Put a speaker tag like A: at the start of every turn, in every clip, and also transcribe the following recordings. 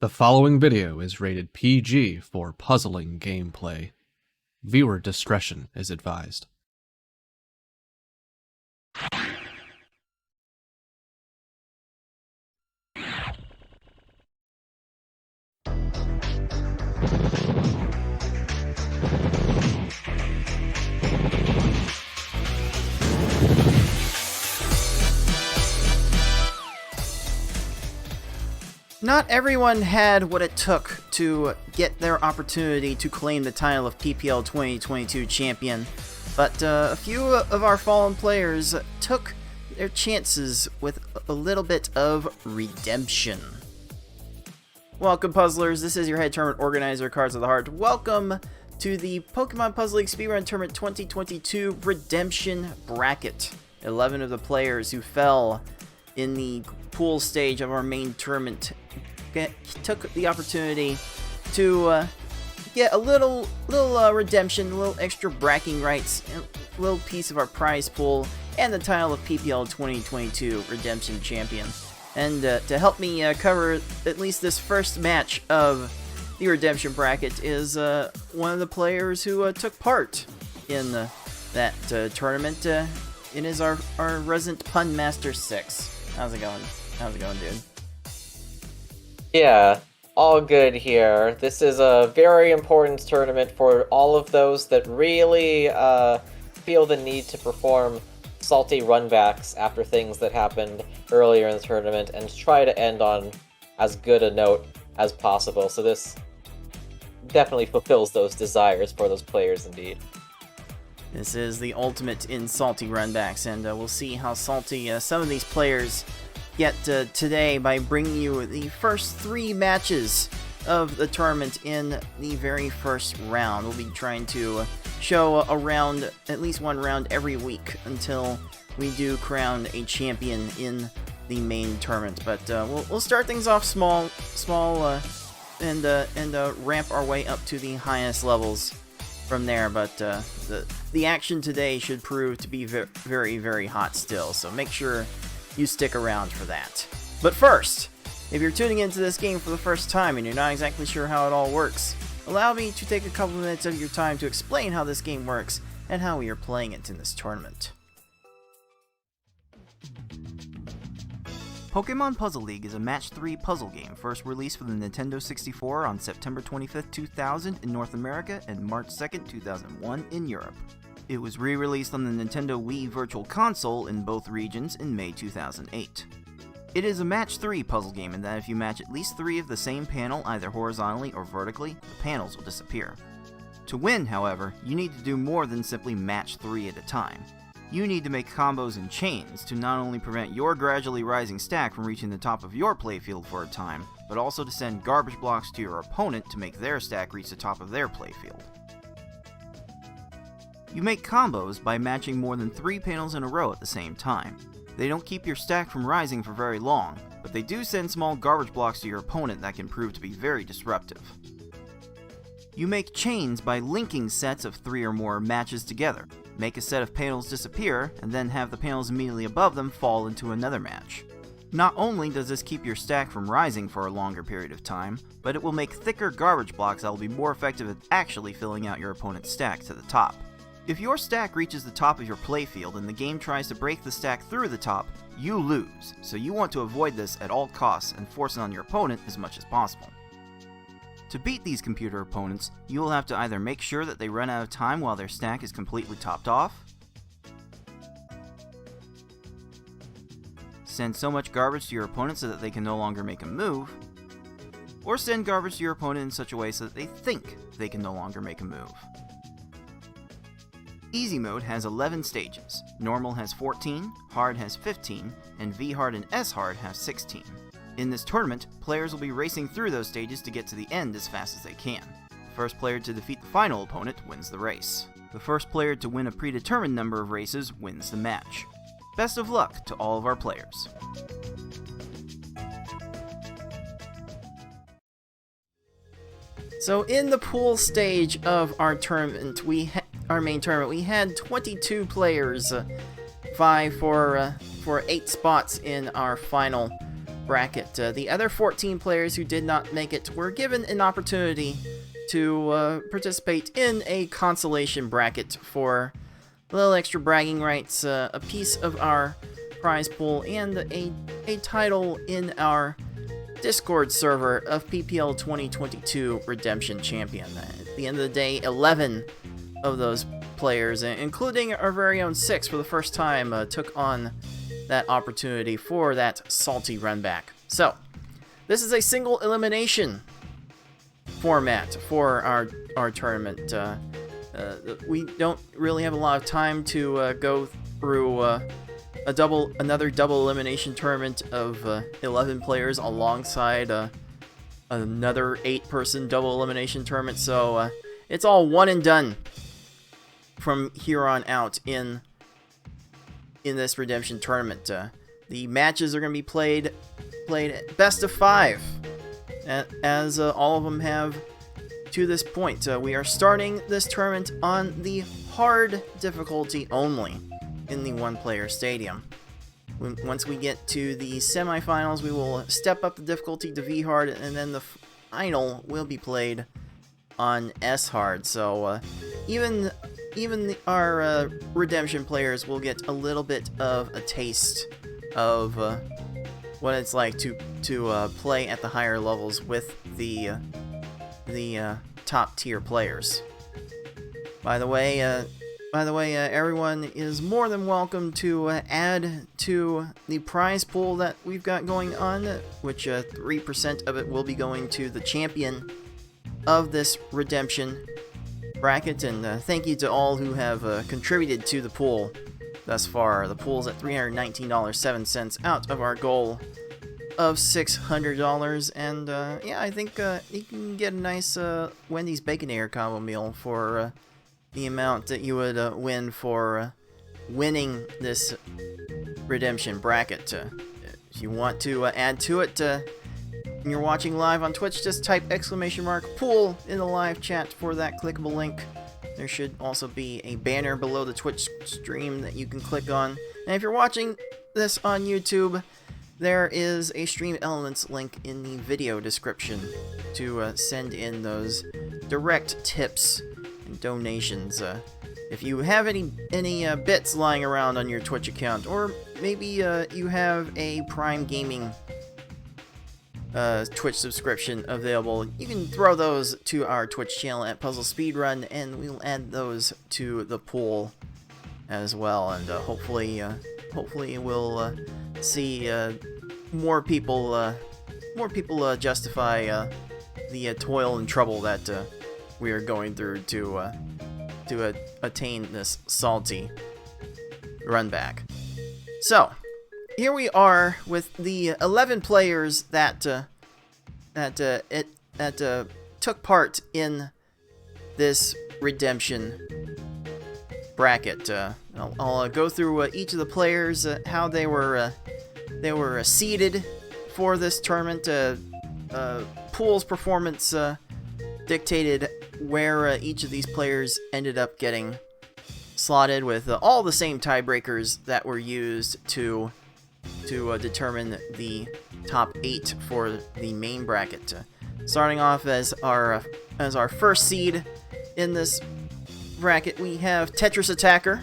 A: The following video is rated PG for puzzling gameplay. Viewer discretion is advised.
B: Not everyone had what it took to get their opportunity to claim the title of PPL 2022 champion, but a few of our fallen players took their chances with a little bit of redemption. Welcome, puzzlers. This is your head tournament organizer, Cards of the Heart. Welcome to the Pokemon Puzzle League Speedrun Tournament 2022 Redemption Bracket. 11 of the players who fell in the pool stage of our main tournament took the opportunity to get a little redemption, a little extra bragging rights, a little piece of our prize pool, and the title of PPL 2022 Redemption Champion. And to help me cover at least this first match of the Redemption Bracket is one of the players who took part in that tournament. It is our resident Pun Master 6. How's it going? How's it going, dude?
C: Yeah, all good here. This is a very important tournament for all of those that really feel the need to perform salty runbacks after things that happened earlier in the tournament and try to end on as good a note as possible. So this definitely fulfills those desires for those players indeed.
B: This is the ultimate in salty runbacks, and we'll see how salty some of these players get today by bringing you the first 3 matches of the tournament in the very first round. We'll be trying to show a round, at least one round every week until we do crown a champion in the main tournament. But we'll start things off small, and ramp our way up to the highest levels from there. But the action today should prove to be very, very hot still, so make sure you stick around for that. But first, if you're tuning into this game for the first time and you're not exactly sure how it all works, allow me to take a couple minutes of your time to explain how this game works and how we are playing it in this tournament. Pokemon Puzzle League is a Match 3 puzzle game first released for the Nintendo 64 on September 25, 2000 in North America and March 2, 2001 in Europe. It was re-released on the Nintendo Wii Virtual Console in both regions in May 2008. It is a Match 3 puzzle game in that if you match at least 3 of the same panel either horizontally or vertically, the panels will disappear. To win, however, you need to do more than simply match 3 at a time. You need to make combos and chains to not only prevent your gradually rising stack from reaching the top of your playfield for a time, but also to send garbage blocks to your opponent to make their stack reach the top of their playfield. You make combos by matching more than 3 panels in a row at the same time. They don't keep your stack from rising for very long, but they do send small garbage blocks to your opponent that can prove to be very disruptive. You make chains by linking sets of 3 or more matches together. Make a set of panels disappear, and then have the panels immediately above them fall into another match. Not only does this keep your stack from rising for a longer period of time, but it will make thicker garbage blocks that will be more effective at actually filling out your opponent's stack to the top. If your stack reaches the top of your playfield and the game tries to break the stack through the top, you lose, so you want to avoid this at all costs and force it on your opponent as much as possible. To beat these computer opponents, you will have to either make sure that they run out of time while their stack is completely topped off, send so much garbage to your opponent so that they can no longer make a move, or send garbage to your opponent in such a way so that they think they can no longer make a move. Easy mode has 11 stages, normal has 14, hard has 15, and V-hard and S-hard have 16. In this tournament, players will be racing through those stages to get to the end as fast as they can. The first player to defeat the final opponent wins the race. The first player to win a predetermined number of races wins the match. Best of luck to all of our players. So in the pool stage of our tournament, our main tournament, we had 22 players vie for 8 spots in our final bracket. The other 14 players who did not make it were given an opportunity to participate in a consolation bracket for a little extra bragging rights, a piece of our prize pool, and a title in our Discord server of PPL 2022 Redemption Champion. At the end of the day, 11 of those players, including our very own 6 for the first time, took on that opportunity for that salty run back. So, this is a single elimination format for our tournament. We don't really have a lot of time to go through another double elimination tournament of 11 players alongside another 8-person double elimination tournament, so it's all one and done from here on out in this Redemption tournament. The matches are going to be played best of 5, as all of them have to this point. We are starting this tournament on the hard difficulty only in the one-player stadium. Once we get to the semifinals, we will step up the difficulty to V-hard, and then the final will be played on S-hard. So even our Redemption players will get a little bit of a taste of what it's like to play at the higher levels with the top tier players. By the way, everyone is more than welcome to add to the prize pool that we've got going on, which 3% of it will be going to the champion of this Redemption bracket. And thank you to all who have contributed to the pool thus far. The pool's at $319.07 out of our goal of $600, and yeah, I think you can get a nice Wendy's Baconator combo meal for the amount that you would win for winning this Redemption bracket. If you want to add to it, when you're watching live on Twitch, just type !pool in the live chat for that clickable link. There should also be a banner below the Twitch stream that you can click on. And if you're watching this on YouTube, there is a Stream Elements link in the video description to send in those direct tips and donations. If you have any bits lying around on your Twitch account, or maybe you have a Prime Gaming Twitch subscription available, you can throw those to our Twitch channel at Puzzle Speedrun, and we'll add those to the pool as well. And hopefully we'll see more people justify the toil and trouble that we are going through to attain this salty run back. So here we are with the 11 players that took part in this Redemption bracket. I'll go through each of the players, how they were seeded for this tournament. Pool's performance dictated where each of these players ended up getting slotted, with all the same tiebreakers that were used to determine the top 8 for the main bracket. Starting off as our first seed in this bracket, we have Tetris Attacker,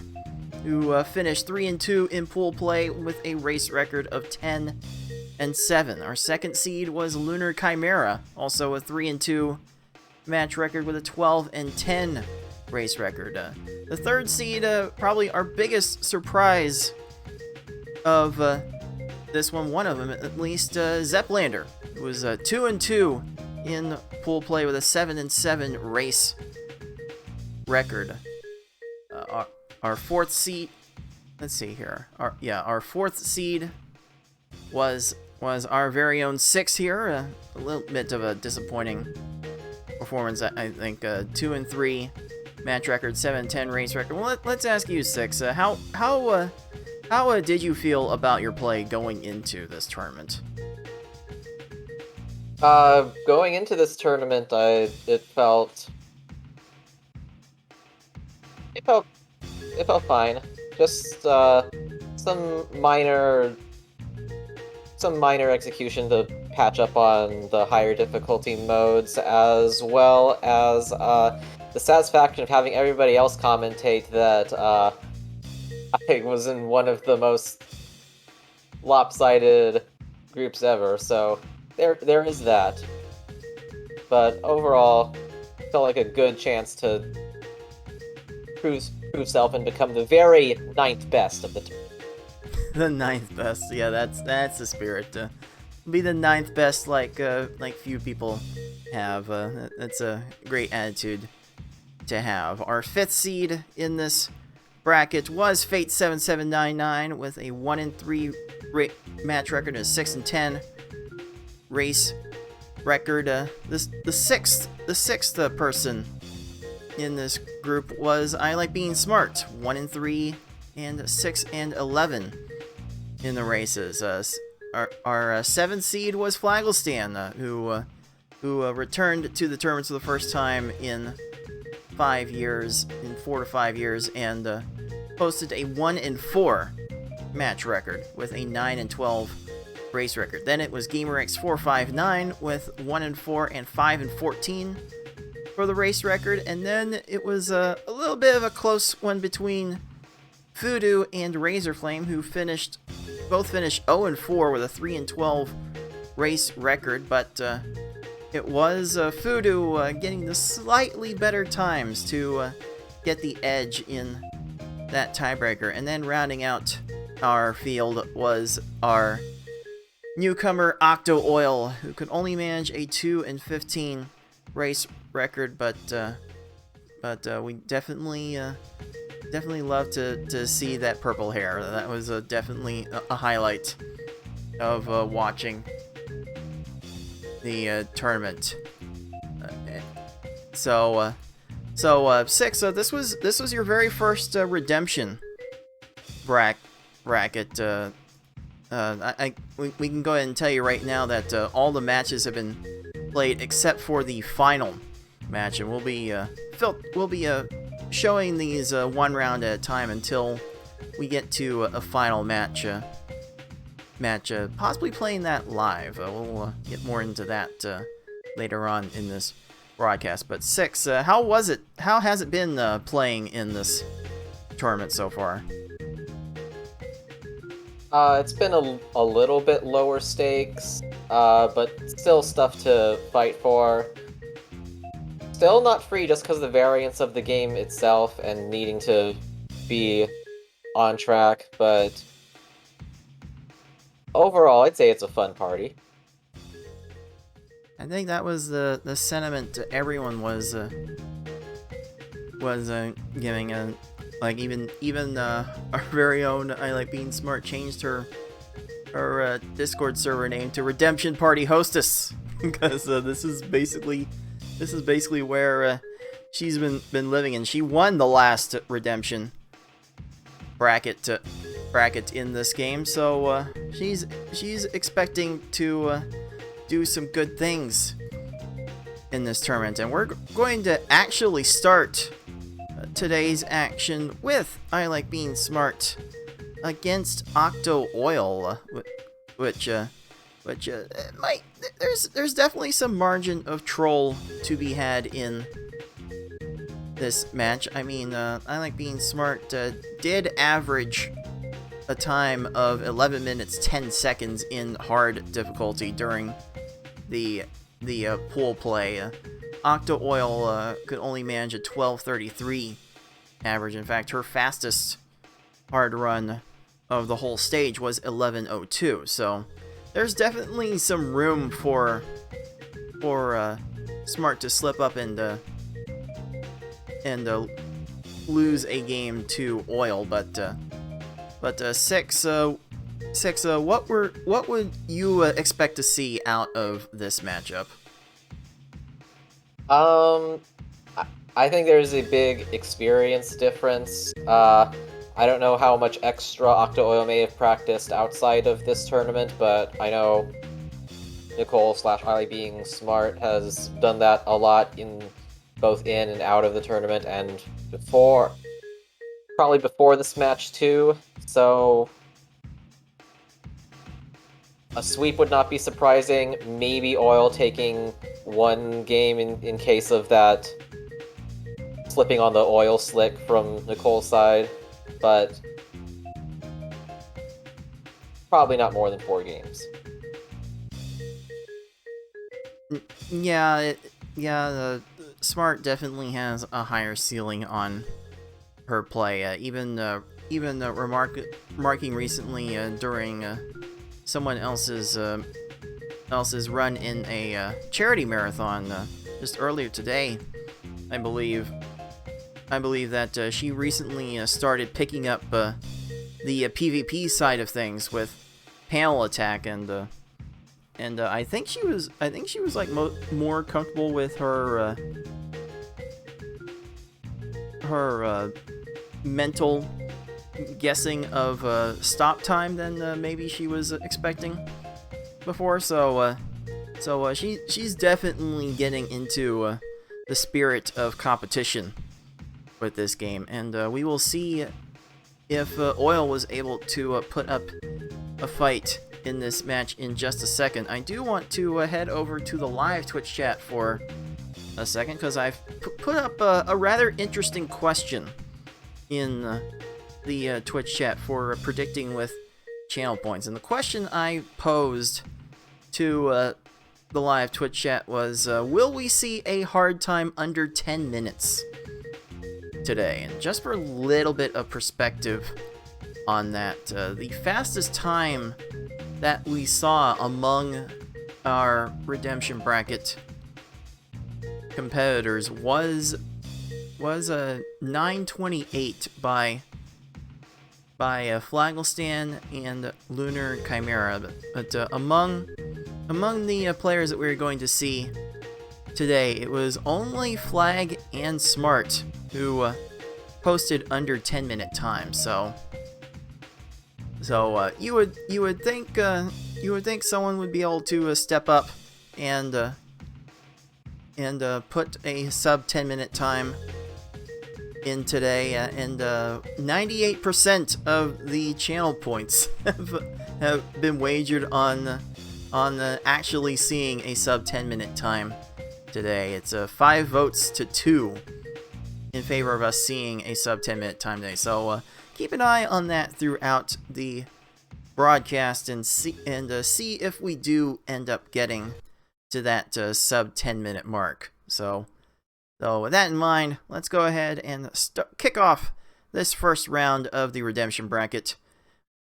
B: who finished 3-2 in pool play with a race record of 10-7. Our second seed was Lunar Chimera, also a 3-2 match record with a 12-10 race record. The third seed, probably our biggest surprise of this one of them at least, Zeplander, who was 2-2 in pool play with a 7-7 race record. Our fourth seed, let's see here. Our fourth seed was our very own 6 here. A little bit of a disappointing performance, I think. 2-3 match record, 7-10 race record. Well, let's ask you, 6. How did you feel about your play going into this tournament?
C: Going into this tournament, it felt fine. Just some minor some minor execution to patch up on the higher difficulty modes, as well as the satisfaction of having everybody else commentate that I was in one of the most lopsided groups ever, so there is that. But overall, felt like a good chance to prove self and become the very 9th best of the team.
B: The 9th best, yeah, that's the spirit. Be the 9th best, like few people have. That's a great attitude to have. Our 5th seed in this bracket was Fate7799 with a 1-3 match record and a 6-10 race record. The sixth person in this group was I Like Being Smart, 1-3 and 6-11 in the races. Our 7th seed was Flagglestan, who returned to the tournaments for the first time in 4 to 5 years, and posted a 1-4 match record with a 9-12 race record. Then it was GamerX459 with 1-4 and 5-14 for the race record, and then it was a little bit of a close one between Voodoo and Razorflame, who both finished 0-4 with a 3-12 race record, but it was Voodoo getting the slightly better times to get the edge in that tiebreaker. And then rounding out our field was our newcomer Octo Oil, who could only manage a 2-15 race record, but we definitely love to see that purple hair. That was definitely a highlight of watching the tournament. So 6. This was your very first redemption bracket. We can go ahead and tell you right now that all the matches have been played except for the final match, and we'll be showing these one round at a time until we get to a final match. Possibly playing that live. We'll get more into that later on in this broadcast. But 6, how was it? How has it been playing in this tournament so far?
C: It's been a little bit lower stakes, but still stuff to fight for. Still not free just because of the variance of the game itself and needing to be on track, but overall, I'd say it's a fun party.
B: I think that was the sentiment everyone was giving. Like even our very own I Like Being Smart changed her Discord server name to Redemption Party Hostess because this is basically where she's been living, and she won the last redemption bracket in this game, so she's expecting to do some good things in this tournament. And we're going to actually start today's action with I Like Being Smart against Octo Oil, which there's definitely some margin of troll to be had in this match. I mean, I Like Being Smart did average a time of 11 minutes 10 seconds in hard difficulty during the pool play. Octo Oil could only manage a 12:33 average. In fact, her fastest hard run of the whole stage was 11:02. So there's definitely some room for Smart to slip up and lose a game to Oil. But 6, what would you expect to see out of this matchup?
C: I think there's a big experience difference. I don't know how much extra Octo Oil may have practiced outside of this tournament, but I know Nicole / I Like Being Smart has done that a lot both in and out of the tournament, and probably before this match too. So A sweep would not be surprising. Maybe Oil taking one game in case of that slipping on the Oil slick from Nicole's side, but probably not more than 4 games.
B: Yeah, Smart definitely has a higher ceiling on her play. Even remarking recently during someone else's run in a charity marathon just earlier today, I believe that she recently started picking up the PvP side of things with panel attack, and I think she was like more comfortable with her mental guessing of stop time than maybe she was expecting before. So she's definitely getting into the spirit of competition with this game, and we will see if Oil was able to put up a fight in this match in just a second. I do want to head over to the live Twitch chat for a second, because I've put up a rather interesting question in the Twitch chat for predicting with channel points. And the question I posed to the live Twitch chat was, will we see a hard time under 10 minutes today? And just for a little bit of perspective on that, the fastest time that we saw among our Redemption Bracket competitors was a 9:28 by Flagelstan and Lunar Chimera. But among the players that we were going to see today, it was only Flag and Smart who posted under 10-minute time. So you would think someone would be able to step up and put a sub 10-minute time in today, and 98% of the channel points have been wagered on actually seeing a sub 10-minute time today. It's 5 votes to 2 in favor of us seeing a sub 10-minute time today. So keep an eye on that throughout the broadcast and see if we do end up getting to that sub 10-minute mark. So with that in mind, let's go ahead and kick off this first round of the Redemption Bracket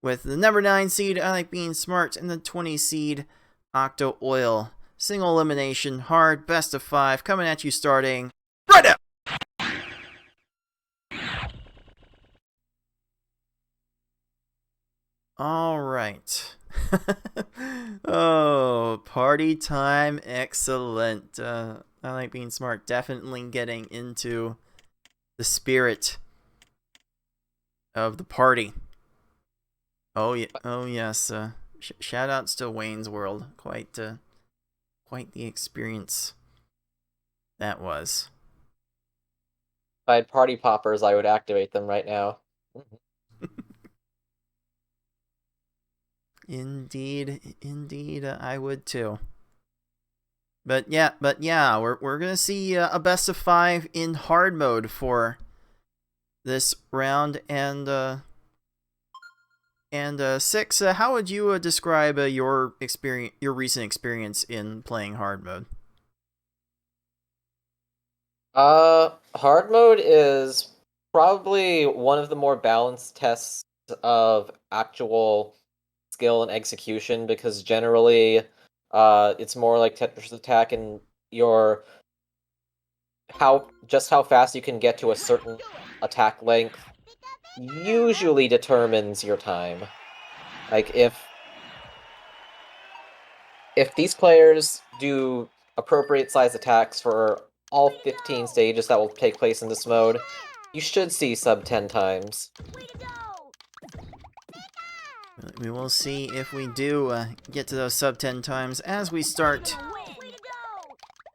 B: with the number 9 seed, I Like Being Smart, and the 20 seed, Octo Oil. Single elimination, hard, best of 5, coming at you starting right now! Alright. Oh, party time, excellent. I Like Being Smart, definitely getting into the spirit of the party. Oh yeah, oh yes. Shoutouts to Wayne's World. Quite the experience that was.
C: If I had party poppers, I would activate them right now.
B: Indeed, I would too. But yeah, we're gonna see a best of 5 in hard mode for this round, and 6. How would you describe your recent experience in playing hard mode?
C: Hard mode is probably one of the more balanced tests of actual skill and execution, because generally it's more like Tetris Attack, and how fast you can get to a certain attack length usually determines your time. Like if these players do appropriate size attacks for all 15 stages that will take place in this mode, you should see sub 10 times.
B: We will see if we do get to those sub 10 times as we start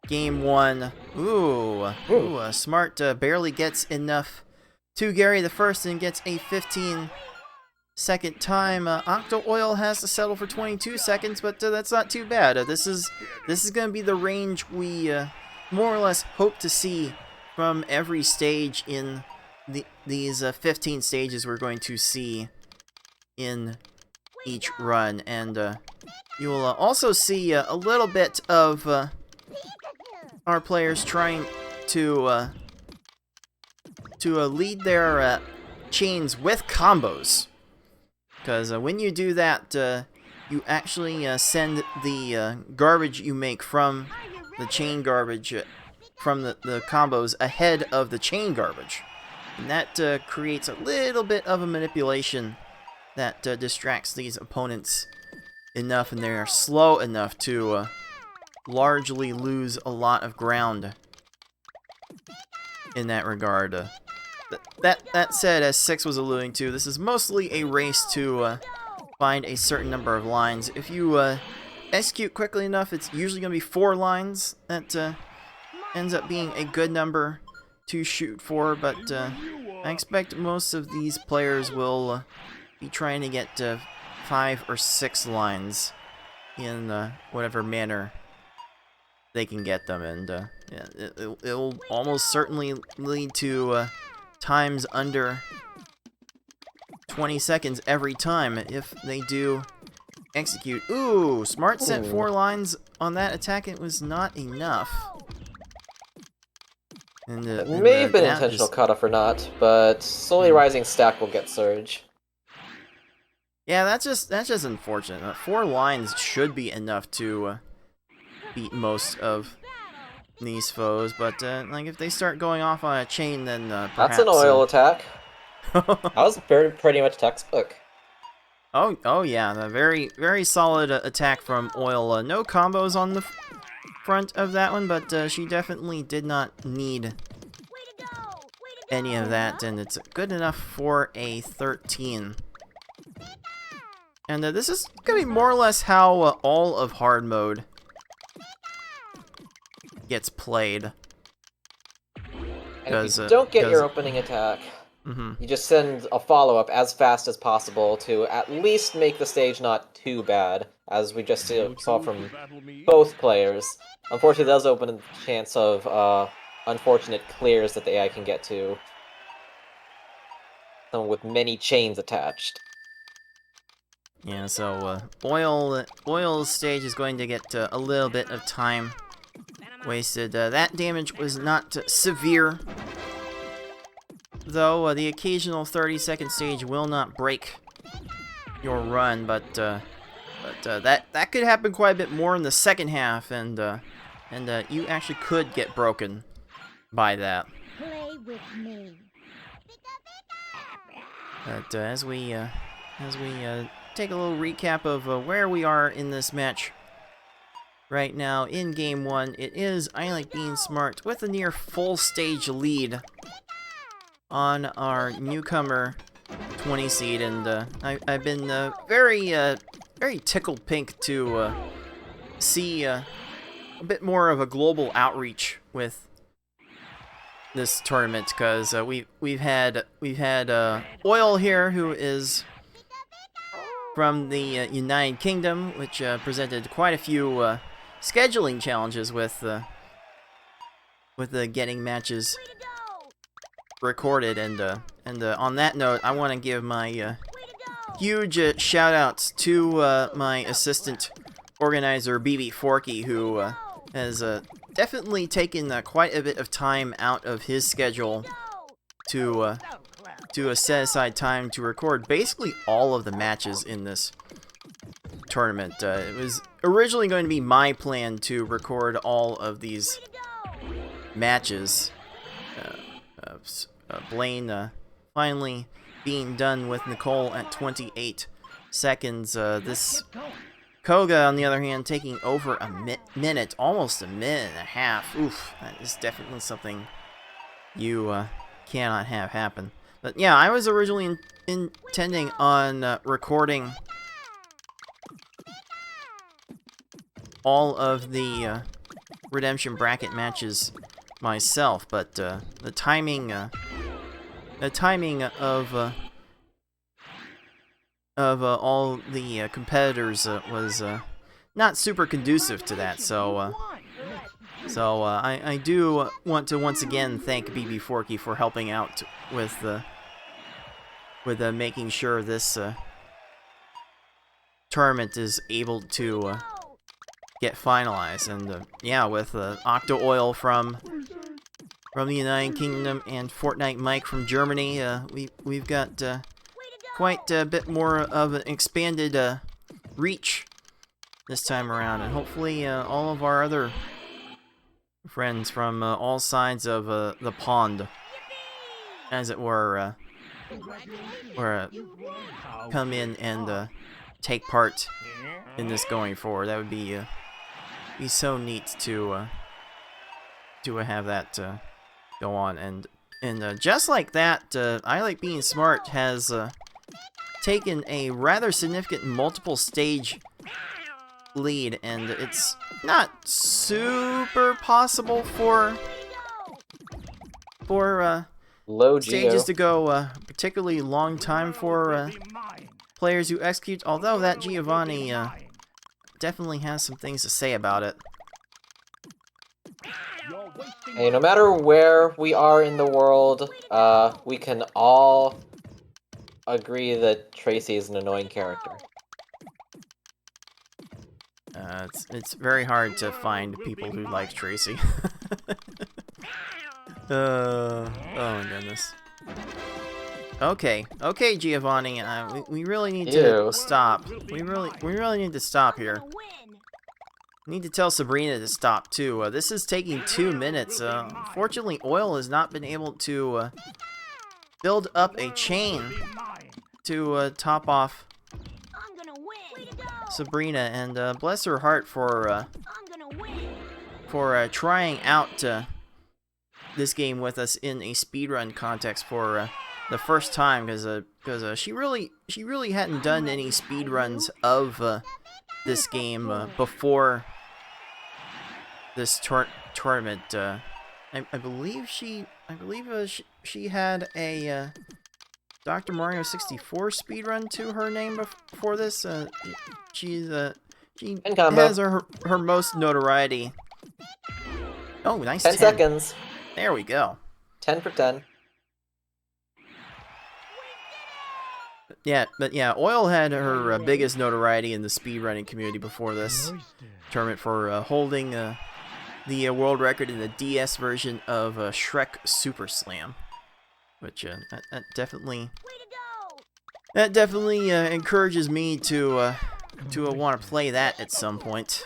B: game 1. Ooh, Smart barely gets enough to Gary the first and gets a 15 second time. Octo Oil has to settle for 22 seconds, but that's not too bad. This is going to be the range we more or less hope to see from every stage in these 15 stages we're going to see in each run. And you will also see a little bit of our players trying to lead their chains with combos. Because when you do that, you actually send the garbage you make from the chain garbage, from the combos, ahead of the chain garbage. And that creates a little bit of a manipulation that distracts these opponents enough, and they are slow enough to largely lose a lot of ground in that regard. That said, as Six was alluding to, this is mostly a race to find a certain number of lines. If you execute quickly enough, it's usually going to be 4 lines. That ends up being a good number to shoot for, but I expect most of these players will be trying to get 5 or 6 lines in whatever manner they can get them, and yeah, it'll almost certainly lead to times under 20 seconds every time if they do execute. Ooh, Smart sent 4 lines on that attack. It was not enough. And
C: it may have been intentional cutoff or not, but slowly rising stack will get Surge.
B: Yeah, that's just unfortunate. 4 lines should be enough to beat most of these foes, but like if they start going off on a chain, then perhaps,
C: that's an oil attack. That was pretty much textbook.
B: Oh yeah, a very solid attack from Oil. No combos on the front of that one, but she definitely did not need any of that, and it's good enough for a 13. And this is gonna be more or less how all of hard mode gets played.
C: And if you don't get your opening attack, you just send a follow-up as fast as possible to at least make the stage not too bad, as we just saw from both players. Unfortunately, it does open a chance of unfortunate clears that the AI can get to. Some with many chains attached.
B: Yeah, so Oil's stage is going to get a little bit of time wasted. That damage was not severe, though. The occasional 30-second stage will not break your run, but that could happen quite a bit more in the second half, and you actually could get broken by that.
D: Play with me.
B: But as we take a little recap of where we are in this match right now in Game 1, it is I Like Being Smart with a near full stage lead on our newcomer 20 seed, and I've been very tickled pink to see a bit more of a global outreach with this tournament, because we've had Oil here, who is from the United Kingdom, which presented quite a few scheduling challenges with getting matches recorded, and on that note, I want to give my huge shout-outs to my assistant organizer, BB Forky, who has definitely taken quite a bit of time out of his schedule to set aside time to record basically all of the matches in this tournament. It was originally going to be my plan to record all of these matches. Blaine finally being done with Nicole at 28 seconds. This Koga, on the other hand, taking over a minute, almost a minute and a half. Oof, that is definitely something you cannot have happen. But yeah, I was originally intending on recording all of the redemption bracket matches myself, but the timing of all the competitors was not super conducive to that. So I do want to once again thank BB Forky for helping out with making sure this tournament is able to get finalized. And yeah, with Octo Oil from the United Kingdom and Fortnite Mike from Germany, we've got quite a bit more of an expanded reach this time around, and hopefully all of our other friends from all sides of the pond, as it were, come in and take part in this going forward. That would be so neat to have that go on. And just like that, I Like Being Smart has taken a rather significant multiple stage lead, and it's not super possible for
C: Low
B: stages
C: Geo.
B: to go a particularly long time for players who execute, although that Giovanni definitely has some things to say about it.
C: Hey, no matter where we are in the world, we can all agree that Tracy is an annoying character.
B: It's very hard to find people who like Tracy. Oh my goodness. Okay, Giovanni. We really need to
C: Ew.
B: stop. We really need to stop here. We need to tell Sabrina to stop too. This is taking 2 minutes. Fortunately, Oil has not been able to build up a chain to top off Sabrina, and bless her heart for trying out this game with us in a speedrun context for the first time, because she really hadn't done any speedruns of this game before this tournament. I believe she had a Dr. Mario 64 speedrun to her name before this. She has her most notoriety. Oh, nice
C: 10 seconds.
B: There we go.
C: 10 for 10.
B: Yeah, but yeah, Oil had her biggest notoriety in the speedrunning community before this tournament for holding the world record in the DS version of Shrek Super Slam, which that definitely encourages me to want to play that at some point.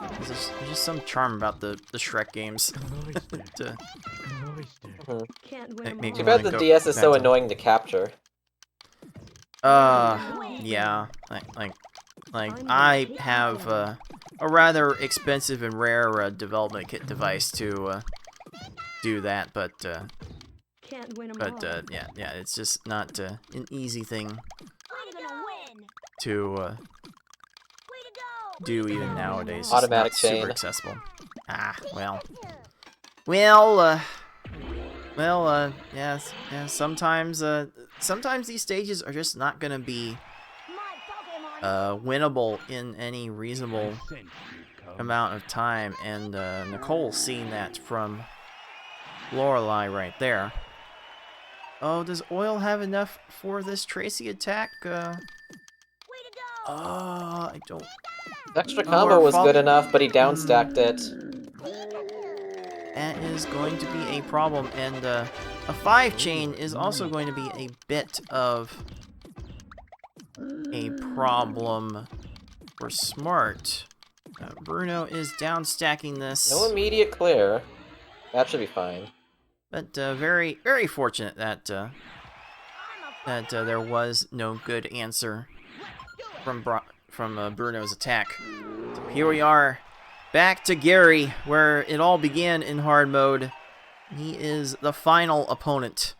B: There's just some charm about the Shrek games.
C: Too bad the DS is so annoying to capture.
B: Yeah, like I have a rather expensive and rare development kit device to do that, but yeah, it's just not an easy thing to do even nowadays. It's
C: Automatic
B: not
C: chain.
B: super accessible. Yes. Sometimes these stages are just not gonna be winnable in any reasonable amount of time, and Nicole's seen that from Lorelei right there. Oh, does Oil have enough for this Tracy attack? I don't.
C: Extra combo was good enough, but he downstacked it.
B: That is going to be a problem, and a 5 chain is also going to be a bit of a problem for Smart. Bruno is downstacking this.
C: No immediate clear. That should be fine.
B: But very, very fortunate that there was no good answer from Bruno's attack. So here we are, back to Gary, where it all began in hard mode. He is the final opponent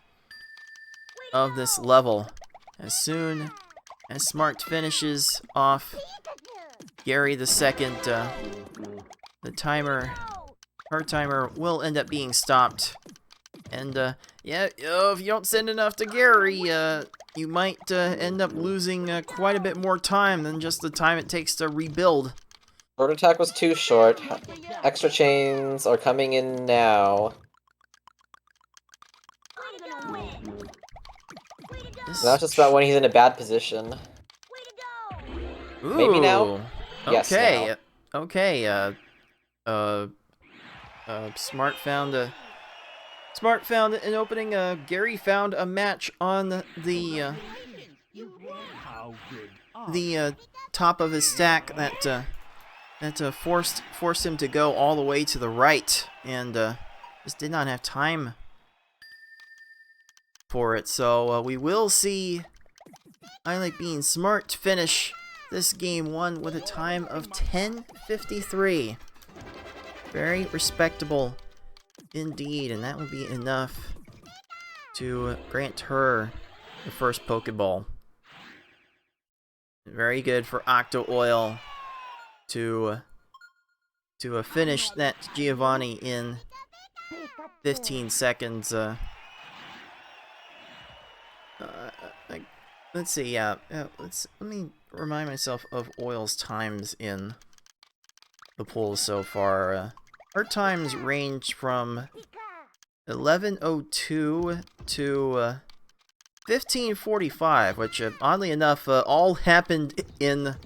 B: of this level. As soon as Smart finishes off Gary the second, her timer will end up being stopped. And yeah, if you don't send enough to Gary, you might end up losing quite a bit more time than just the time it takes to rebuild.
C: Short attack was too short. Extra chains are coming in now. Now it's just about when he's in a bad position.
B: Ooh,
C: Maybe now? Yes,
B: okay,
C: now.
B: okay. Smart found an opening. Gary found a match on the top of his stack that forced him to go all the way to the right, and just did not have time for it. So we will see I Like Being Smart finish this game 1 with a time of 10:53. Very respectable indeed, and that will be enough to grant her the first Pokeball. Very good for Octo Oil to finish that Giovanni in 15 seconds. Let's see. Let me remind myself of Oil's times in the pool so far. Her times range from 11:02 to 15:45, which oddly enough all happened in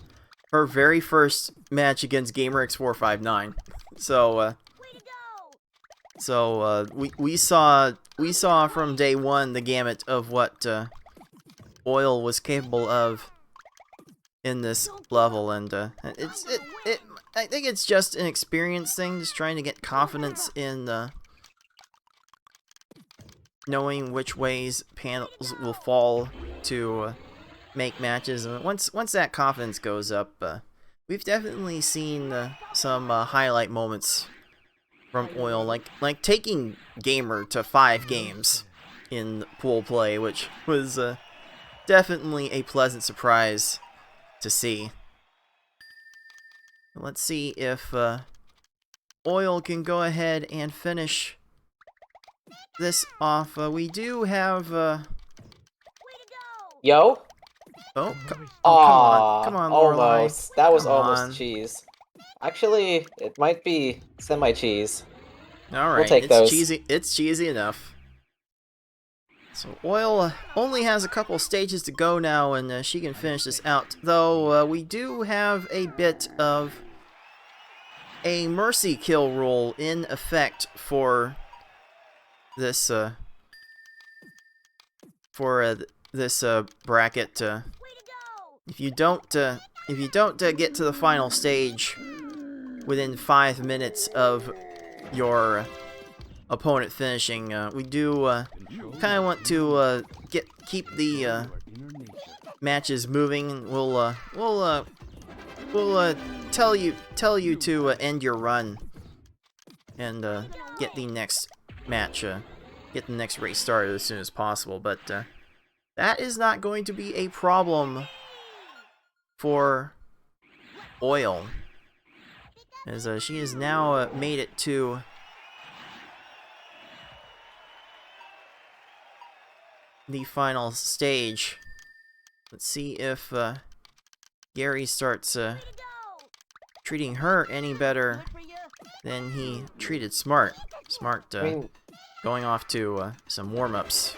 B: her very first match against GamerX459. So we saw from day one the gamut of what Oil was capable of in this level, and I think it's just an experience thing, just trying to get confidence in knowing which ways panels will fall to make matches. And once that confidence goes up, we've definitely seen some highlight moments from Oil, like taking Gamer to 5 games in pool play, which was definitely a pleasant surprise to see. Let's see if Oil can go ahead and finish this off. We do have
C: Yo?
B: oh,
C: Aw,
B: come on, Lorelei.
C: almost. That was
B: Come
C: almost
B: on.
C: cheese. Actually, it might be semi-cheese.
B: All right,
C: We'll take
B: it's
C: those.
B: cheesy. It's cheesy enough. So Oil only has a couple stages to go now, and she can finish this out. Though we do have a bit of a mercy kill rule in effect for this bracket. If you don't get to the final stage within 5 minutes of your opponent finishing, we do kind of want to keep the matches moving, and we'll tell you to end your run and get the next match, get the next race started as soon as possible. But that is not going to be a problem for Oil, as she has now made it to the final stage. Let's see if Gary starts treating her any better than he treated Smart. Smart going off to some warm-ups.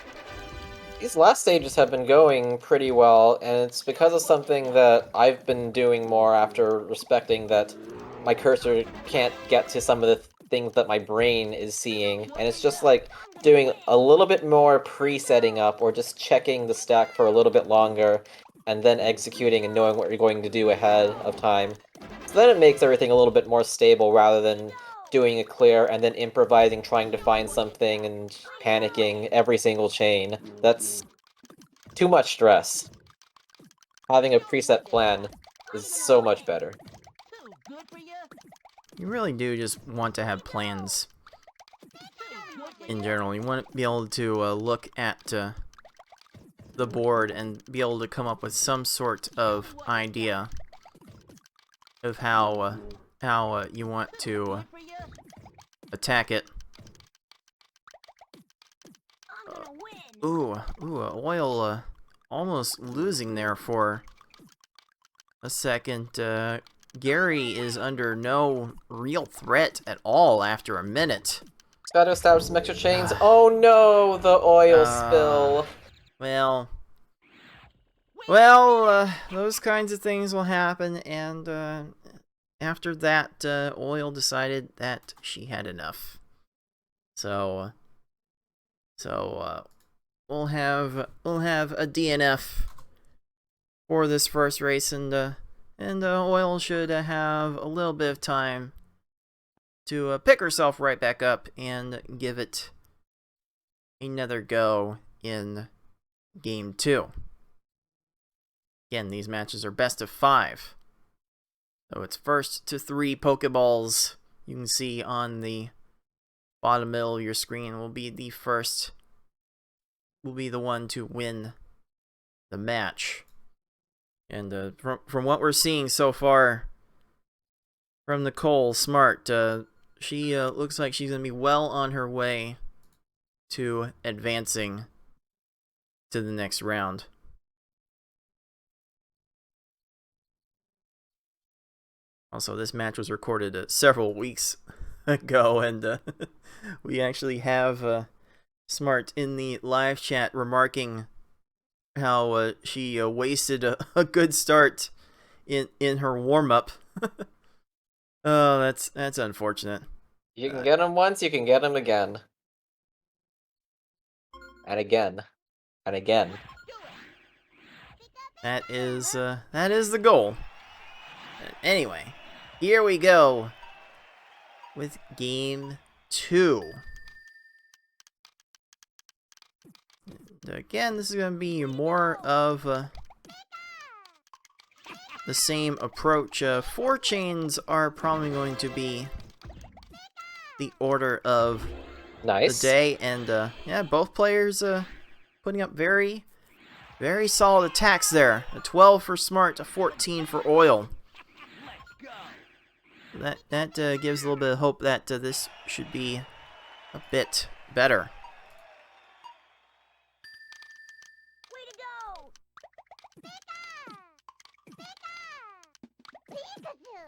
C: These last stages have been going pretty well, and it's because of something that I've been doing more after respecting that my cursor can't get to some of the things that my brain is seeing, and it's just like doing a little bit more pre-setting up, or just checking the stack for a little bit longer, and then executing and knowing what you're going to do ahead of time. So then it makes everything a little bit more stable, rather than doing a clear and then improvising, trying to find something and panicking every single chain. That's too much stress. Having a preset plan is so much better.
B: You really do just want to have plans in general. You want to be able to look at the board and be able to come up with some sort of idea of how you want to attack it. Oil almost losing there for a second. Gary is under no real threat at all after a minute.
C: It's got to establish some extra chains. Oh no, the oil spill.
B: Well, those kinds of things will happen, and after that, Oil decided that she had enough. So we'll have a DNF for this first race, and Oil should have a little bit of time to pick herself right back up and give it another go in Game 2. Again, these matches are best of 5. So it's first to 3 Pokeballs. You can see on the bottom middle of your screen will be the first, will be the one to win the match. And from what we're seeing so far from Nicole Smart, she looks like she's going to be well on her way to advancing to the next round. Also, this match was recorded several weeks ago, and we actually have Smart in the live chat remarking how she wasted a good start in her warm-up. Oh, that's unfortunate.
C: You can get him once, you can get him again. And again. And again.
B: That is the goal. Anyway, here we go with Game 2. And again, this is going to be more of the same approach. 4 chains are probably going to be the order of the day, and yeah, both players putting up very, very solid attacks there. A 12 for Smart, a 14 for Oil. That gives a little bit of hope that this should be a bit better.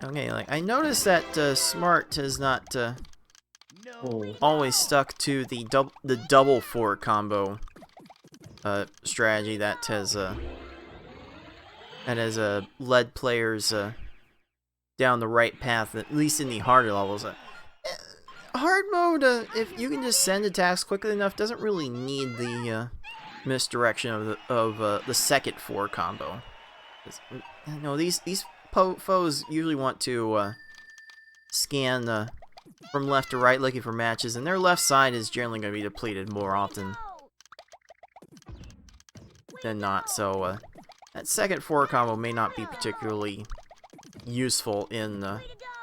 B: Okay, like I noticed that Smart has not always stuck to the double 4 combo strategy that has led players down the right path, at least in the harder levels. Hard mode, if you can just send attacks quickly enough, doesn't really need the misdirection of the second 4 combo. You know, these foes usually want to scan from left to right looking for matches, and their left side is generally going to be depleted more often than not. So that second 4 combo may not be particularly useful in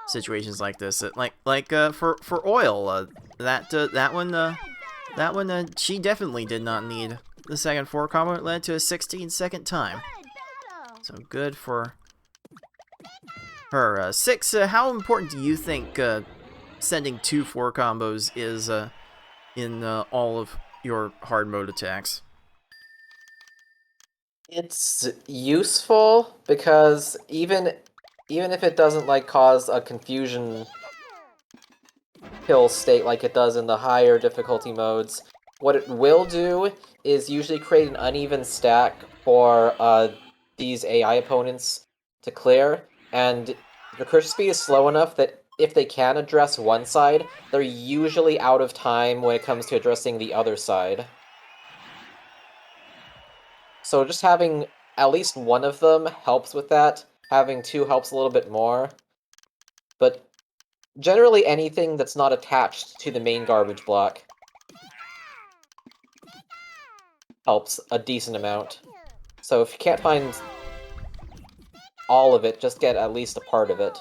B: situations like this. For Oil, that one she definitely did not need the second 4 combo. It led to a 16-second time. So good for her. 6, how important do you think sending 2 4 combos is in all of your hard mode attacks?
C: It's useful because even if it doesn't like cause a confusion kill state like it does in the higher difficulty modes, what it will do is usually create an uneven stack for these AI opponents to clear, and the recursion speed is slow enough that if they can address one side, they're usually out of time when it comes to addressing the other side. So just having at least one of them helps with that. Having 2 helps a little bit more. But generally anything that's not attached to the main garbage block helps a decent amount. So if you can't find all of it, just get at least a part of it.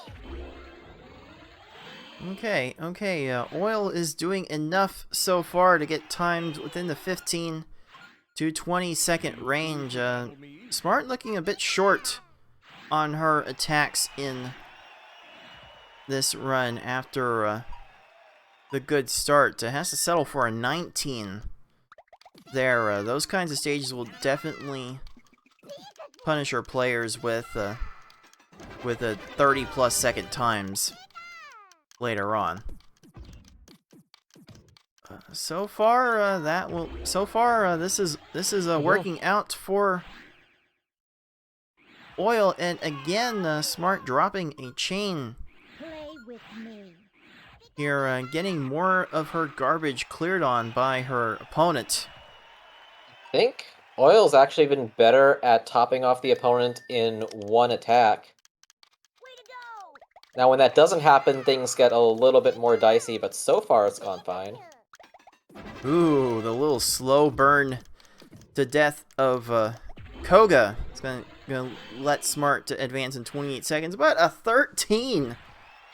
B: Okay, Oil is doing enough so far to get timed within the 15 to 20 second range. Smart looking a bit short on her attacks in this run after the good start. Has to settle for a 19 there. Those kinds of stages will definitely punish her players with a 30+ second times later on. So far, this is working out for Oil, and again, Smart dropping a chain
D: Play with me.
B: here, getting more of her garbage cleared on by her opponent.
C: I think Oil's actually been better at topping off the opponent in one attack. Now, when that doesn't happen, things get a little bit more dicey, but so far it's gone fine.
B: Ooh, the little slow burn to death of Koga. It's gonna let Smart to advance in 28 seconds, but a 13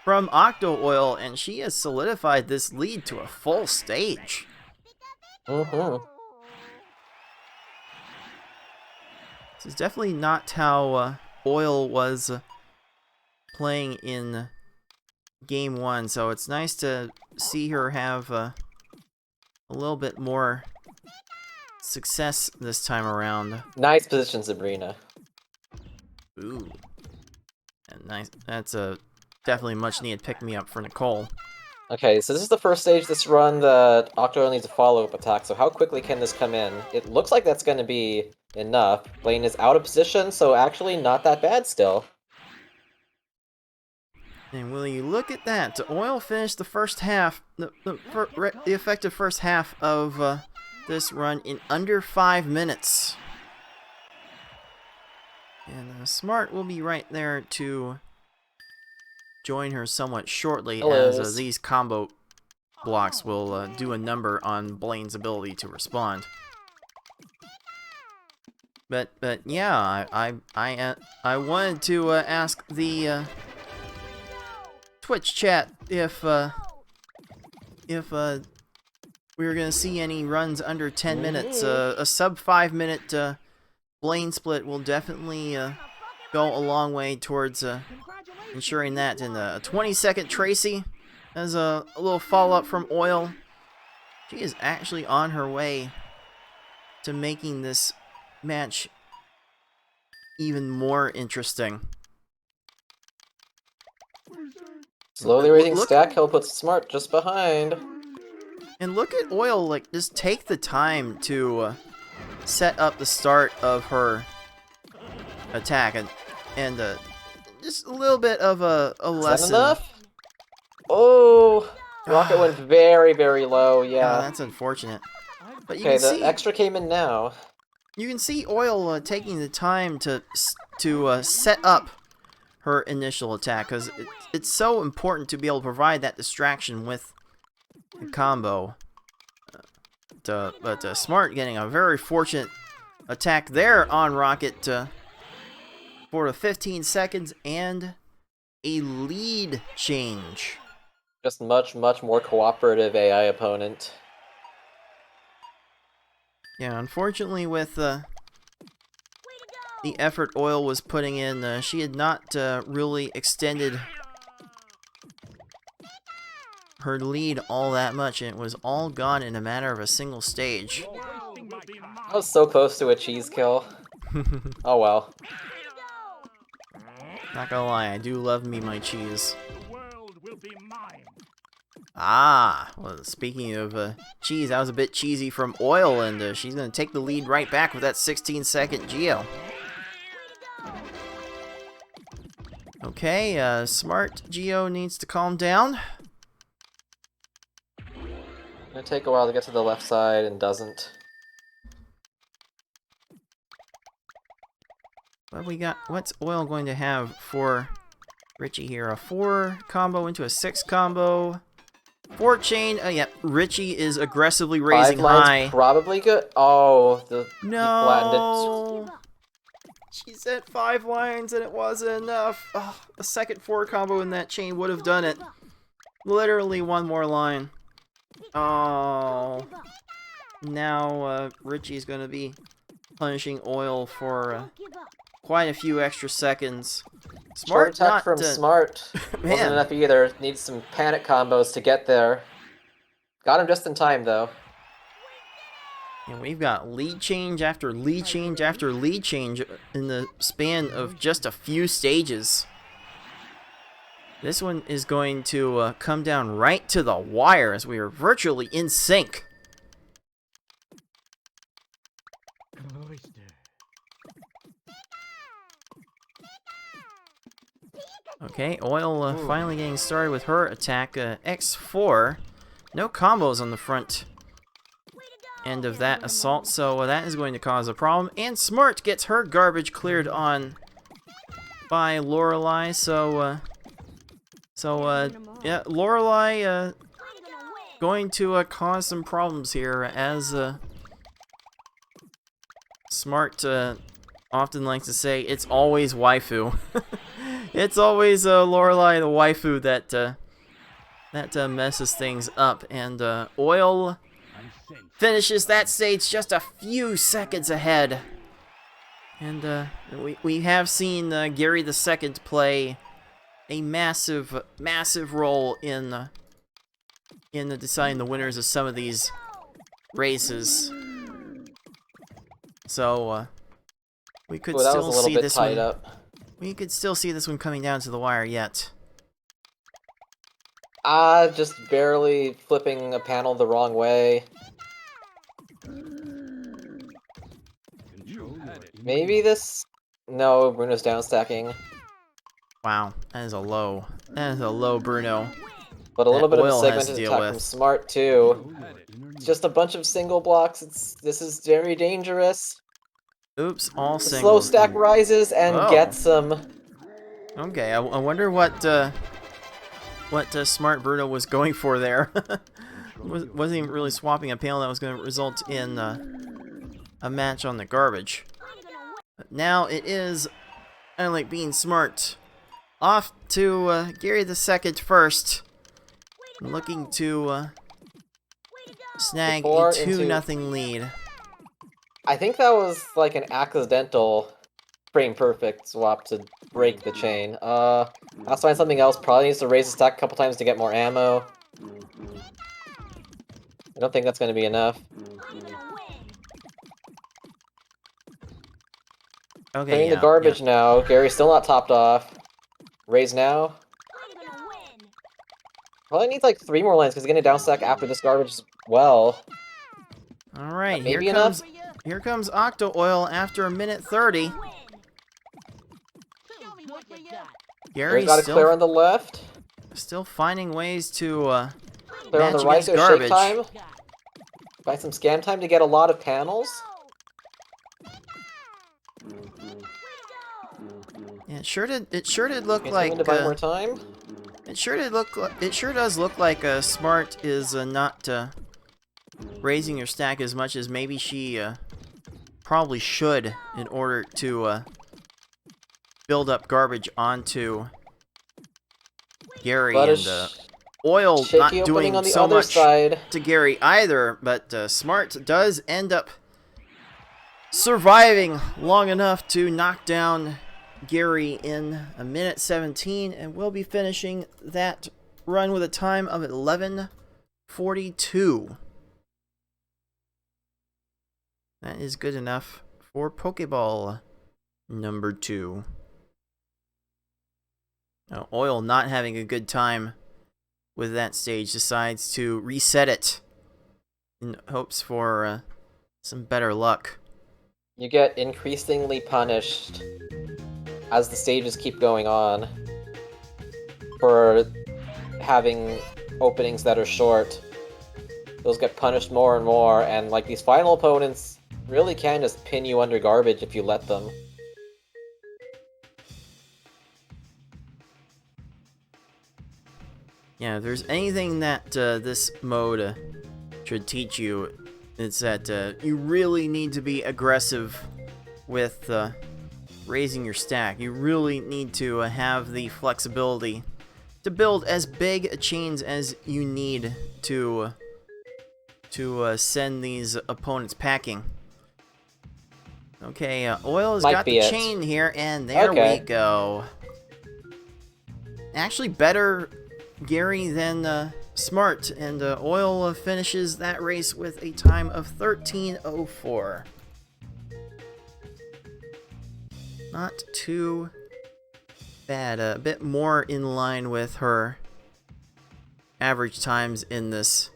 B: from Octo Oil, and she has solidified this lead to a full stage.
C: Mm-hmm.
B: This is definitely not how Oil was playing in game 1, so it's nice to see her have a little bit more success this time around.
C: Nice position, Sabrina.
B: Ooh. And nice. That's a definitely much needed pick-me-up for Nicole.
C: Okay, so this is the first stage this run that Octo needs a follow-up attack, so how quickly can this come in? It looks like that's going to be enough. Blaine is out of position, so actually not that bad still.
B: And will you look at that? Oil finished the first half, the effective first half of this run in under 5 minutes. And Smart will be right there to join her somewhat shortly, as these combo blocks will do a number on Blaine's ability to respond. But yeah, I wanted to ask the Twitch chat if we were gonna see any runs under 10 minutes. A sub 5 minute Blaine split will definitely go a long way towards ensuring that. And a 20-second Tracy as a little follow-up from Oil. She is actually on her way to making this match even more interesting.
C: Slowly raising stack, he'll put Smart just behind.
B: And look at Oil, like, just take the time to set up the start of her attack, and just a little bit of a lesson.
C: Is that enough? Oh, Rocket went very, very low, yeah.
B: That's unfortunate. But you
C: Okay,
B: can
C: the
B: see,
C: extra came in now.
B: you can see Oil taking the time to set up her initial attack, because it's so important to be able to provide that distraction with the combo. But Smart getting a very fortunate attack there on Rocket for the 15 seconds and a lead change.
C: Just much, much more cooperative AI opponent.
B: Yeah, unfortunately with the effort Oil was putting in, she had not really extended her lead all that much, and it was all gone in a matter of a single stage.
C: I was so close to a cheese kill. Oh well.
B: Not gonna lie, I do love me my cheese. Ah, well, speaking of cheese, that was a bit cheesy from Oil, and she's gonna take the lead right back with that 16-second Geo. Okay, Smart Geo needs to calm down.
C: Gonna take a while to get to the left side and doesn't.
B: What we got? What's Oil going to have for Richie here? A 4 combo into a 6 combo. 4 chain. Yeah, Richie is aggressively raising
C: 5 lines
B: high.
C: probably good. Oh, he flattened it.
B: No. She said 5 lines and it wasn't enough. Oh, a second 4 combo in that chain would have done it. Literally one more line. Oh. Now Richie's going to be punishing Oil for quite a few extra seconds.
C: Smart attack
B: not
C: from
B: to...
C: Smart.
B: Man.
C: Wasn't enough either. Needs some panic combos to get there. Got him just in time, though.
B: And we've got lead change after lead change after lead change in the span of just a few stages. This one is going to come down right to the wire as we are virtually in sync. Okay, Oil finally getting started with her attack. X4. No combos on the front end of that assault, so that is going to cause a problem. And Smart gets her garbage cleared on by Lorelei, yeah, Lorelei going to cause some problems here as Smart often likes to say it's always waifu. It's always Lorelei the waifu that messes things up, and Oil finishes that stage just a few seconds ahead. And we have seen Gary II play a massive role in deciding the winners of some of these races. So we could
C: Ooh, that
B: still
C: was a little
B: see
C: bit
B: this
C: tied
B: one.
C: up.
B: We could still see this one coming down to the wire yet.
C: Just barely flipping a panel the wrong way. Maybe this... No, Bruno's down stacking.
B: Wow, that is a low. That is a low, Bruno.
C: But a little
B: that
C: bit of a
B: Oil has to
C: segmented
B: deal
C: attack
B: with.
C: from Smart, too. It's just a bunch of single blocks. This is very dangerous.
B: Oops, all
C: The
B: singles.
C: slow stack rises and
B: Oh.
C: gets him.
B: Okay, I wonder what Smart Bruno was going for there. Wasn't even really swapping a panel that was going to result in a match on the garbage. But now it is, I like being Smart. Off to Gary II first. Looking to snag
C: Before
B: a
C: into-
B: 2-0 lead.
C: I think that was like an accidental frame perfect swap to break the chain. Let's find something else. Probably needs to raise the stack a couple times to get more ammo. I don't think that's going to be enough.
B: Okay,
C: Clearing
B: yeah,
C: the garbage
B: yeah.
C: now. Gary's still not topped off. Raise now. Probably needs like 3 more lanes because he's going to down stack after this garbage as well.
B: All right,
C: That may be
B: here comes Octo Oil after 1:30.
C: Gary's
B: Gary's
C: got to clear on
B: still,
C: the left.
B: still finding ways to
C: Clear on the
B: match
C: right,
B: against
C: so
B: garbage.
C: shake time. Buy some scam time to get a lot of panels.
B: Yeah, it sure did look
C: Continue
B: like
C: to buy more time.
B: it sure does look like Smart is not raising her stack as much as maybe she probably should in order to build up garbage onto Gary,
C: But
B: and Oil
C: shaky
B: not
C: opening
B: doing
C: on the
B: so
C: other
B: much
C: side.
B: to Gary either, but Smart does end up surviving long enough to knock down Gary in 1:17, and we'll be finishing that run with a time of 11:42. That is good enough for Pokeball number 2. Now, Oil, not having a good time with that stage, decides to reset it in hopes for some better luck.
C: You get increasingly punished as the stages keep going on for having openings that are short. Those get punished more and more, and like these final opponents really can just pin you under garbage if you let them.
B: Yeah, if there's anything that this mode should teach you, it's that you really need to be aggressive with raising your stack. You really need to have the flexibility to build as big chains as you need to send these opponents packing. Okay, Oil has
C: Might
B: got
C: be
B: the
C: it.
B: chain here, and there
C: Okay.
B: we go. Actually, better Gary than Smart, and Oil finishes that race with a time of 13:04. Not too bad. A bit more in line with her average times in this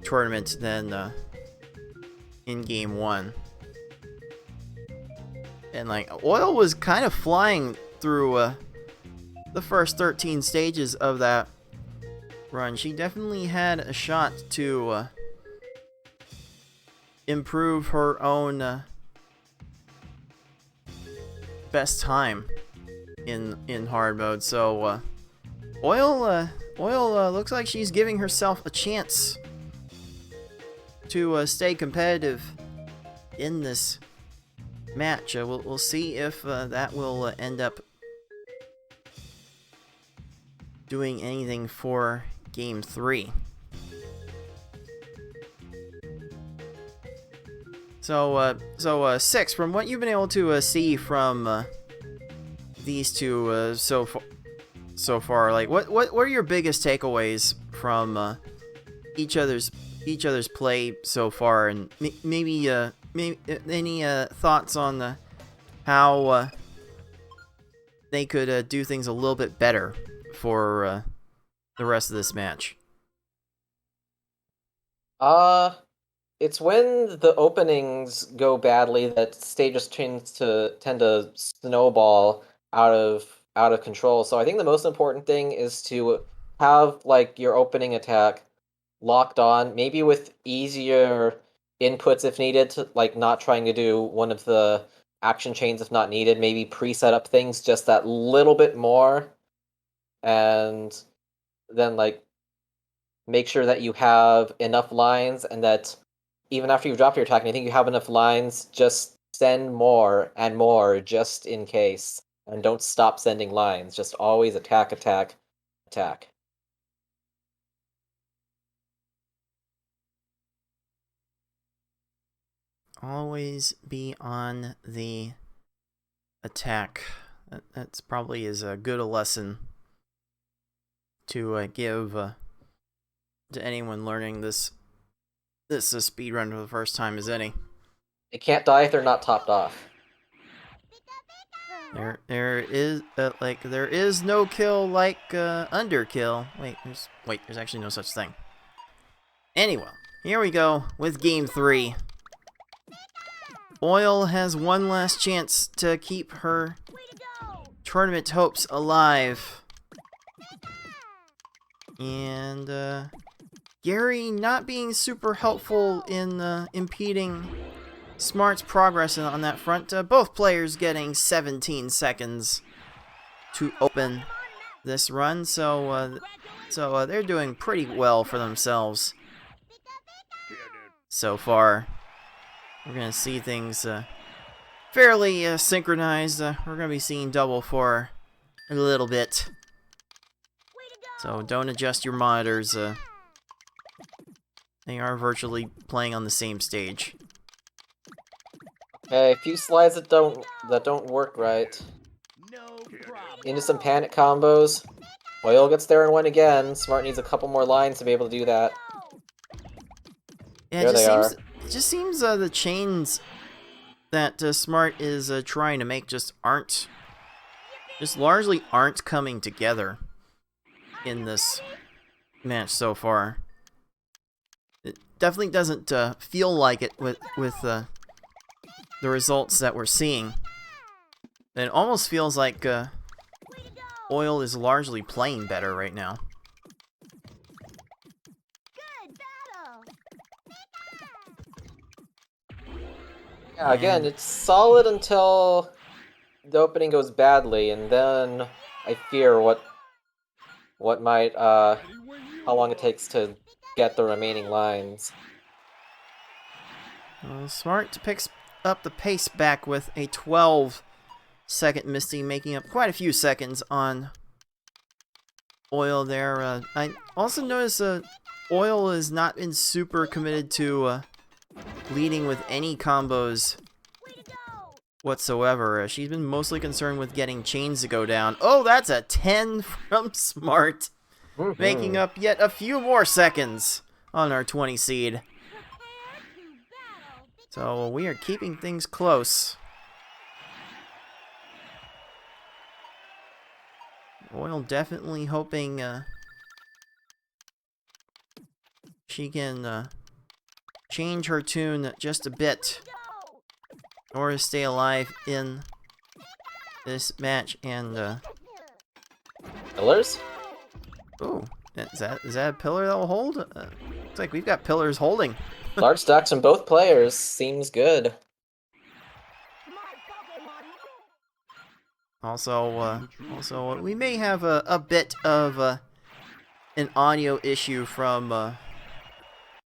B: tournament than in game 1. And like, Oil was kind of flying through the first 13 stages of that run. She definitely had a shot to improve her own best time in hard mode. So Oil looks like she's giving herself a chance to stay competitive in this match. We'll see if that will end up doing anything for game 3. So 6, from what you've been able to see from these two so far, like what are your biggest takeaways from each other's play so far, and maybe any thoughts on how they could do things a little bit better for the rest of this match?
C: It's when the openings go badly that stages tend to snowball out of control. So I think the most important thing is to have like your opening attack locked on, maybe with easier inputs if needed, to like not trying to do one of the action chains if not needed, maybe pre-set up things just that little bit more, and then like make sure that you have enough lines, and that even after you've dropped your attack and you think you have enough lines, just send more and more just in case. And don't stop sending lines. Just always attack, attack, attack.
B: Always be on the attack. That's probably as good a lesson to give to anyone learning this speedrun for the first time as any.
C: They can't die if they're not topped off.
B: There is no kill like underkill. Wait, there's actually no such thing. Anyway, here we go with game 3. Oil has one last chance to keep her tournament hopes alive. And Gary not being super helpful in impeding Smart's progress on that front. Both players getting 17 seconds to open this run, so they're doing pretty well for themselves so far. We're gonna see things fairly synchronized. We're gonna be seeing double for a little bit, so don't adjust your monitors. They are virtually playing on the same stage.
C: Okay, a few slides that don't work right. Into some panic combos. Oil gets there and win again. Smart needs a couple more lines to be able to do that.
B: Yeah, it just seems the chains that Smart is trying to make just largely aren't coming together in this match so far. It definitely doesn't feel like it with the results that we're seeing. It almost feels like Oil is largely playing better right now.
C: Yeah, again, it's solid until the opening goes badly, and then I fear what might how long it takes to get the remaining lines.
B: Smart picks up the pace back with a 12-second Misty, making up quite a few seconds on Oil there. I also noticed Oil has not been super committed to leading with any combos whatsoever. She's been mostly concerned with getting chains to go down. Oh, that's a 10 from Smart, making up yet a few more seconds on our 20 seed. So we are keeping things close. Oil definitely hoping she can change her tune just a bit in order to stay alive in this match. And
C: Pillars?
B: ooh, is that a pillar that will hold? Looks like we've got pillars holding.
C: Large stacks from both players. Seems good.
B: Also, we may have a bit of an audio issue from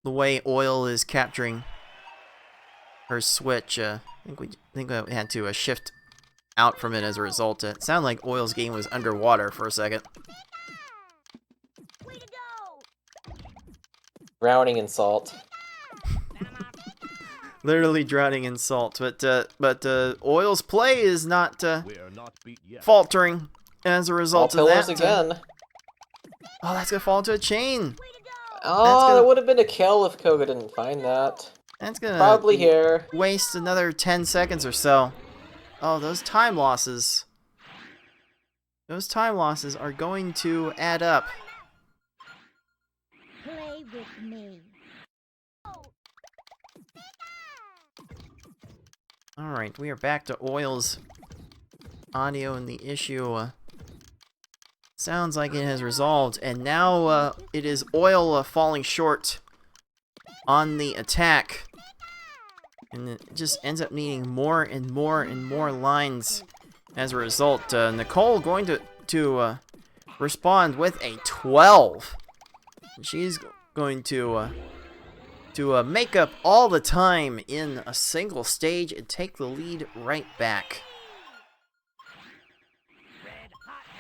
B: the way Oil is capturing her Switch. I think we had to shift out from it as a result. It sounded like Oil's game was underwater for a second.
C: Drowning in salt.
B: Literally drowning in salt. But Oil's play is not faltering as a result
C: All
B: of that.
C: pillars again.
B: Oh, that's gonna fall into a chain.
C: Oh, that would have been a kill if Koga didn't find that.
B: That's gonna
C: Probably here.
B: waste another 10 seconds or so. Oh, those time losses. Those time losses are going to add up.
D: Play with me.
B: Alright, we are back to Oil's audio, and the issue sounds like it has resolved. And now it is Oil falling short on the attack. And it just ends up needing more and more and more lines as a result. Nicole going to respond with a 12. She's going to make up all the time in a single stage and take the lead right back.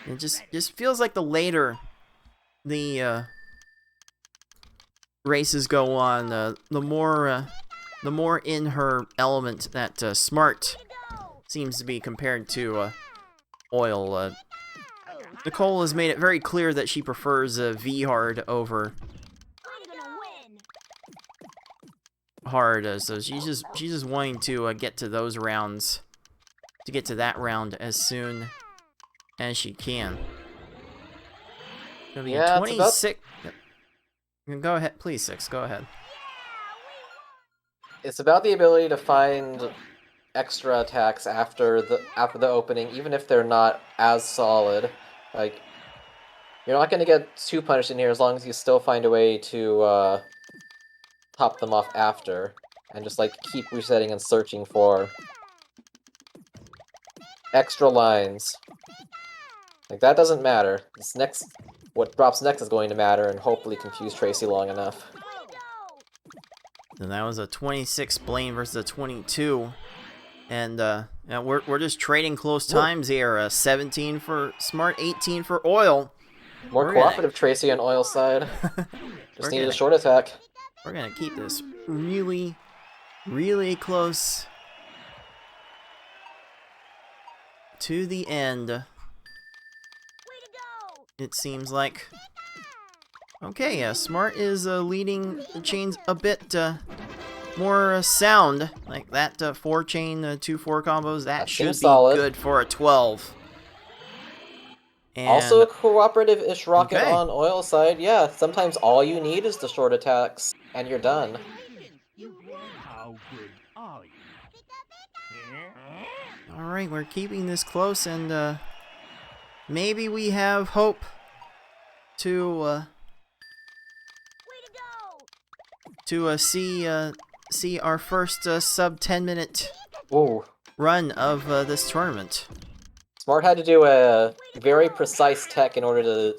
B: It just feels like the later the races go on, the more in her element that Smart seems to be compared to Oil. Nicole has made it very clear that she prefers V-Hard over hard, so she's just wanting to get to those rounds, to get to that round as soon as she can. Gonna be
C: Yeah,
B: 26. Yep. Go ahead, please, 6. Go ahead.
C: It's about the ability to find extra attacks after the opening, even if they're not as solid. Like, you're not going to get too punished in here as long as you still find a way to top them off after, and just like keep resetting and searching for extra lines. Like, that doesn't matter. What drops next is going to matter, and hopefully confuse Tracy long enough.
B: And that was a 26 Blaine versus a 22. And yeah, we're just trading close times here. 17 for Smart, 18 for Oil.
C: More cooperative Tracy on Oil's side. Just needed a short attack.
B: We're gonna keep this really, really close to the end. It seems like. Okay, Smart is leading the chains a bit more sound. Like that 4-chain 2-4 combos, that should be
C: solid.
B: good for a 12. And
C: Also a cooperative-ish rocket on Oil's side. Yeah, sometimes all you need is the short attacks, and you're done.
E: How good are you?
B: Alright, we're keeping this close, and maybe we have hope to see our first sub 10-minute run of this tournament.
C: Smart had to do a very precise tech in order to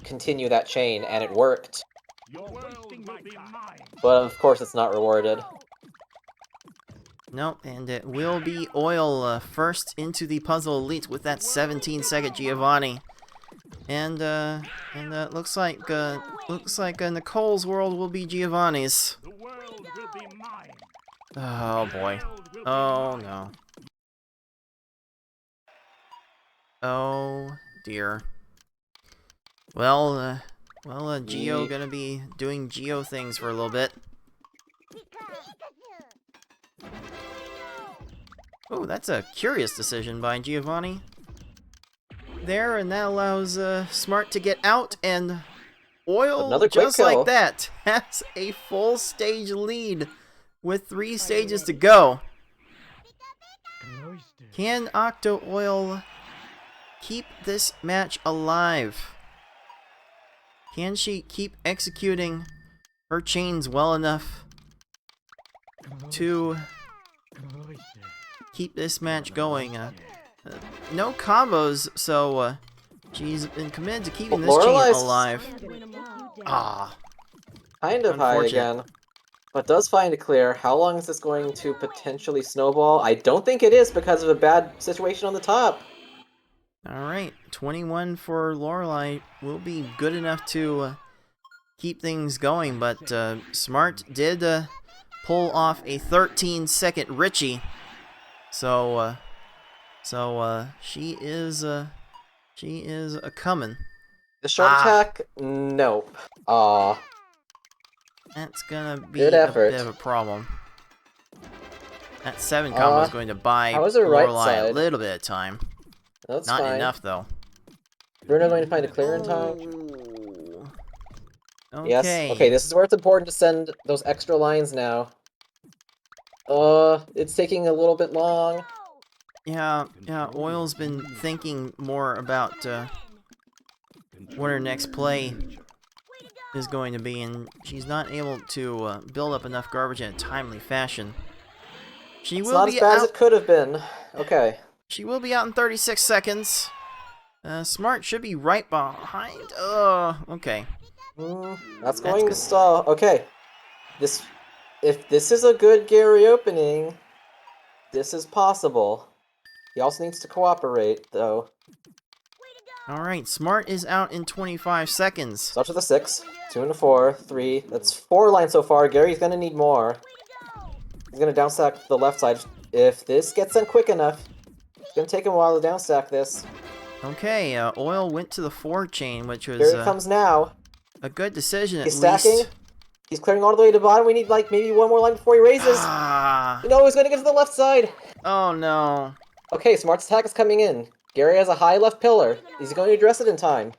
C: continue that chain, and it worked.
E: Your wasting will be mine.
C: But of course it's not rewarded.
B: Nope, and it will be Oil first into the Puzzle Elite with that 17-second Giovanni. And looks like Nicole's world will be Giovanni's.
E: The world will be mine.
B: Oh boy. Oh no. Oh dear. Well, Geo gonna be doing Geo things for a little bit. Oh, that's a curious decision by Giovanni. There, and that allows Smart to get out, and Oil,
C: Another quick
B: just like
C: kill.
B: that, has a full stage lead with 3 stages to go. Can Octo Oil keep this match alive? Can she keep executing her chains well enough to keep this match going? No combos, so she's been committed to keeping this chain
C: Lorelai's
B: alive. Ah,
C: kind of high
B: unfortunate.
C: again, but does find it clear. How long is this going to potentially snowball? I don't think it is because of a bad situation on the top.
B: Alright, 21 for Lorelai will be good enough to keep things going, but Smart did pull off a 13-second Richie. So she is a coming.
C: The short attack, nope. Aw,
B: That's gonna be
C: Good
B: a
C: effort.
B: bit of a problem. That 7 combo is going to buy
C: how is her right
B: Lorelai a
C: side?
B: little bit of time.
C: that's
B: Not
C: fine.
B: enough though.
C: Bruno going to find a clear in time.
B: Okay.
C: Yes. Okay, this is where it's important to send those extra lines now. It's taking a little bit long.
B: Yeah, Oil's been thinking more about what her next play is going to be, and she's not able to build up enough garbage in a timely fashion. She
C: It's
B: will
C: not as
B: be
C: bad as
B: out.
C: it could have been. Okay.
B: She will be out in 36 seconds. Smart should be right behind. Okay.
C: That's going to stall. Okay. If this is a good Gary opening, this is possible. He also needs to cooperate, though.
B: Alright, Smart is out in 25 seconds.
C: Starts with a 6, 2 and a 4, 3. That's 4 lines so far. Gary's gonna need more. He's gonna downstack the left side. If this gets done quick enough, it's gonna take him a while to downstack this.
B: Okay, Oil went to the 4 chain, which was
C: Here it comes now.
B: a good decision at
C: He's stacking.
B: least.
C: He's clearing all the way to the bottom. We need like maybe one more line before he raises.
B: Ah,
C: No, he's gonna get to the left side.
B: oh no.
C: Okay, Smart's attack is coming in. Gary has a high left pillar. Is he going to address it in time?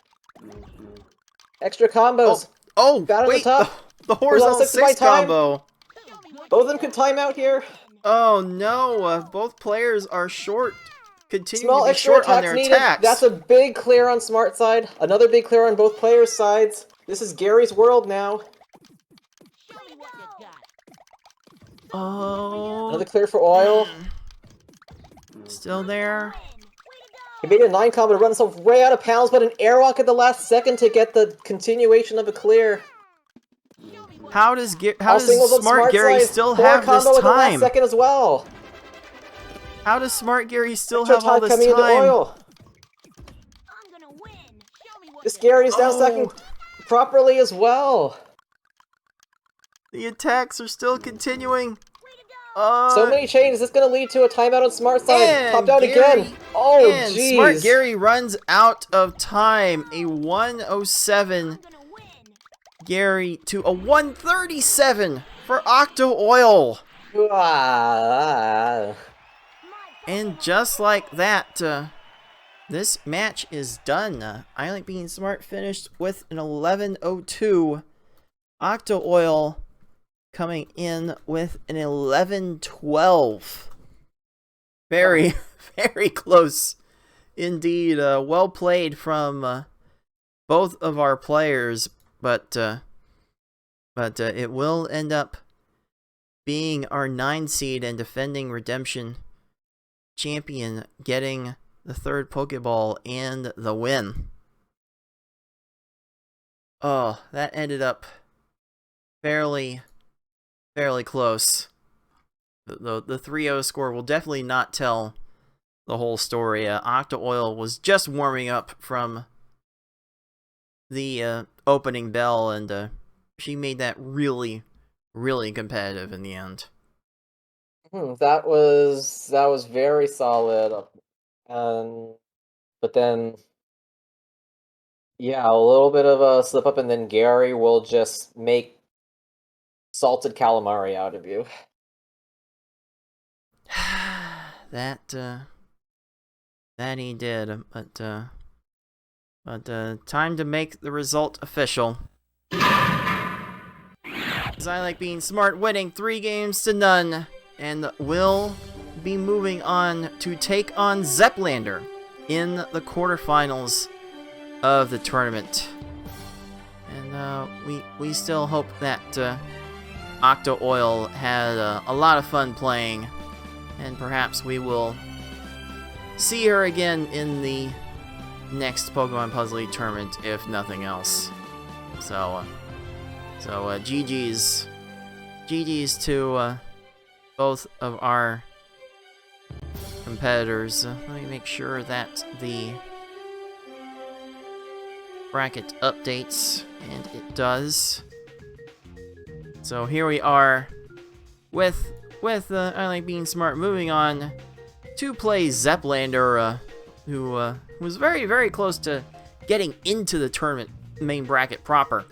C: Extra combos.
B: Oh,
C: Got it on
B: wait,
C: the top.
B: the horizontal
C: Six by
B: 6
C: time.
B: combo.
C: Both of them could time out here.
B: Oh no, both players are short. Continue
C: Small
B: to be
C: extra
B: short on
C: attacks
B: their
C: needed.
B: attacks.
C: That's a big clear on Smart side. Another big clear on both players' sides. This is Gary's world now.
B: Oh,
C: Another clear for Oil.
B: still there.
C: He made a 9 combo to run himself way out of panels, but an airwalk at the last second to get the continuation of a clear.
B: How does
C: All singles on
B: Smart Gary
C: side.
B: still
C: 4
B: have this
C: combo at the last
B: time?
C: second as well.
B: How does Smart Gary still
C: Extra
B: have all
C: time
B: this
C: coming into
B: time?
C: Oil. This Gary's down stacking properly as well.
B: The attacks are still continuing.
C: So many chains. Is this going to lead to a timeout on Smart side?
B: And
C: Popped out
B: Gary-
C: again. Oh,
B: and
C: jeez.
B: Smart Gary runs out of time. A 107 Gary to a 137 for Octo Oil.
C: Ah.
B: And just like that, this match is done. I Like Being Smart finished with an 11:02. Octo Oil coming in with an 11:12. Very, very close indeed. Well played from both of our players, but it will end up being our 9 seed and defending Redemption champion getting the 3rd Pokeball and the win. Oh, that ended up fairly close. The 3-0 score will definitely not tell the whole story. Octo Oil was just warming up from the opening bell, and she made that really competitive in the end.
C: That was very solid. But then, yeah, a little bit of a slip up, and then Gary will just make salted calamari out of you.
B: That he did, but time to make the result official. As I Like Being Smart winning 3-0, and will be moving on to take on Zeplander in the quarterfinals of the tournament. And we still hope that Octo Oil had a lot of fun playing, and perhaps we will see her again in the next Pokemon Puzzle League tournament, if nothing else. So GG's to both of our competitors. Let me make sure that the bracket updates, and it does. So here we are with I Like Being Smart moving on to play Zeplander, who was very, very close to getting into the tournament main bracket proper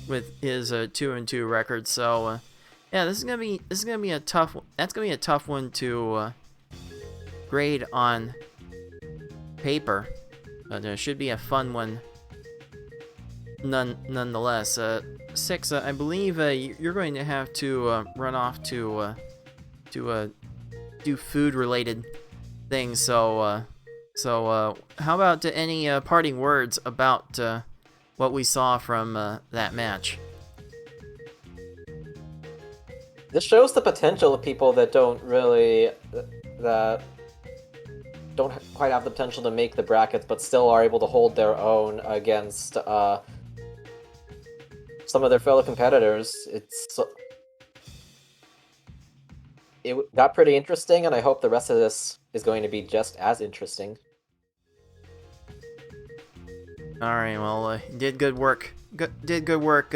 B: with his 2-2 record. So yeah, this is gonna be a tough one. That's gonna be a tough one to grade on paper, but it should be a fun one nonetheless. Six, I believe you're going to have to run off to do food-related things. So how about any parting words about what we saw from that match?
C: This shows the potential of people that don't quite have the potential to make the brackets, but still are able to hold their own against some of their fellow competitors. It got pretty interesting, and I hope the rest of this is going to be just as interesting.
B: Alright, well, did good work. Did good work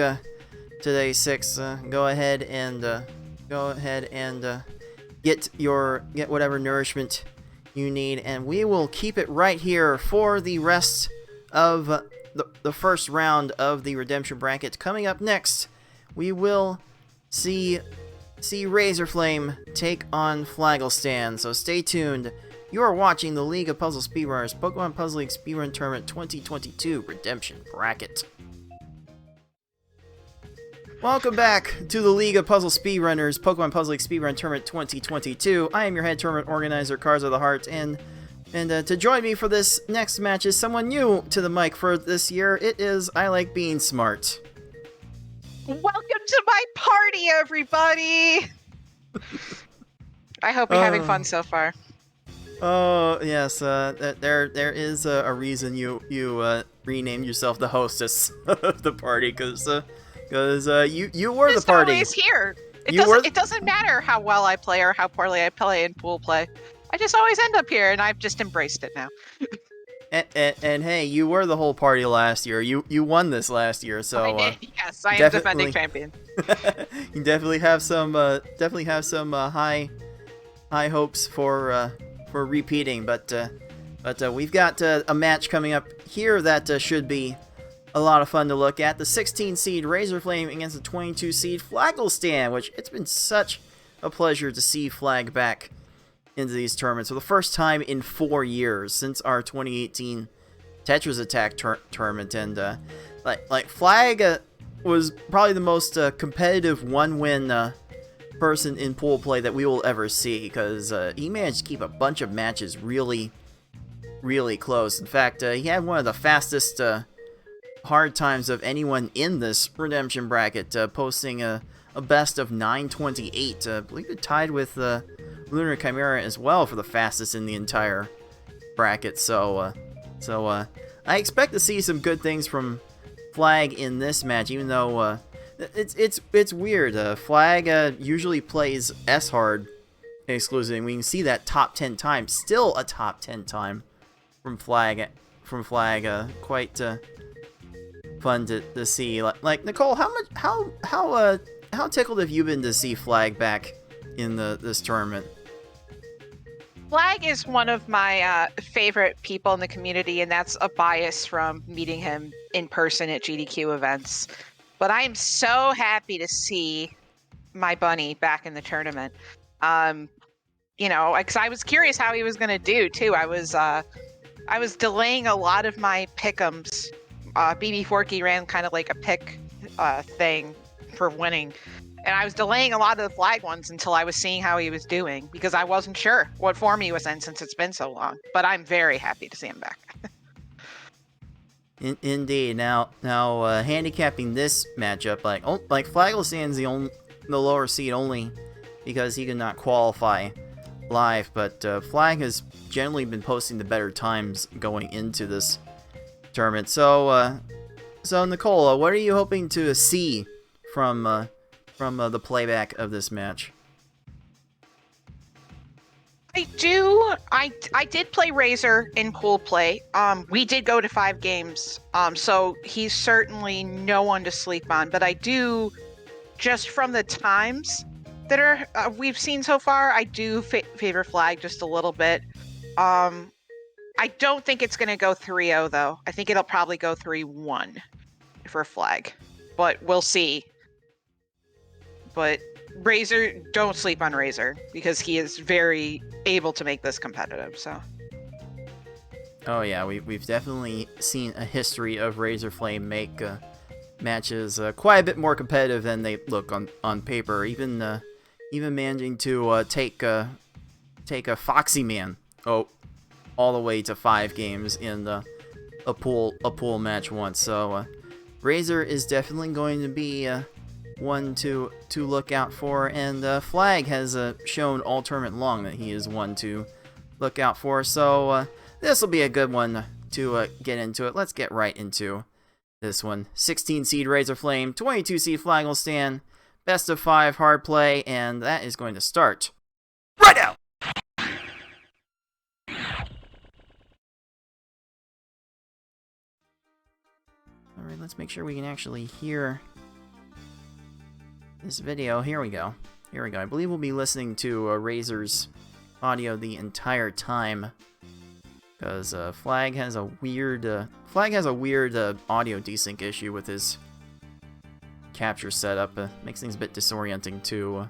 B: today, Six. Go ahead and get whatever nourishment you need, and we will keep it right here for the rest of the first round of the Redemption Bracket. Coming up next, we will see Razorflame take on Flagglestan, so stay tuned. You are watching the League of Puzzle Speedrunners Pokemon Puzzle League Speedrun Tournament 2022 Redemption Bracket. Welcome back to the League of Puzzle Speedrunners Pokemon Puzzle League Speedrun Tournament 2022. I am your head tournament organizer, Cars of the Heart, and to join me for this next match is someone new to the mic for this year. It is I Like Being Smart.
F: Welcome to my party, everybody! I hope you're having fun so far.
B: Oh, yes, there is a reason you renamed yourself the hostess of the party, because you were the party.
F: Just always here. It doesn't matter how well I play or how poorly I play in pool play. I just always end up here, and I've just embraced it now.
B: And hey, you were the whole party last year. You won this last year, so
F: I did. Yes, I am defending champion.
B: You definitely have some high hopes for repeating, but we've got a match coming up here that should be a lot of fun to look at. The 16 seed Razorflame against the 22 seed Flagglestan, which it's been such a pleasure to see Flag back into these tournaments for the first time in 4 years since our 2018 Tetris Attack tournament. And like Flag was probably the most competitive one-win person in pool play that we will ever see, because he managed to keep a bunch of matches really, really close. In fact, he had one of the fastest hard times of anyone in this redemption bracket, posting a best of 9:28. I believe it tied with Lunar Chimera as well for the fastest in the entire bracket. So I expect to see some good things from Flag in this match, even though it's weird. Flag usually plays S hard exclusively, and we can see that top 10 time, still a top 10 time from Flag. Quite fun to see. Like Nicole, how tickled have you been to see Flag back in this tournament?
F: Flag is one of my favorite people in the community, and that's a bias from meeting him in person at GDQ events. But I am so happy to see my bunny back in the tournament. Because I was curious how he was going to do too. I was delaying a lot of my pick'ems. BB Forky ran kind of like a pick thing for winning. And I was delaying a lot of the flag ones until I was seeing how he was doing because I wasn't sure what form he was in since it's been so long. But I'm very happy to see him back.
B: Indeed. Now, handicapping this matchup, like Flagelstan's the lower seed only because he could not qualify live, but Flag has generally been posting the better times going into this tournament. So Nicole, what are you hoping to see from the playback of this match?
F: I did play Razor in pool play. We did go to 5 games. So he's certainly no one to sleep on. But I do, just from the times that we've seen so far, I do favor Flag just a little bit. I don't think it's going to go 3-0 though. I think it'll probably go 3-1 for Flag. But we'll see. But Razor, don't sleep on Razor because he is very able to make this competitive. So.
B: Oh yeah, we've definitely seen a history of Razor Flame make matches quite a bit more competitive than they look on paper. Even managing to take a Foxy Man all the way to 5 games in a pool match once. So Razor is definitely going to be one to look out for, and Flag has shown all tournament long that he is one to look out for. So this will be a good one to get into it. Let's get right into this one. 16 seed Razor Flame, 22 seed Flagelstan, best of 5 hard play, and that is going to start right now. All right, let's make sure we can actually hear this video. Here we go. I believe we'll be listening to Razor's audio the entire time because Flag has a weird audio desync issue with his capture setup. Makes things a bit disorienting to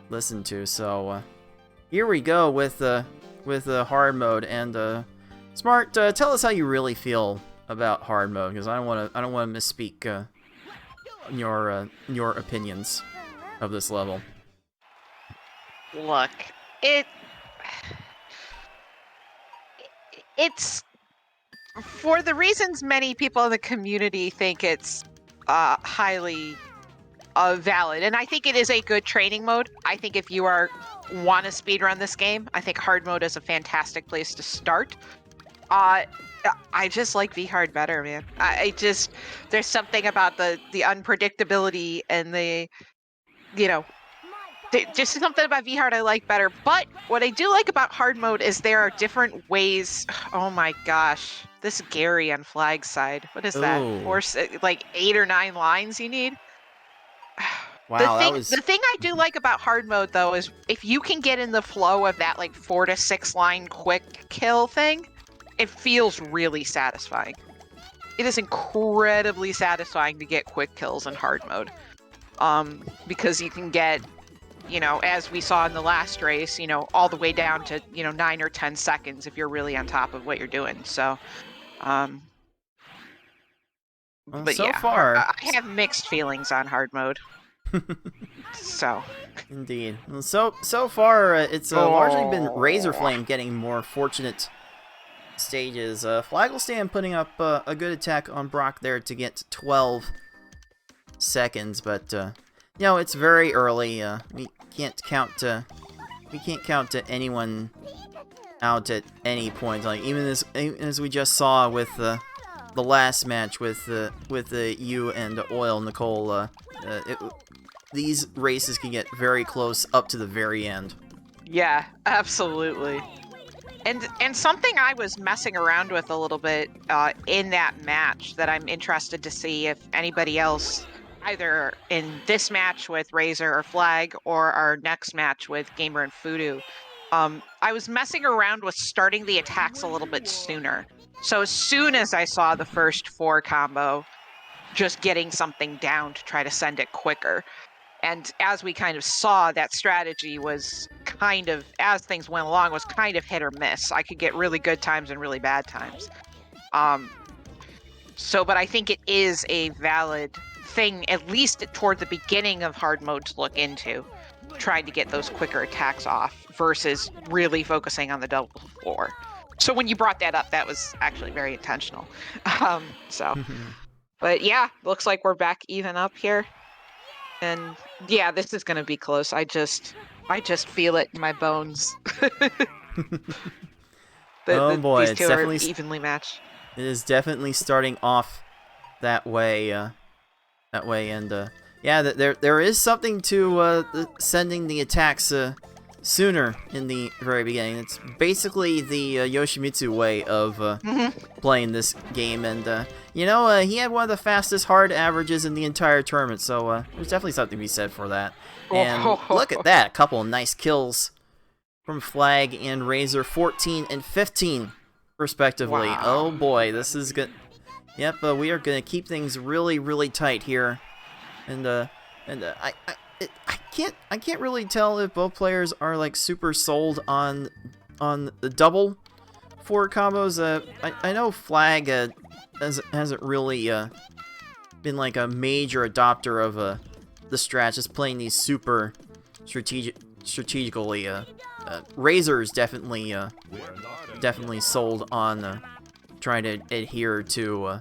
B: listen to. So here we go with hard mode, and Smart, tell us how you really feel about hard mode, because I don't want to misspeak your opinions of this level.
F: Look, it's for the reasons many people in the community think it's highly valid, and I think it is a good training mode. I think if you want to speedrun this game, I think hard mode is a fantastic place to start. I just like V-Hard better, man. There's something about the unpredictability and just something about V-Hard I like better. But what I do like about hard mode is there are different ways. Oh my gosh, this Gary on Flag's side. What is that? Like 8 or 9 lines you need?
B: Wow,
F: the thing I do like about hard mode though is if you can get in the flow of that like 4 to 6 line quick kill thing, it feels really satisfying. It is incredibly satisfying to get quick kills in hard mode. Because you can get, as we saw in the last race, all the way down to, 9 or 10 seconds if you're really on top of what you're doing. So, but
B: so
F: yeah,
B: far,
F: I have mixed feelings on hard mode. So.
B: Indeed. So far, it's largely been Razor Flame getting more fortunate stages. Flagelstan putting up a good attack on Brock there to get to 12 seconds, but it's very early. We can't count anyone out at any point. Like even as we just saw with the last match with you and Oil, Nicole. These races can get very close up to the very end.
F: Yeah, absolutely. And something I was messing around with a little bit in that match that I'm interested to see if anybody else, either in this match with Razor or Flag or our next match with Gamer and Fudu, I was messing around with starting the attacks a little bit sooner. So as soon as I saw the first 4 combo, just getting something down to try to send it quicker. And as we kind of saw, that strategy was kind of, as things went along, was kind of hit or miss. I could get really good times and really bad times. But I think it is a valid thing, at least toward the beginning of hard mode, to look into, trying to get those quicker attacks off versus really focusing on the double 4. So when you brought that up, that was actually very intentional. But yeah, looks like we're back even up here. And yeah, this is going to be close. I just feel it in my bones.
B: Oh boy,
F: these
B: it's
F: two are
B: definitely
F: evenly matched.
B: It is definitely starting off that way. And yeah, there is something to sending the attacks sooner in the very beginning. It's basically the Yoshimitsu way of playing this game, and he had one of the fastest hard averages in the entire tournament, so there's definitely something to be said for that. And look at that, a couple of nice kills from Flag and Razor, 14 and 15 respectively.
F: Wow.
B: Oh boy, this is good. Yep, we are gonna keep things really, really tight here, and I can't really tell if both players are like super sold on the double 4 combos. I know Flag hasn't really been like a major adopter of the strat, just playing these super strategically. Razor's definitely sold on trying to adhere to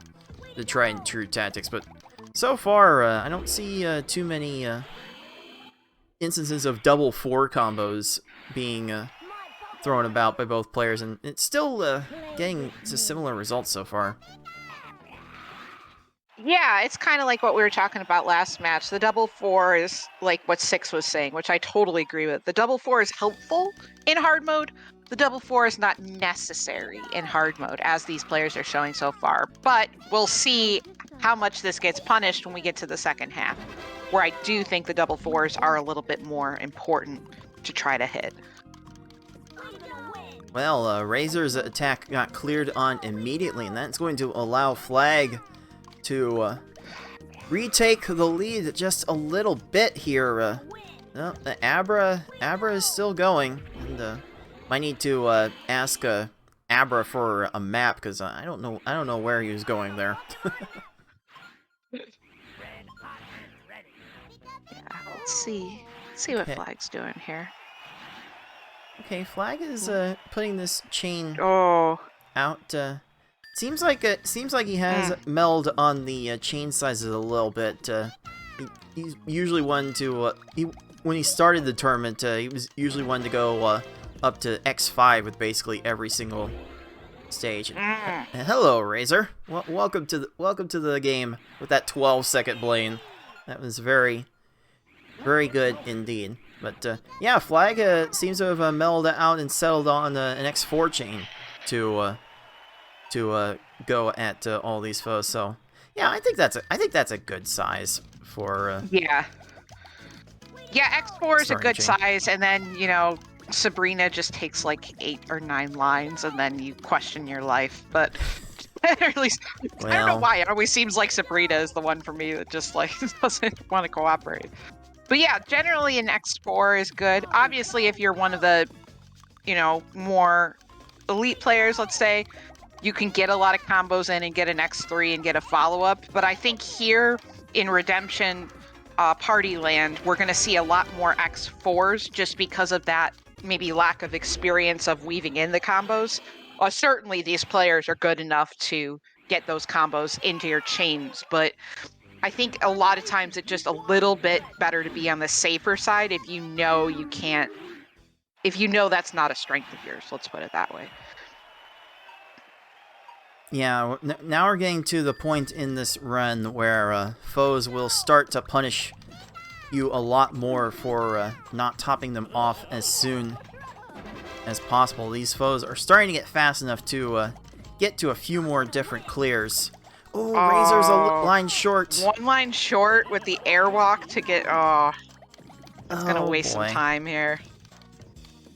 B: the tried and true tactics, but so far I don't see too many instances of double 4 combos being thrown about by both players, and it's still getting to similar results so far.
F: Yeah, it's kind of like what we were talking about last match. The double 4 is like what Six was saying, which I totally agree with. The double 4 is helpful in hard mode. The double 4 is not necessary in hard mode, as these players are showing so far. But we'll see how much this gets punished when we get to the second half, where I do think the double 4s are a little bit more important to try to hit.
B: Well, Razor's attack got cleared on immediately, and that's going to allow Flag to retake the lead just a little bit here. No, the Abra is still going, and might need to ask Abra for a map, because I don't know where he was going there.
F: Yeah, let's see what Flag's doing here.
B: Okay, Flag is putting this chain
F: Oh,
B: out. Seems like he has melled on the chain sizes a little bit. He's usually one to when he started the tournament, he was usually one to go up to X5 with basically every single stage. Hello, Razor. Welcome to the game with that 12-second Blaine. That was very, very good indeed. But yeah, Flag seems to have mellowed out and settled on an X4 chain to go at all these foes. So yeah, I think that's a good size for
F: yeah, X4 is a good
B: chain.
F: size, and then Sabrina just takes like 8 or 9 lines, and then you question your life. But or at least I don't know why it always seems like Sabrina is the one for me that just like doesn't want to cooperate. But yeah, generally an X4 is good. Obviously, if you're one of the more elite players, let's say, you can get a lot of combos in and get an X3 and get a follow-up. But I think here in Redemption Party Land, we're going to see a lot more X4s just because of that maybe lack of experience of weaving in the combos. Certainly, these players are good enough to get those combos into your chains, but I think a lot of times it's just a little bit better to be on the safer side if you know that's not a strength of yours. Let's put it that way.
B: Yeah, now we're getting to the point in this run where foes will start to punish you a lot more for not topping them off as soon as possible. These foes are starting to get fast enough to get to a few more different clears. Oh, Razor's a line short.
F: 1 line short with the airwalk to get... that's going to waste some time here.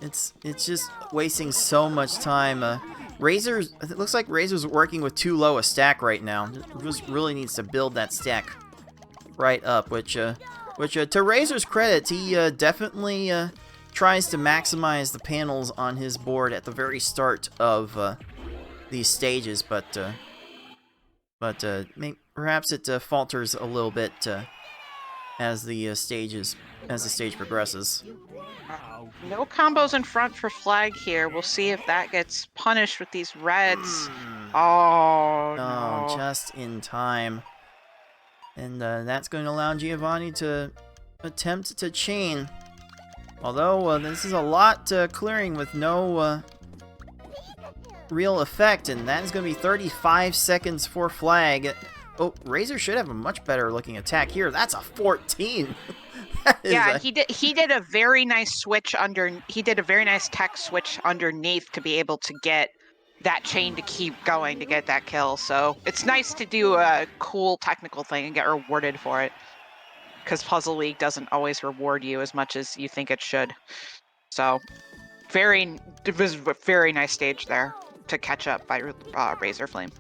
B: It's just wasting so much time. Razor's, it looks like Razor's working with too low a stack right now. Just really needs to build that stack right up, which to Razor's credit, he definitely tries to maximize the panels on his board at the very start of these stages, but perhaps it falters a little bit as the stage progresses.
F: No combos in front for Flag here. We'll see if that gets punished with these reds. Oh, no.
B: Oh, just in time. And that's going to allow Giovanni to attempt to chain. Although this is a lot clearing with no real effect, and that is going to be 35 seconds for Flag. Oh, Razor should have a much better looking attack here. That's a 14.
F: Yeah, he did a very nice switch he did a very nice tech switch underneath to be able to get that chain to keep going to get that kill. So it's nice to do a cool technical thing and get rewarded for it, because Puzzle League doesn't always reward you as much as you think it should. So it was a very nice stage there to catch up by Razor Flame.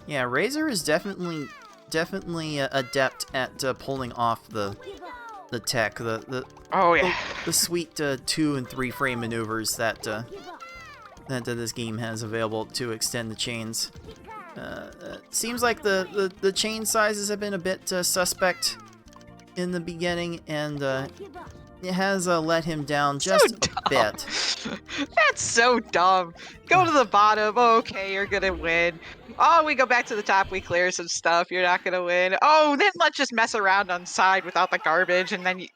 B: Yeah, Razor is definitely adept at pulling off the tech, the sweet 2 and 3 frame maneuvers that this game has available to extend the chains. Seems like the chain sizes have been a bit suspect in the beginning, and it has let him down just a bit.
F: That's so dumb. Go to the bottom. Oh, okay, you're gonna win. Oh, we go back to the top. We clear some stuff. You're not gonna win. Oh, then let's just mess around on side without the garbage, and then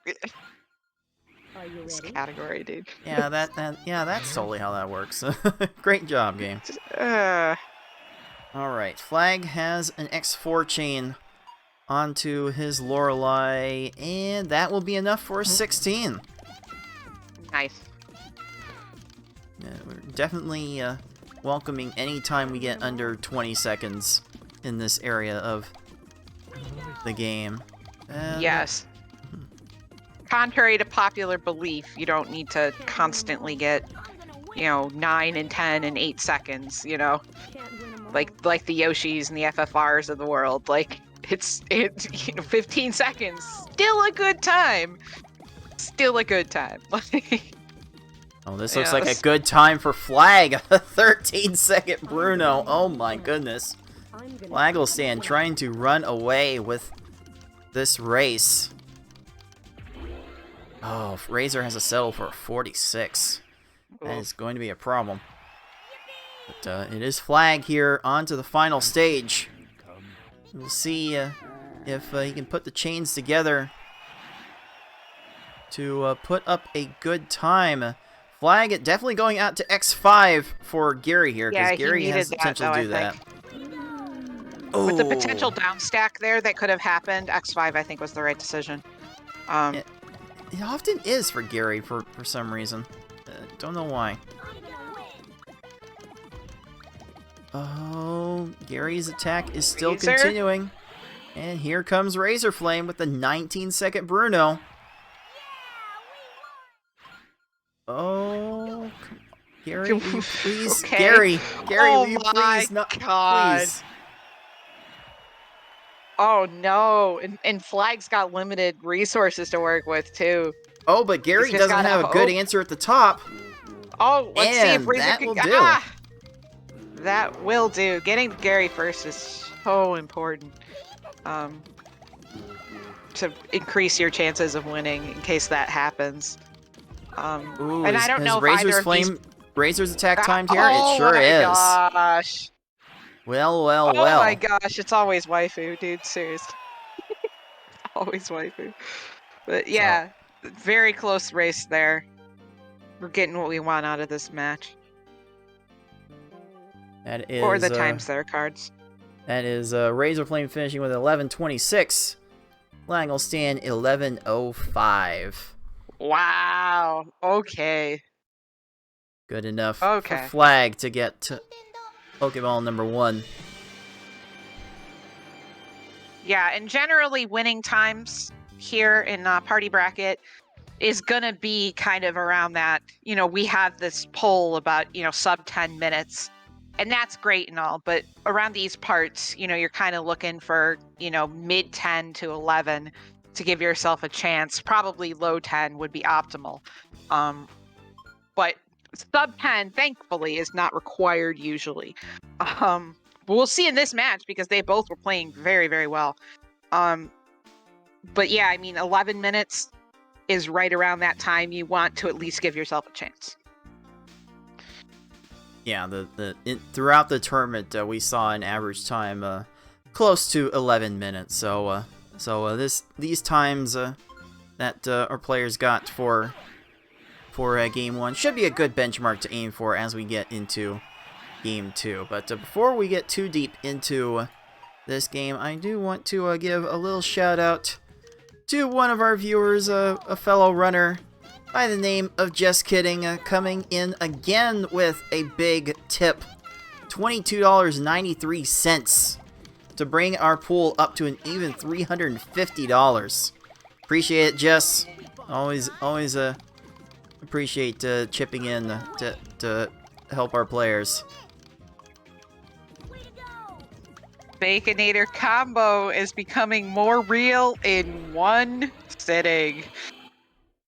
F: this category, dude.
B: Yeah, that's totally how that works. Great job, game. All right, Flag has an X4 chain onto his Lorelei, and that will be enough for a 16.
F: Nice.
B: We're definitely welcoming any time we get under 20 seconds in this area of the game.
F: Yes. Contrary to popular belief, you don't need to constantly get, 9 and 10 and 8 seconds, like the Yoshis and the FFRs of the world. Like, it's 15 seconds, still a good time. Still a good time.
B: Oh, this looks like a good time for Flag. A 13-second Bruno. Oh my goodness. Flagglestan trying to run away with this race. Oh, Razor has to settle for a 46. That is going to be a problem. But it is Flag here onto the final stage. We'll see if he can put the chains together to put up a good time. Flag definitely going out to X5 for Gary here, because Gary has the potential to do that.
F: With the potential downstack there that could have happened, X5 I think was the right decision.
B: It often is for Gary for some reason. Don't know why. Oh, Gary's attack is still continuing. And here comes Razor Flame with the 19-second Bruno. Oh, Gary, will you please?
F: Okay.
B: Gary,
F: oh
B: will you please?
F: My God.
B: Please.
F: Oh no, and Flag's got limited resources to work with too.
B: Oh, but Gary doesn't have a good answer at the top.
F: Oh, let's see if Razor
B: that
F: can...
B: will do.
F: That will do. Getting Gary first is so important. To increase your chances of winning in case that happens.
B: Ooh,
F: and I don't know if
B: Razor's
F: Flame,
B: Razor's attack timed here? It sure is.
F: Oh my gosh.
B: Well.
F: Oh my gosh, it's always waifu, dude. Seriously. Always waifu. But yeah, very close race there. We're getting what we want out of this match.
B: That is,
F: or the times there cards.
B: That is Razor Flame finishing with 11:26. Flagglestan 11:05.
F: Wow. Okay.
B: Good enough for Flag to get to Pokeball number 1.
F: Yeah, and generally winning times here in Party Bracket is gonna be kind of around that. We have this poll about sub 10 minutes, and that's great and all, but around these parts, you're kind of looking for mid 10 to 11 to give yourself a chance. Probably low 10 would be optimal, but sub 10 thankfully is not required usually. We'll see in this match because they both were playing very, very well. But yeah, I mean, 11 minutes is right around that time you want to at least give yourself a chance.
B: Yeah, throughout the tournament, we saw an average time close to 11 minutes. So these times that our players got for game 1 should be a good benchmark to aim for as we get into game 2. But before we get too deep into this game, I do want to give a little shout out to one of our viewers, a fellow runner by the name of Just Kidding, coming in again with a big tip, $22.93, to bring our pool up to an even $350. Appreciate it, Jess. Always appreciate chipping in to help our players.
F: Baconator combo is becoming more real in one sitting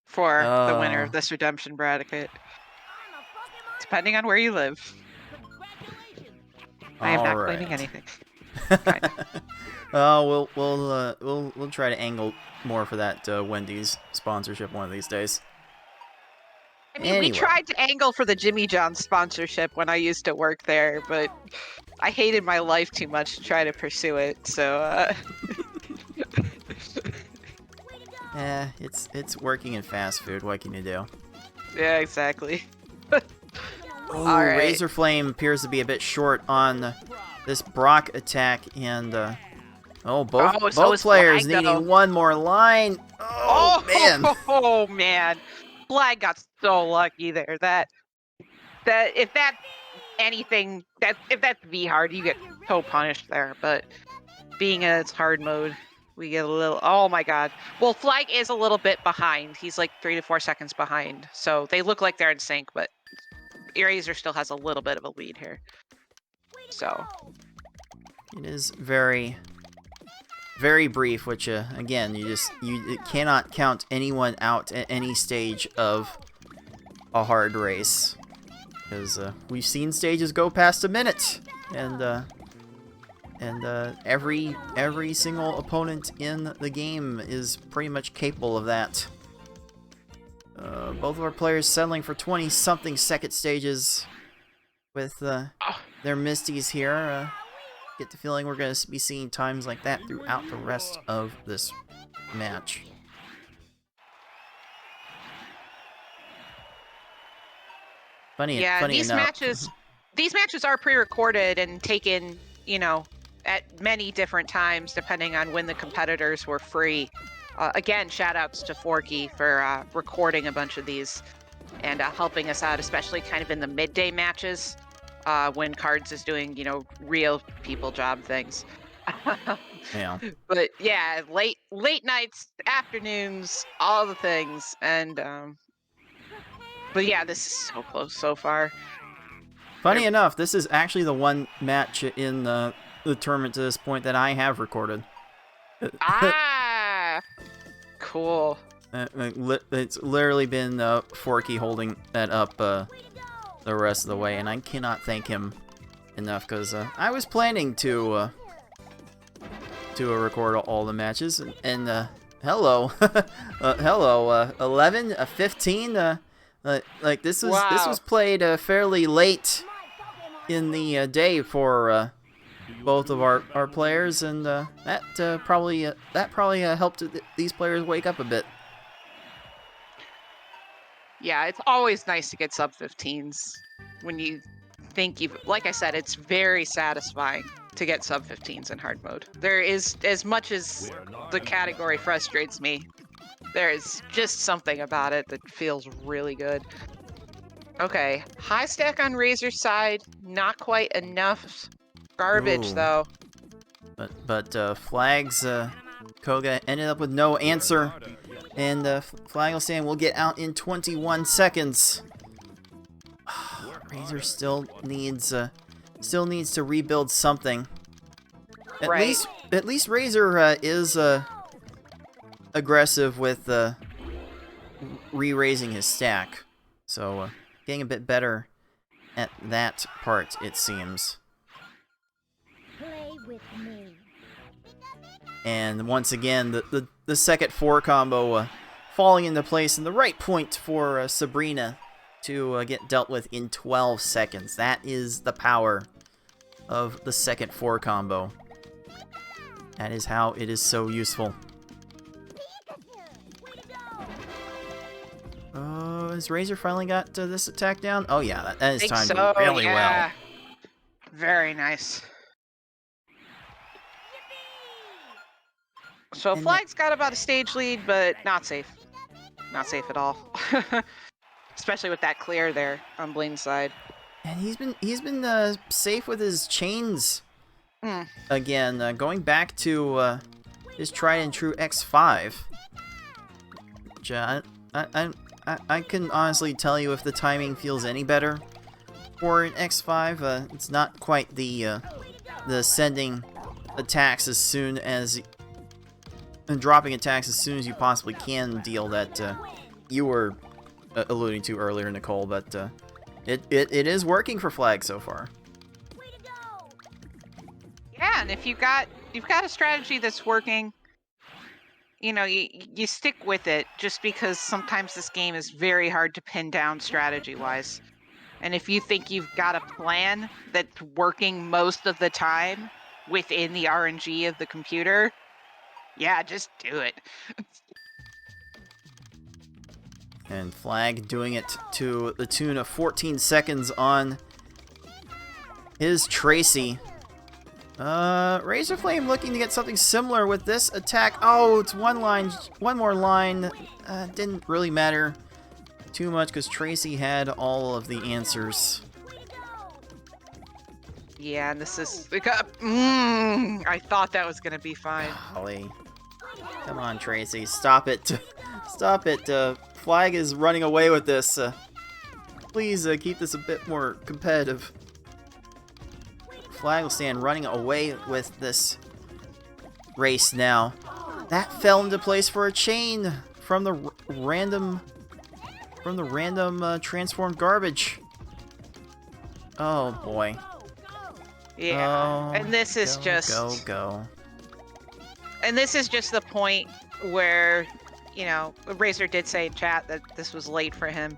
F: for the winner of this redemption bracket, depending on where you live. I am not claiming anything.
B: We'll try to angle more for that Wendy's sponsorship one of these days.
F: I mean, we tried to angle for the Jimmy John's sponsorship when I used to work there, but I hated my life too much to try to pursue it, so
B: Yeah, it's working in fast food. What can you do?
F: Yeah, exactly.
B: All
F: right.
B: Razor Flame appears to be a bit short on this Brock attack, and both players needing one more line. Oh man!
F: Oh man! Flag got so lucky there. That if that's anything, if that's V hard, you get so punished there. But being in its hard mode, we get a little. Oh my god! Well, Flag is a little bit behind. He's like 3 to 4 seconds behind. So they look like they're in sync, but Eraser still has a little bit of a lead here. So
B: it is very, very brief, which again, you cannot count anyone out at any stage of a hard race, because we've seen stages go past a minute, and every single opponent in the game is pretty much capable of that. Both of our players settling for 20-something second stages with their Misties here. Get the feeling we're going to be seeing times like that throughout the rest of this match. Funny
F: these
B: enough.
F: These matches are pre-recorded and taken, at many different times depending on when the competitors were free. Again, shout-outs to Forky for recording a bunch of these and helping us out, especially kind of in the midday matches when Cards is doing, real people job things.
B: Yeah.
F: But yeah, late nights, afternoons, all the things, and but yeah, this is so close so far.
B: Funny enough, this is actually the one match in the tournament to this point that I have recorded.
F: Cool.
B: It's literally been Forky holding that up the rest of the way, and I cannot thank him enough, because I was planning to record all the matches, and hello, hello, 11, 15, like this was played fairly late in the day for both of our players, and that probably helped these players wake up a bit.
F: Yeah, it's always nice to get sub 15s when you think you've, like I said, it's very satisfying to get sub 15s in hard mode. There is, as much as the category frustrates me, there is just something about it that feels really good. Okay, high stack on Razor's side, not quite enough. Garbage, though.
B: But Flags, Koga ended up with no answer, And Flagelstand will get out in 21 seconds. Razor still needs to rebuild something. At least Razor is aggressive with re-raising his stack. So getting a bit better at that part, it seems.
D: Play with me.
B: And once again, the second 4 combo falling into place in the right point for Sabrina to get dealt with in 12 seconds. That is the power of the second 4 combo. That is how it is so useful. Has Razor finally got this attack down? Oh yeah, that is timed really well.
F: Very nice. So
B: And
F: Flag's got about a stage lead, but not safe. Not safe at all. Especially with that clear there on Blaine's side.
B: And he's been safe with his chains again, going back to his tried and true X5. Which, I can honestly tell you if the timing feels any better for an X5. It's not quite the sending attacks as soon as and dropping attacks as soon as you possibly can deal that you were alluding to earlier, Nicole, but it is working for Flag so far.
F: Yeah, and if you've got a strategy that's working, you know, you stick with it, just because sometimes this game is very hard to pin down strategy-wise. And if you think you've got a plan that's working most of the time within the RNG of the computer, yeah, just do it.
B: And Flag doing it to the tune of 14 seconds on his Tracy. Razorflame looking to get something similar with this attack. Oh, it's one more line. Didn't really matter too much because Tracy had all of the answers.
F: Yeah, and this is... I thought that was going to be fine.
B: Golly. Come on, Tracy. Stop it. Stop it. Flag is running away with this. Please keep this a bit more competitive. Flag will stand running away with this race now. That fell into place for a chain from the random transformed garbage. Oh boy.
F: Yeah,
B: Oh,
F: and this is
B: go.
F: And this is just the point where, you know, Razor did say in chat that this was late for him.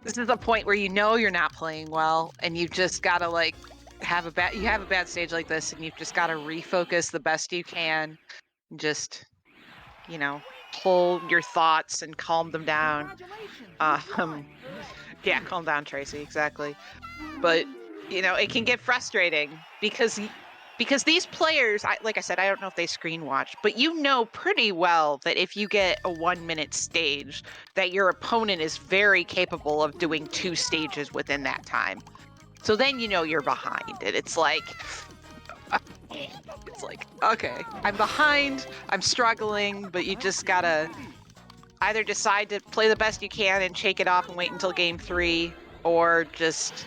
F: This is the point where you know you're not playing well, and you've just got to, like, have a bad stage like this, and you've just got to refocus the best you can. Just, you know, pull your thoughts and calm them down. Yeah, calm down, Tracy, exactly. But, you know, it can get frustrating because these players, like I said, I don't know if they screen watch, but you know pretty well that if you get a 1-minute stage, that your opponent is very capable of doing 2 stages within that time. So then you know you're behind, and it's like, okay, I'm behind, I'm struggling, but you just gotta either decide to play the best you can and shake it off and wait until game 3, or just,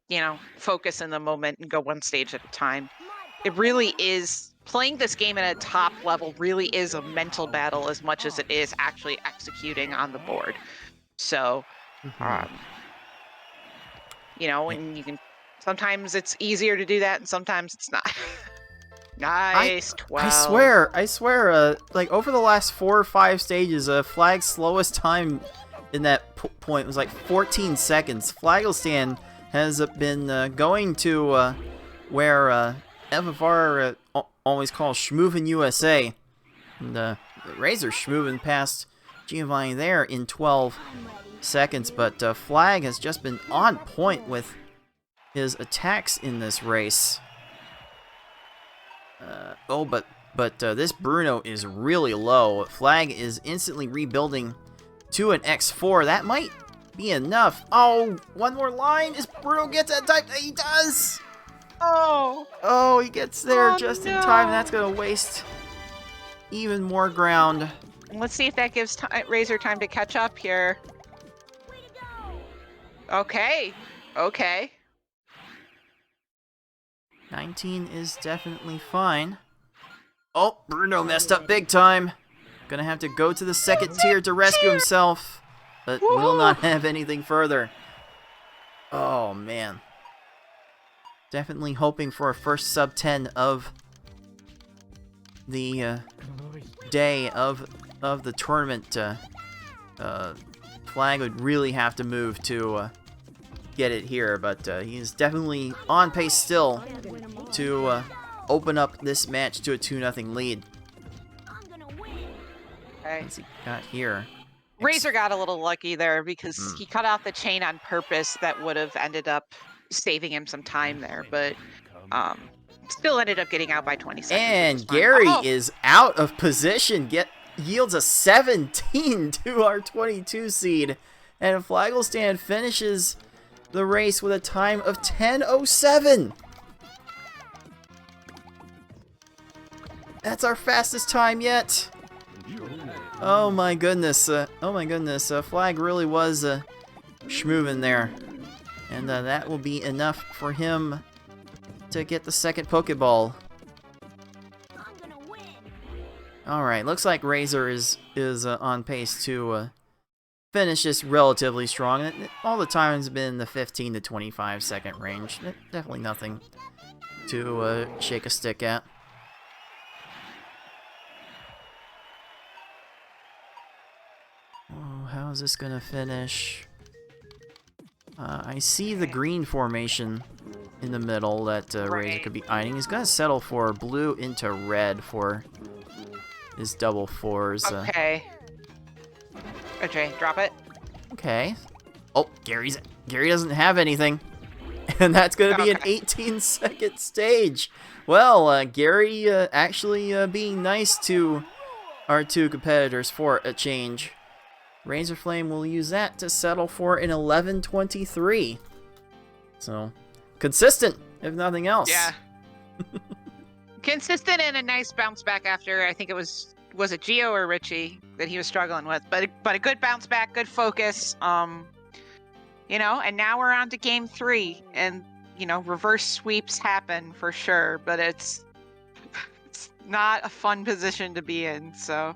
F: you know, focus in the moment and go 1 stage at a time. It really is, playing this game at a top level really is a mental battle as much as it is actually executing on the board. So, you know, and you can, sometimes it's easier to do that and sometimes it's not. Nice, 12.
B: I swear, like, over the last 4 or 5 stages, Flag's slowest time in that point was like 14 seconds. Flagelstand has been going to where FFR always calls Schmoovin USA. And Razor schmoovin past Giovanni there in 12 seconds, but Flag has just been on point with his attacks in this race. But this Bruno is really low. Flag is instantly rebuilding to an X4. That might be enough. Oh, 1 more line. Is Bruno gets that time? He does! Oh, he gets there just in time. That's going to waste even more ground.
F: Let's see if that gives Razor time to catch up here. Okay. Okay.
B: 19 is definitely fine. Oh, Bruno messed up big time. Gonna have to go to the second tier to rescue himself, but will not have anything further. Oh, man. Definitely hoping for a first sub 10 of the day of the tournament. Flag would really have to move to get it here, but he's definitely on pace still to open up this match to a 2-0 lead.
F: Okay.
B: What's he got here?
F: Razor got a little lucky there because he cut off the chain on purpose that would have ended up saving him some time there, but still ended up getting out by 20 seconds.
B: And Gary is out of position, yields a 17 to our 22 seed, and Flagelstand finishes the race with a time of 10:07. That's our fastest time yet. Oh my goodness. Flag really was schmoving there. And that will be enough for him to get the second Pokeball. Alright, looks like Razor is on pace to finish this relatively strong. All the time's been in the 15 to 25 second range. Definitely nothing to shake a stick at. Oh, how is this gonna finish? I see the green formation in the middle that Razor could be eyeing. He's gonna settle for blue into red for his double fours.
F: Okay. Okay, drop it.
B: Okay. Oh, Gary doesn't have anything. And that's gonna be an 18-second stage. Well, Gary actually being nice to our two competitors for a change. Razor Flame will use that to settle for an 11:23. So, consistent, if nothing else.
F: Yeah. Consistent and a nice bounce back after, I think it was it Gio or Richie that he was struggling with, but a good bounce back, good focus. You know, and now we're on to game 3, and you know, reverse sweeps happen for sure, but it's not a fun position to be in, so.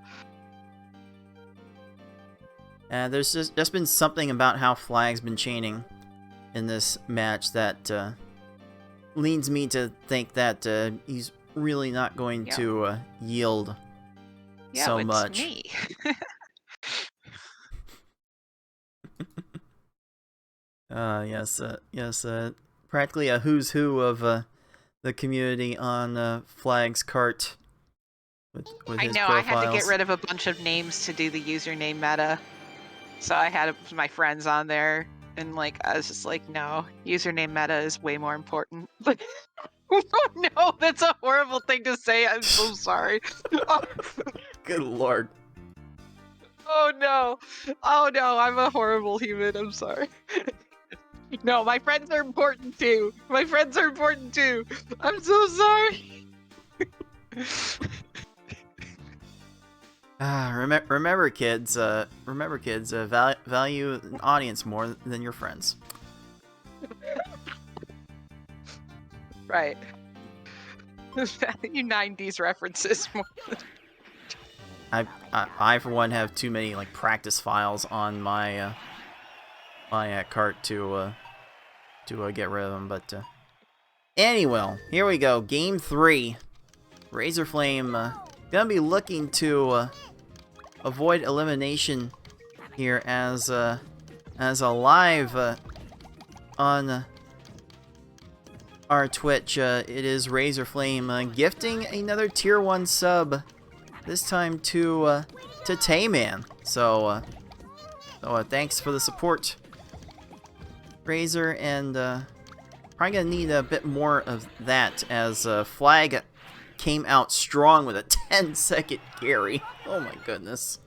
B: There's just been something about how Flag's been chaining in this match that leads me to think that he's really not going to yield so much.
F: Me.
B: Yes, practically a who's who of the community on Flag's cart. With
F: I
B: his
F: know,
B: profiles.
F: I had to get rid of a bunch of names to do the username meta. So I had my friends on there, and like I was just like, no, username meta is way more important. But oh no, that's a horrible thing to say. I'm so sorry.
B: Good lord.
F: Oh no, I'm a horrible human. I'm sorry. No, my friends are important too. I'm so sorry.
B: Remember, kids. Value an audience more than your friends.
F: Right. You 90s references more.
B: I for one have too many like practice files on my my cart to get rid of them. But anyway, here we go. Game 3. Razor Flame gonna be looking to avoid elimination here as a live on our Twitch. It is Razor Flame gifting another tier 1 sub, this time to Tayman. So thanks for the support, Razor, and probably gonna need a bit more of that as Flag came out strong with a 10-second carry. Oh my goodness.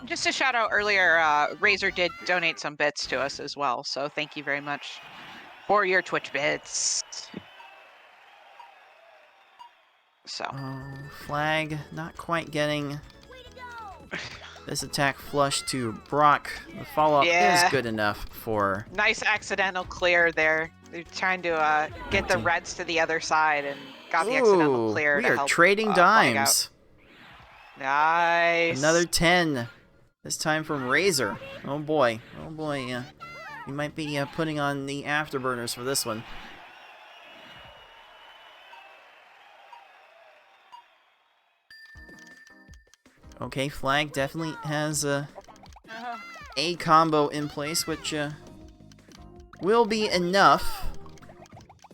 F: Just a shout out earlier, Razor did donate some bits to us as well, so thank you very much for your Twitch bits. So
B: Oh, Flag not quite getting this attack flush to Brock. The follow-up
F: Yeah.
B: is good enough for...
F: nice accidental clear there. They're trying to get the reds to the other side and got the accidental clear
B: we
F: to
B: are
F: help
B: trading
F: Flag
B: dimes.
F: out. Nice.
B: Another 10. This time from Razor. Oh boy. Oh boy. We might be putting on the afterburners for this one. Okay, Flag definitely has a combo in place, which will be enough.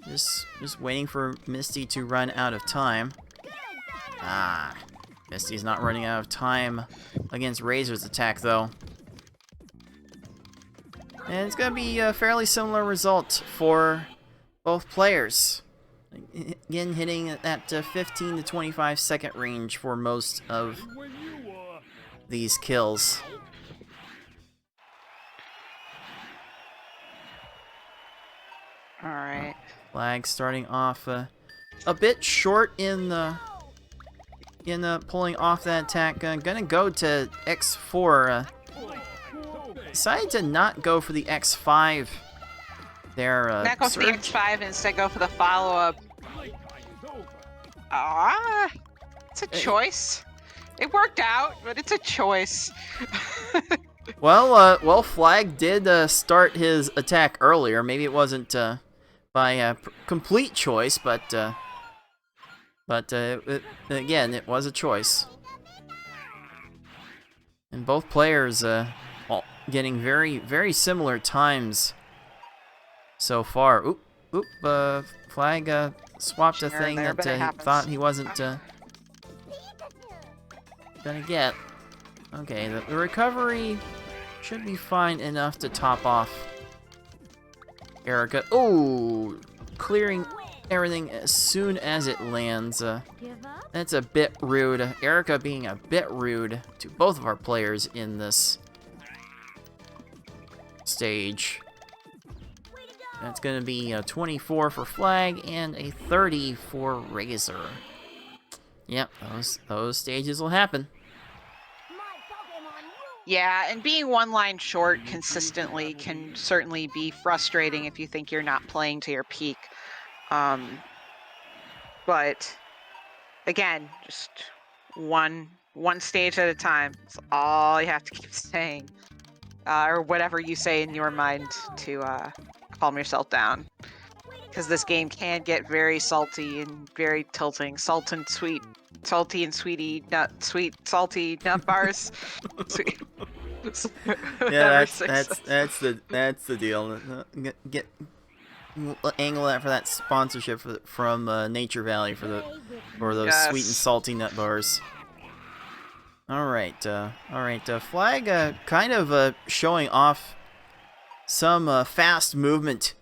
B: Just waiting for Misty to run out of time. Ah, Misty's not running out of time against Razor's attack, though. And it's going to be a fairly similar result for both players. Again, hitting at that 15 to 25 second range for most of these kills.
F: All right.
B: Flag starting off a bit short in pulling off that attack. Gonna go to X4. Decided to not go for the X5 there.
F: Not go for the
B: Surge.
F: X5 and instead go for the follow-up. Ah, it's a choice. It worked out, but it's a choice.
B: Well, Flag did start his attack earlier. Maybe it wasn't by complete choice, but again, it was a choice. And both players all getting very, very similar times so far. Flag swapped a
F: Here and
B: thing
F: there,
B: that
F: but it
B: he
F: happens.
B: thought he wasn't gonna get. Okay, the recovery should be fine enough to top off Erica. Oh, clearing everything as soon as it lands.
D: Give up?
B: That's a bit rude. Erica being a bit rude to both of our players in this stage. That's going to be a 24 for Flag and a 30 for Razor. Yep, those stages will happen.
F: Yeah, and being one line short consistently can certainly be frustrating if you think you're not playing to your peak. But again, just one stage at a time. That's all you have to keep saying, or whatever you say in your mind to calm yourself down. Because this game can get very salty and very tilting. Salty and sweetie salty nut bars. Sweet.
B: Yeah, that's the deal. Get angle that for that sponsorship from Nature Valley for those
F: Yes.
B: sweet and salty nut bars. All right. Flag kind of showing off some fast movement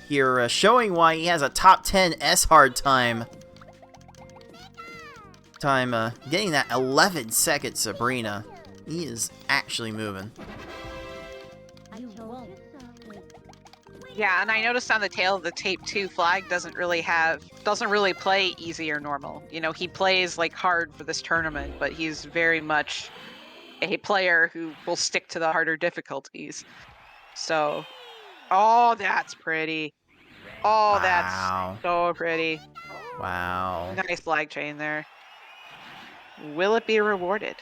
B: here, showing why he has a top 10 S-hard time. Getting that 11-second Sabrina. He is actually moving.
D: You won't.
F: Yeah, and I noticed on the tail of the tape too, Flag doesn't really play easy or normal. You know, he plays like hard for this tournament, but he's very much a player who will stick to the harder difficulties. So, oh, that's pretty. Oh,
B: Wow.
F: that's so pretty.
B: Wow.
F: Nice Flag chain there. Will it be rewarded?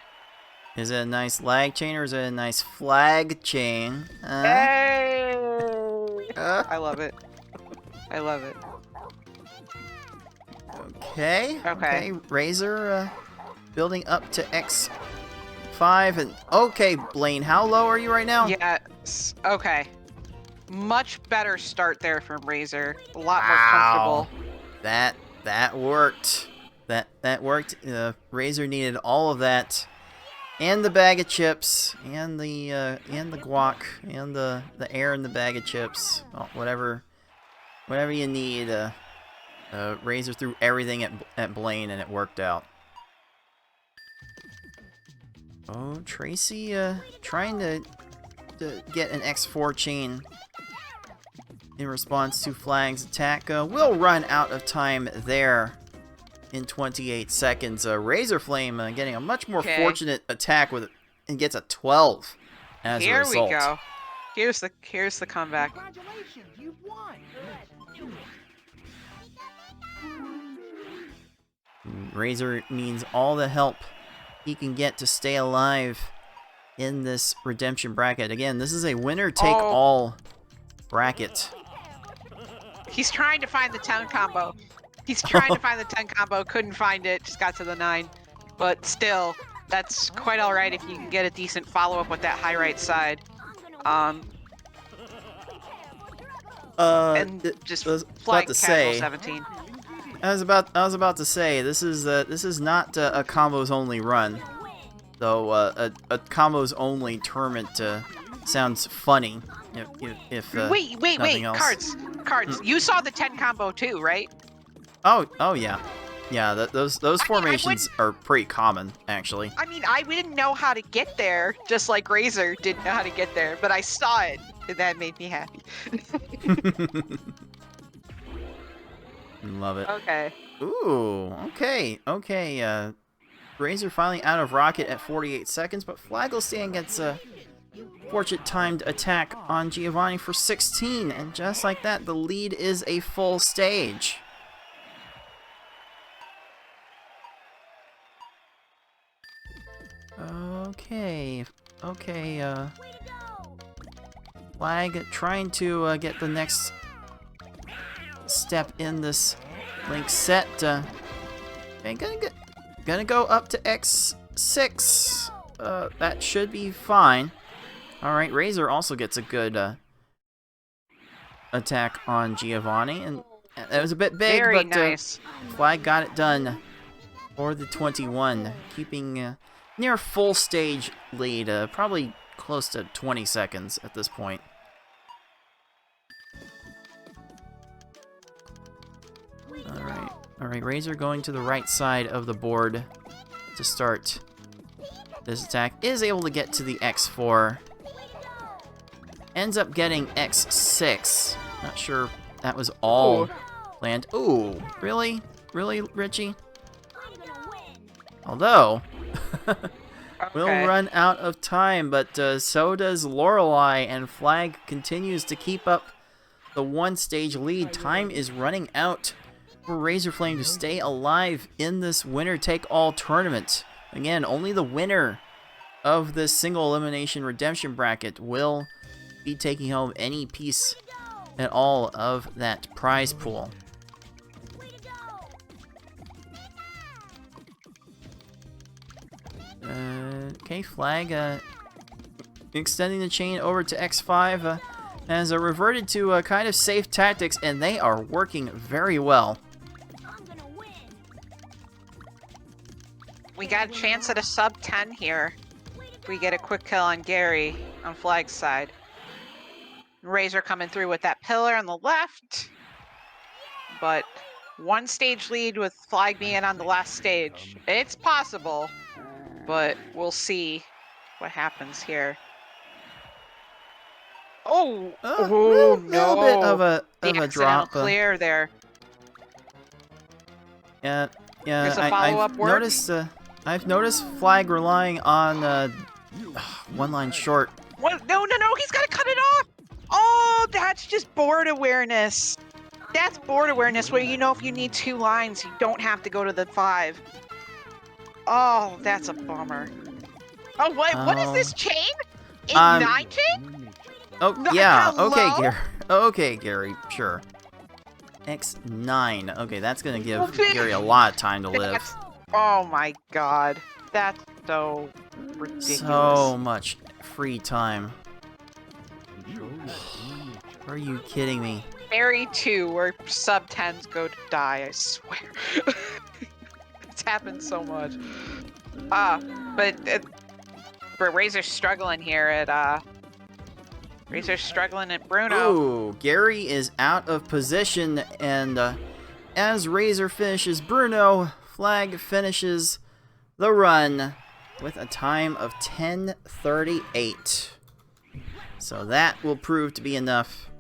B: Is it a nice lag chain or is it a nice flag chain?
F: Hey! I love it. I love it.
B: Okay. Razor building up to X5 and okay, Blaine, how low are you right now?
F: Yes. Okay. Much better start there from Razor. A lot more
B: Wow.
F: comfortable.
B: That worked. That worked. Razor needed all of that, and the bag of chips, and the guac, and the air in the bag of chips. Oh, whatever you need. Razor threw everything at Blaine, and it worked out. Oh, Tracy, trying to get an X4 chain in response to Flag's attack. Will run out of time there. in 28 seconds. Razorflame getting a much more
F: Okay.
B: fortunate attack with and gets a 12 as a
F: Here
B: result.
F: we go. Here's the comeback.
E: Congratulations, you've won.
B: Razor needs all the help he can get to stay alive in this redemption bracket. Again, this is a winner-take-all bracket.
F: He's trying to find the 10 combo. He's trying to find the 10 combo. Couldn't find it. Just got to the 9. But still, that's quite all right if you can get a decent follow-up with that high right side. And just
B: I was
F: flag
B: about to
F: casual
B: say,
F: 17.
B: I was about to say, this is not a combos only run, though. A combos only tournament sounds funny. If
F: Wait,
B: nothing else.
F: Cards. You saw the 10 combo too, right?
B: Oh yeah, those
F: I mean,
B: formations are pretty common actually.
F: I mean, I didn't know how to get there, just like Razor didn't know how to get there, but I saw it, and that made me happy.
B: Love it.
F: Okay.
B: Ooh, okay. Razor finally out of rocket at 48 seconds, but Flagelstein gets a fortunate timed attack on Giovanni for 16, and just like that, the lead is a full stage. Okay, Flag trying to get the next step in this link set. Okay, gonna go up to X6. That should be fine. Alright, Razor also gets a good attack on Giovanni, and that was a bit big,
F: Very
B: but
F: nice.
B: Flag got it done for the 21, keeping near full stage lead, probably close to 20 seconds at this point. Alright, Razor going to the right side of the board to start this attack. Is able to get to the X4. Ends up getting X6. Not sure that was all planned. Ooh, really? Really, Richie? Although, we'll run out of time, but so does Lorelei, and Flag continues to keep up the one-stage lead. Time is running out for Razorflame to stay alive in this winner-take-all tournament. Again, only the winner of this single-elimination redemption bracket will be taking home any piece at all of that prize pool. Okay, Flag extending the chain over to X5 has reverted to kind of safe tactics, and they are working very well.
F: We got a chance at a sub 10 here. If we get a quick kill on Gary on Flag's side. Razor coming through with that pillar on the left. But one stage lead with Flag being on the last stage. It's possible, but we'll see what happens here. Oh,
B: Little bit of
F: the
B: a
F: accidental
B: drop.
F: clear there.
B: Yeah,
F: There's a follow-up work?
B: I've noticed Flag relying on one line short.
F: What? No, he's got to cut it off. Oh, that's just board awareness. That's board awareness where you know if you need 2 lines, you don't have to go to the 5. Oh, that's a bummer. Oh, what is this chain? Igniting?
B: Oh,
F: No,
B: yeah,
F: hello?
B: okay, Gary, sure. X9, okay, that's gonna give Gary a lot of time to live.
F: Oh my god. That's so ridiculous.
B: So much free time. Are you kidding me?
F: Very 2 where sub 10s go to die, I swear. It's happened so much. But Razor's struggling here at Razor's struggling at Bruno.
B: Ooh, Gary is out of position, and as Razor finishes Bruno, Flag finishes the run with a time of 10:38. So that will prove to be enough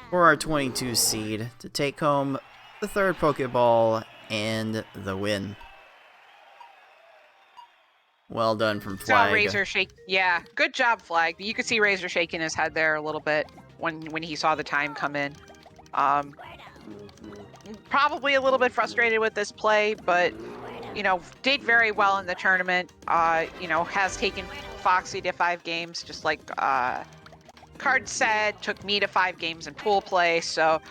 B: for our 22 seed to take home the 3rd Pokeball and the win. Well done from
F: Saw
B: Flag.
F: Razor shake. Yeah, good job, Flag. You could see Razor shaking his head there a little bit when he saw the time come in. Probably a little bit frustrated with this play, but you know, did very well in the tournament. You know, has taken Foxy to 5 games, just like Card said. Took me to 5 games in pool play. So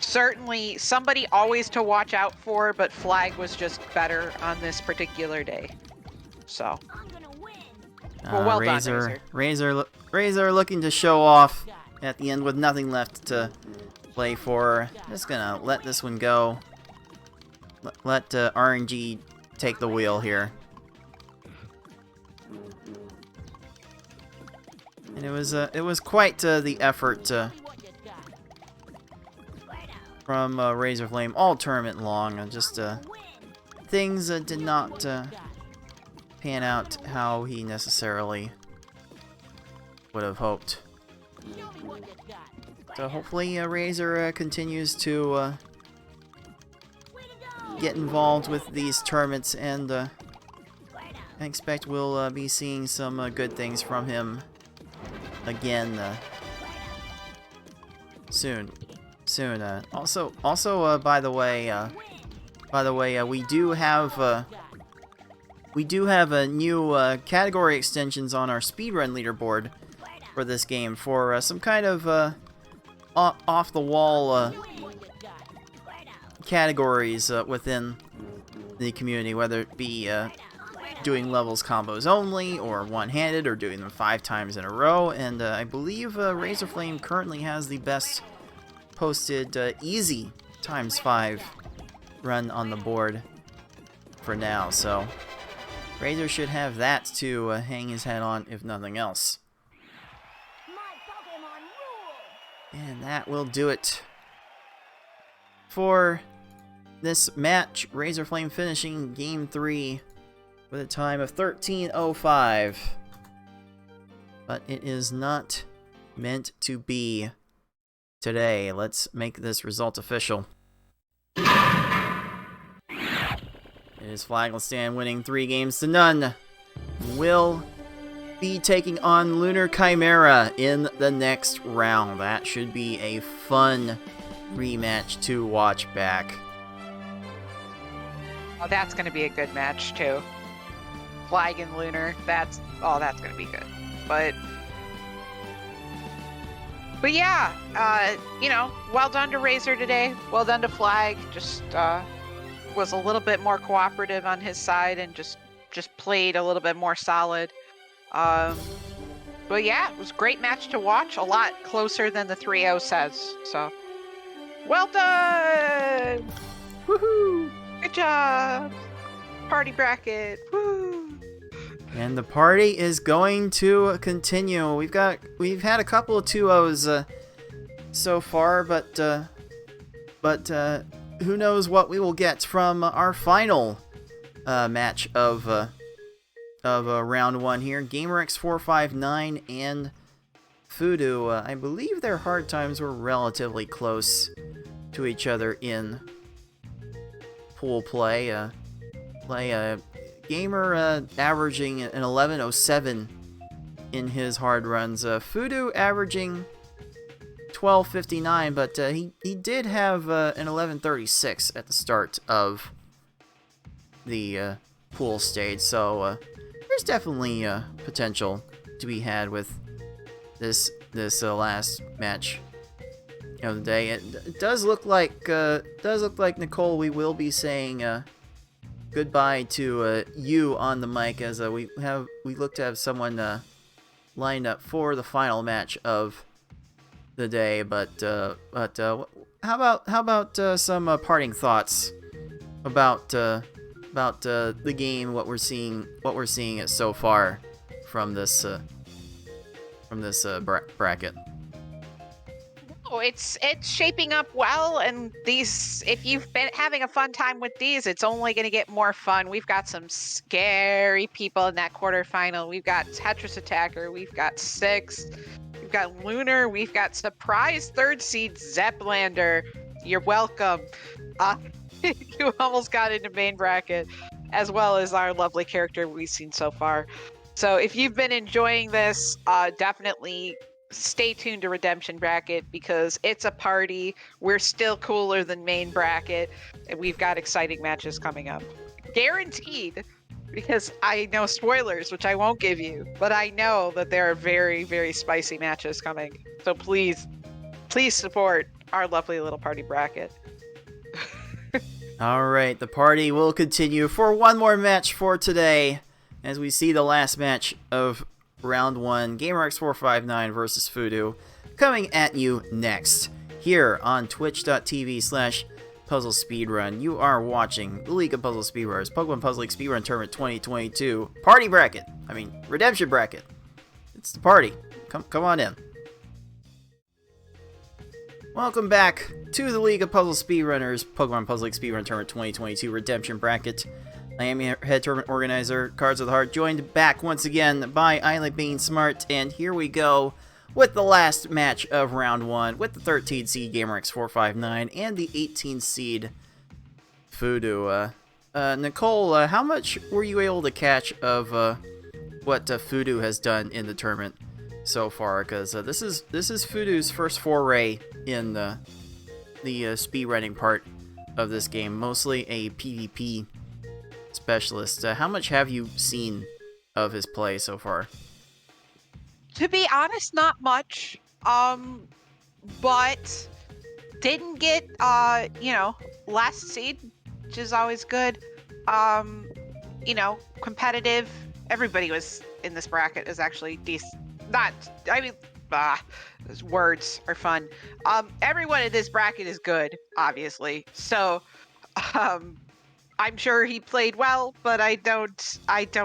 F: certainly somebody always to watch out for, but Flag was just better on this particular day. So, well done, Razor.
B: Razor looking to show off at the end with nothing left to play for. Just gonna let this one go. Let RNG take the wheel here. And it was quite the effort from Razor Flame all tournament long. Just things did not pan out how he necessarily would have hoped. So hopefully Razor continues to get involved with these tournaments, and I expect we'll be seeing some good things from him again soon. Also, by the way, we do have new category extensions on our speedrun leaderboard for this game for some kind of off-the-wall categories within the community, whether it be doing levels combos only, or one-handed, or doing them 5 times in a row. And I believe Razor Flame currently has the best posted easy ×5 run on the board for now, so Razor should have that to hang his hat on, if nothing else. And that will do it for this match. Razor Flame finishing Game 3 with a time of 13:05. But it is not meant to be today. Let's make this result official. It is Flagless Stand winning 3 games to none. Will be taking on Lunar Chimera in the next round. That should be a fun rematch to watch back.
F: Oh, that's going to be a good match too. Flag and Lunar. That's going to be good. But yeah, you know, well done to Razor today. Well done to Flag. Just was a little bit more cooperative on his side and just played a little bit more solid. But yeah, it was a great match to watch. A lot closer than the 3-0 says. So, well done! Woohoo! Good job! Party bracket. Woo!
B: And the party is going to continue. We've had a couple of 2-0s so far, but who knows what we will get from our final match of round 1 here. GamerX459 and Voodoo. I believe their hard times were relatively close to each other in pool play. Gamer averaging an 11:07 in his hard runs. Voodoo averaging 12:59, but he did have an 11:36 at the start of the pool stage, so there's definitely potential to be had with this last match of the day. It does look like Nicole, we will be saying goodbye to you on the mic, as we look to have someone lined up for the final match of the day. But how about some parting thoughts about the game, what we're seeing so far from this bracket.
F: Oh, it's shaping up well, and these, if you've been having a fun time with these, it's only going to get more fun. We've got some scary people in that quarterfinal. We've got Tetris Attacker, we've got Six, we've got Lunar, we've got surprise 3rd seed Zeplander. You're welcome. you almost got into main bracket, as well as our lovely character we've seen so far. So if you've been enjoying this, definitely stay tuned to Redemption Bracket because it's a party. We're still cooler than main bracket, and we've got exciting matches coming up. Guaranteed, because I know spoilers, which I won't give you, but I know that there are very, very spicy matches coming. So please support our lovely little party bracket.
B: Alright, the party will continue for one more match for today, as we see the last match of round 1, GamerX459 versus Voodoo, coming at you next, here on twitch.tv/Puzzle Speedrun. You are watching the League of Puzzle Speedrunners, Pokemon Puzzle League Speedrun Tournament 2022, Party Bracket! Redemption Bracket! It's the party. Come on in. Welcome back to the League of Puzzle Speedrunners, Pokemon Puzzle League Speedrun Tournament 2022 Redemption Bracket. I am your head tournament organizer, Cards of the Heart, joined back once again by Isla Being Smart, and here we go with the last match of round 1 with the 13 seed GamerX459 and the 18 seed Voodoo. Nicole, how much were you able to catch of what Voodoo has done in the tournament so far? Because this is Voodoo's first foray in the speedrunning part of this game, mostly a PvP specialist. How much have you seen of his play so far?
F: To be honest, not much. But didn't get last seed, which is always good. Competitive. Everybody was in this bracket is actually decent. Those words are fun. Everyone in this bracket is good, obviously. So, I'm sure he played well, but I don't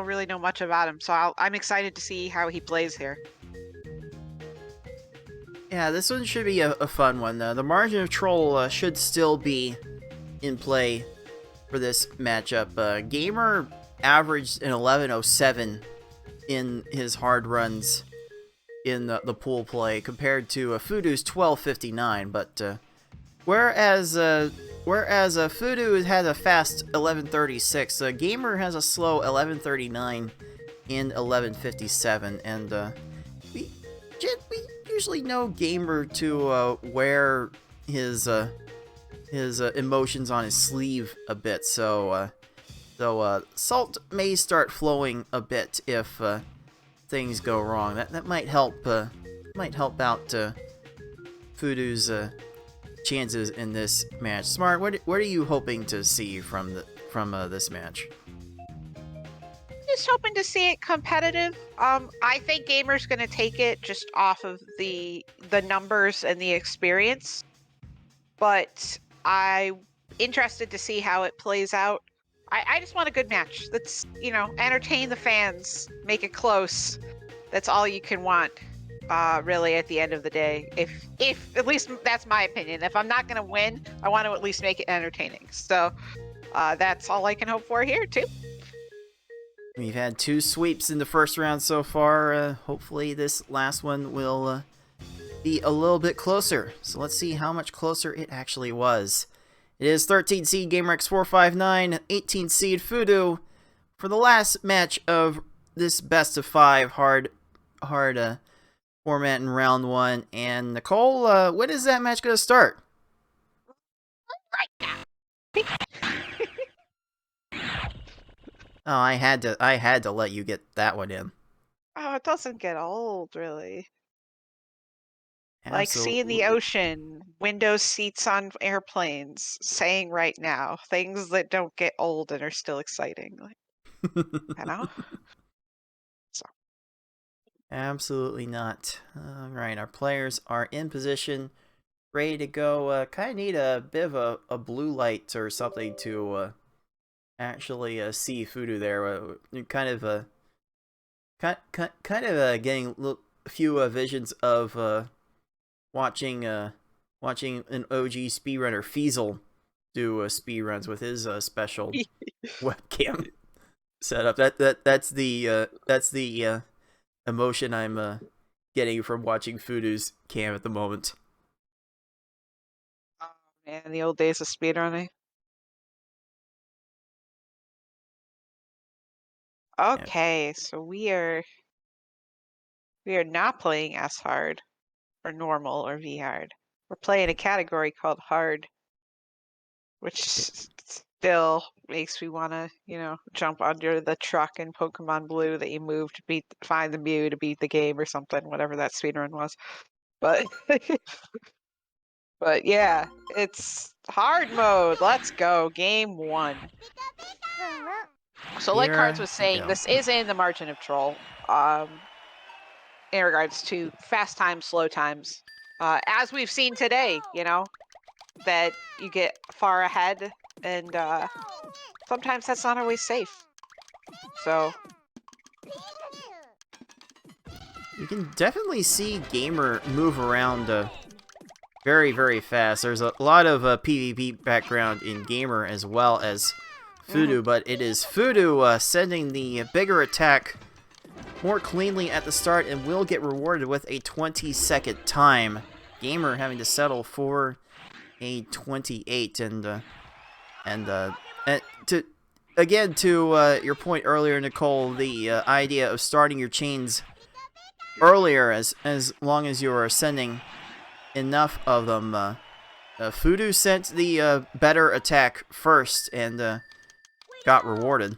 F: really know much about him. So I'm excited to see how he plays here.
B: Yeah, this one should be a fun one. The margin of troll should still be in play for this matchup. Gamer averaged an 11:07 in his hard runs in the pool play compared to Voodoo's 12:59, but whereas Voodoo had a fast 11:36, Gamer has a slow 11:39 and 11:57, and we usually know Gamer to wear his emotions on his sleeve a bit, so salt may start flowing a bit if things go wrong. That might help out Voodoo's chances in this match. Smart, what are you hoping to see from this match?
F: Just hoping to see it competitive. I think Gamer's going to take it just off of the numbers and the experience, but I'm interested to see how it plays out. I just want a good match. That's, entertain the fans, make it close. That's all you can want, really, at the end of the day. If at least that's my opinion. If I'm not going to win, I want to at least make it entertaining. So that's all I can hope for here, too.
B: We've had 2 sweeps in the first round so far. Hopefully this last one will be a little bit closer. So let's see how much closer it actually was. It is 13 seed GamerX459, 18 seed Voodoo for the last match of this best of 5 hard format in round 1. And Nicole, when is that match going to start?
F: Right now.
B: Oh, I had to let you get that one in.
F: Oh, it doesn't get old, really. Like
B: Absolutely.
F: seeing the ocean, window seats on airplanes, saying right now, things that don't get old and are still exciting. So.
B: Absolutely not. Alright, our players are in position, ready to go. Kind of need a bit of a blue light or something to actually see Voodoo there. Kind of getting a few visions of watching an OG speedrunner Feasel do speedruns with his special webcam setup. That's the emotion I'm getting from watching Voodoo's cam at the moment.
F: Oh man, the old days of speedrunning. Okay, so we are not playing S hard or normal or V hard. We're playing a category called hard, which still makes me want to, jump under the truck in Pokemon Blue that you move to find the Mew to beat the game or something, whatever that speedrun was. But but yeah, it's hard mode. Let's go. Game 1. So like Cards
B: Here
F: was
B: we
F: saying,
B: go.
F: this is in the margin of troll. In regards to fast times, slow times. As we've seen today, that you get far ahead, and sometimes that's not always safe. So
B: You can definitely see Gamer move around very, very fast. There's a lot of PvP background in Gamer as well as Fudu, but it is Fudu sending the bigger attack more cleanly at the start and will get rewarded with a 20-second time. Gamer having to settle for a 28, and to your point earlier, Nicole, the idea of starting your chains earlier as long as you are sending enough of them. Fudu sent the better attack first and got rewarded.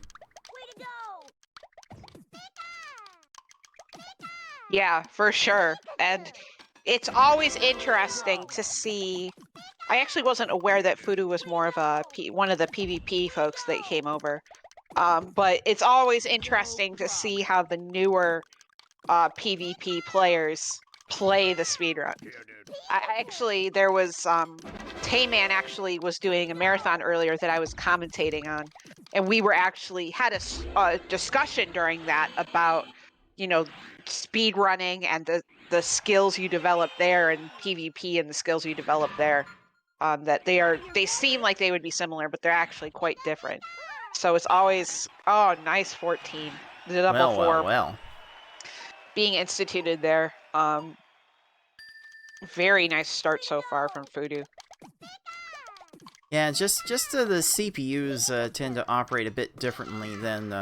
F: yeah, for sure. And it's always interesting to see. I actually wasn't aware that Fudu was more of one of the PvP folks that came over. But it's always interesting to see how the newer PvP players play the speedrun. There was Tayman actually was doing a marathon earlier that I was commentating on, and we were actually had a discussion during that about speed running and the skills you develop there, and PvP and the skills you develop there. That they seem like they would be similar, but they're actually quite different. So it's always nice 14, the double four
B: Well.
F: being instituted there. Very nice start so far from Fudu.
B: Yeah, just the CPUs tend to operate a bit differently than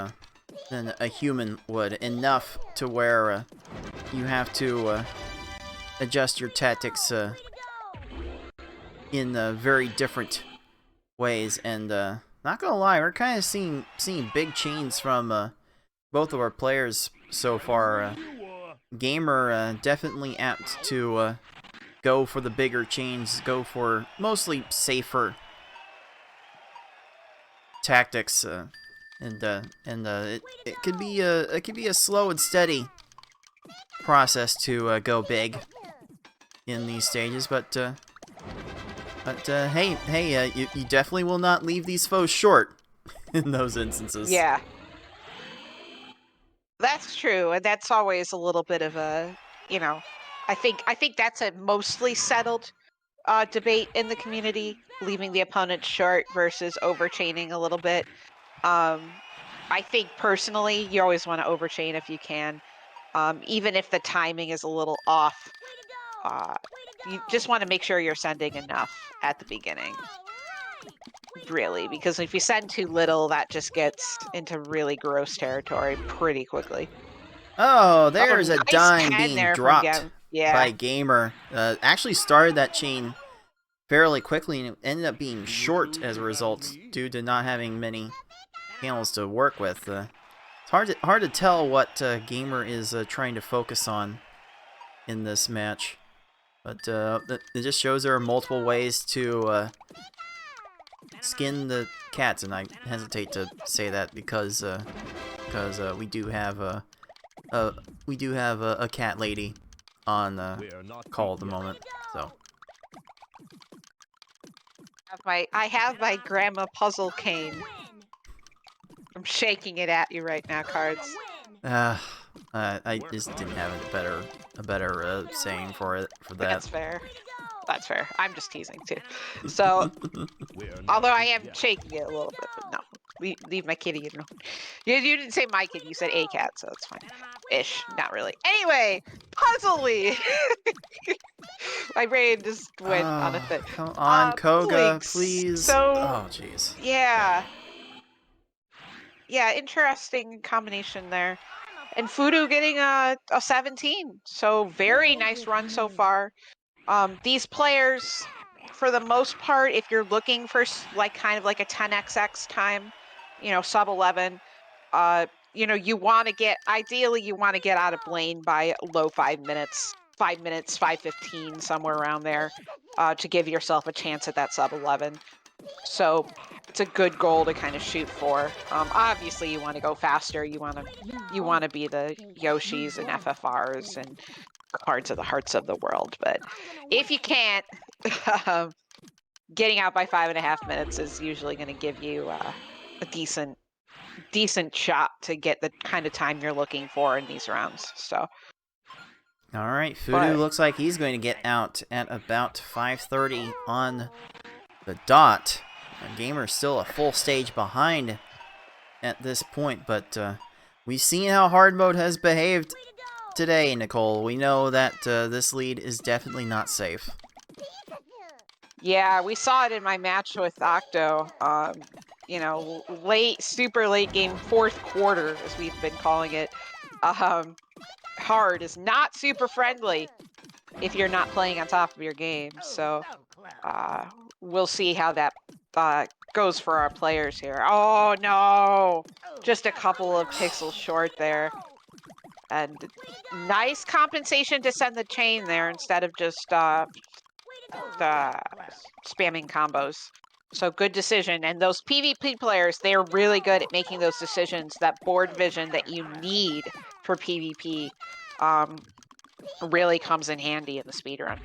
B: a human would. Enough to where you have to adjust your tactics in very different ways. And not gonna lie, we're kind of seeing big chains from both of our players so far. Gamer definitely apt to go for the bigger chains, go for mostly safer tactics, and it could be a slow and steady process to go big in these stages, but hey, you definitely will not leave these foes short in those instances.
F: Yeah, that's true, and that's always a little bit of a I think that's a mostly settled debate in the community, leaving the opponent short versus overchaining a little bit. I think personally, you always want to overchain if you can, even if the timing is a little off. You just want to make sure you're sending enough at the beginning, really, because if you send too little, that just gets into really gross territory pretty quickly.
B: Oh, there's a
F: nice
B: dime
F: 10
B: being
F: there from
B: dropped
F: Gavin. Yeah.
B: by Gamer. Actually started that chain fairly quickly and it ended up being short as a result due to not having many panels to work with. It's hard to tell what Gamer is trying to focus on in this match, but it just shows there are multiple ways to skin the cats, and I hesitate to say that because we do have a cat lady on call at the moment, so.
F: I have my grandma puzzle cane. I'm shaking it at you right now, Cards.
B: I just didn't have a better saying for that.
F: That's fair. That's fair. I'm just teasing too. So, although I am shaking it a little bit, but no, leave my kitty alone. You didn't say my kitty. You said a cat, so it's fine. Ish, not really. Anyway, Puzzle-y. My brain just went on a thing.
B: Come on, Koga,
F: Links.
B: please.
F: So,
B: oh, jeez.
F: Yeah. yeah, interesting combination there. And Fudu getting a 17. So very nice run so far. These players, for the most part, if you're looking for like kind of like a 10xx time, you know, sub 11, you know, you want to get, ideally you want to get out of Blaine by low 5 minutes, 5:15, somewhere around there, to give yourself a chance at that sub 11. So it's a good goal to kind of shoot for. Obviously you want to go faster. You want to be the Yoshis and FFRs and Cards of the Hearts of the world. But if you can't, getting out by 5.5 minutes is usually going to give you a decent shot to get the kind of time you're looking for in these rounds. So.
B: All right, Fudu
F: But-
B: looks like he's going to get out at about 5:30 on the dot. Gamer's still a full stage behind at this point, but we've seen how hard mode has behaved today, Nicole. We know that this lead is definitely not safe.
F: Yeah, we saw it in my match with Octo. You know, super late game, fourth quarter, as we've been calling it. Hard is not super friendly if you're not playing on top of your game. So we'll see how that goes for our players here. Oh no, just a couple of pixels short there. And nice compensation to send the chain there instead of just spamming combos. So good decision. And those PvP players, they're really good at making those decisions. That board vision that you need for PvP really comes in handy in the speedrun.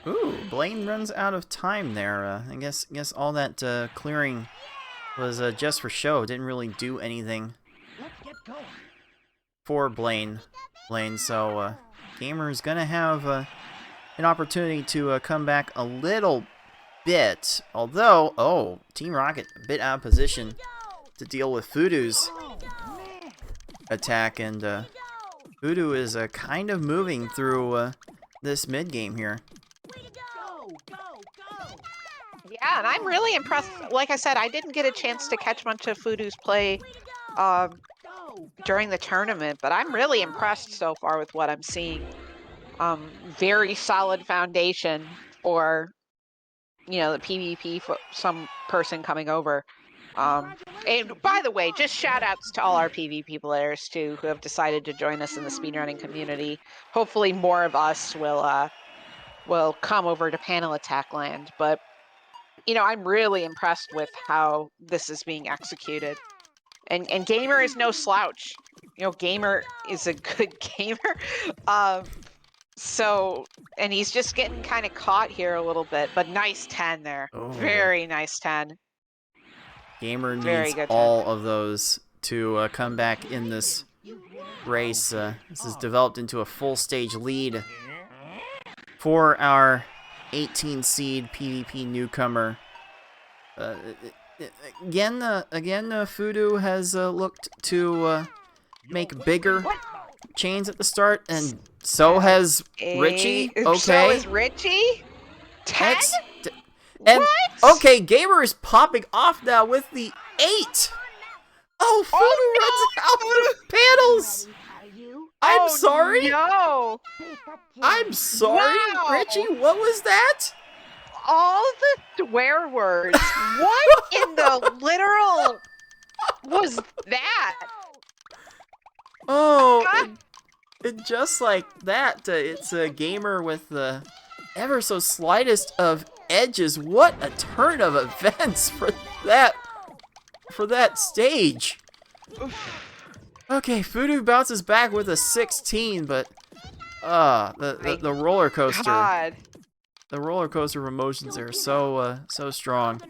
B: Ooh, Blaine runs out of time there. I guess all that clearing was just for show. Didn't really do anything for Blaine. So Gamer's gonna have an opportunity to come back a little bit. Although, Team Rocket a bit out of position to deal with Fudu's attack, and Fudu is kind of moving through this mid game here.
F: Yeah, and I'm really impressed. Like I said, I didn't get a chance to catch much of Fudu's play during the tournament, but I'm really impressed so far with what I'm seeing. Very solid foundation for, you know, the PvP for some person coming over. And by the way, just shout outs to all our PvP players too who have decided to join us in the speedrunning community. Hopefully more of us will come over to Panel Attack Land, but you know, I'm really impressed with how this is being executed. And Gamer is no slouch. You know, Gamer is a good gamer. So, and he's just getting kind of caught here a little bit, but nice 10 there.
B: Oh.
F: Very nice 10.
B: Gamer
F: Very
B: needs
F: good
B: all of those to come back in this race. This has developed into a full stage lead for our 18 seed PvP newcomer. Again, Fudu has looked to make bigger chains at the start, and so has Richie. Okay.
F: So is Richie? 10?
B: And
F: What?
B: okay, Gamer is popping off now with the 8. Oh, Fudu runs out of panels. I'm sorry.
F: No.
B: I'm sorry,
F: Wow.
B: Richie. What was that?
F: All the swear words. What in the literal was that?
B: Oh,
F: Huh?
B: and just like that, it's a Gamer with the ever so slightest of edges. What a turn of events for that stage. Okay, Fudu bounces back with a 16, but the roller coaster,
F: God.
B: the roller coaster of emotions are so strong.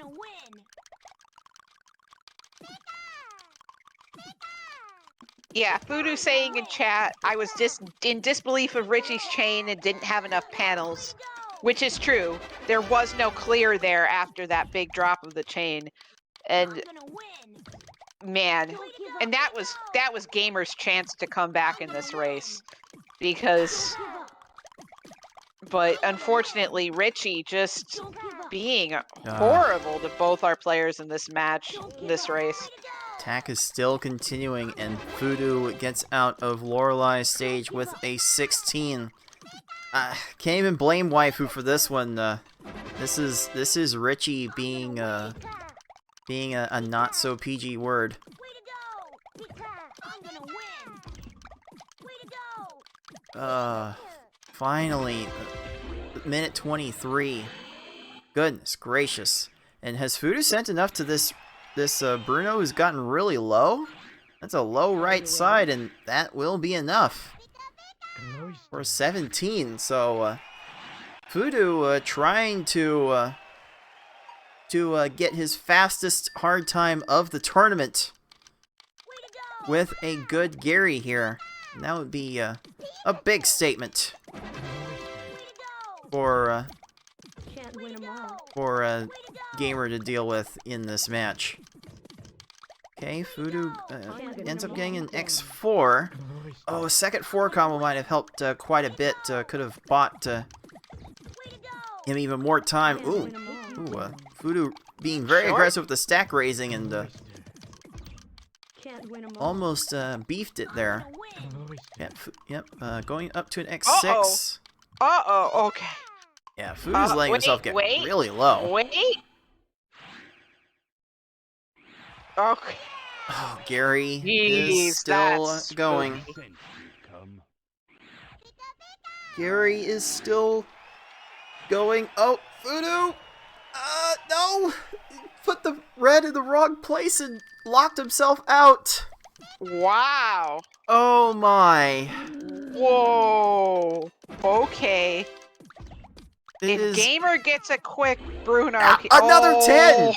F: Yeah, Fudu saying in chat, I was just in disbelief of Richie's chain and didn't have enough panels, which is true. There was no clear there after that big drop of the chain, and man, and that was Gamer's chance to come back in this race, but unfortunately Richie just being horrible to both our players in this match, this race.
B: Attack is still continuing, and Voodoo gets out of Lorelai's stage with a 16. Can't even blame Waifu for this one. This is Richie being a not so PG word.
D: Way to go! Pika, I'm gonna win! Way to go!
B: Finally, minute 23. Goodness gracious. And has Voodoo sent enough to this Bruno who's gotten really low? That's a low right side, and that will be enough for 17. So Voodoo trying to get his fastest hard time of the tournament with a good Gary here. And that would be a big statement for a Gamer to deal with in this match. Okay, Voodoo ends up getting an X4. Oh, a second 4 combo might have helped quite a bit. Could have bought him even more time. Ooh, Voodoo being very aggressive with the stack raising and almost beefed it there. Yep, going up to an X6.
F: Uh-oh, okay.
B: Yeah, Voodoo's letting himself get really low.
F: Wait. Okay.
B: Oh, Gary
F: Jeez,
B: is still
F: that's
B: going.
F: spooky.
B: Gary is still going. Oh, Voodoo! No! Put the red in the wrong place and locked himself out.
F: Wow.
B: Oh my.
F: Whoa. Okay.
B: It
F: If
B: is
F: Gamer gets a quick Bruno...
B: another
F: oh.
B: 10!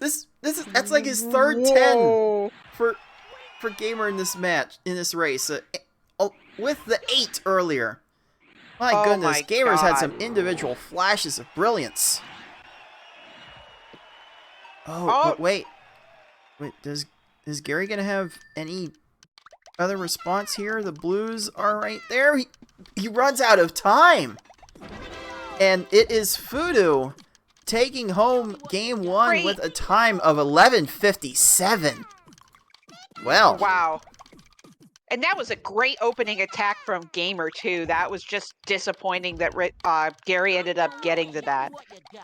B: That's like his third 10
F: Whoa.
B: for Gamer in this match, in this race. With the 8 earlier. My
F: Oh
B: goodness,
F: my
B: Gamer's had
F: God.
B: some individual flashes of brilliance.
F: Oh.
B: But wait, is Gary gonna have any other response here? The blues are right there. He runs out of time, and it is Voodoo taking home game 1
F: Great.
B: with a time of 11:57. Well,
F: Wow. And that was a great opening attack from Gamer, too. That was just disappointing that Gary ended up getting to that.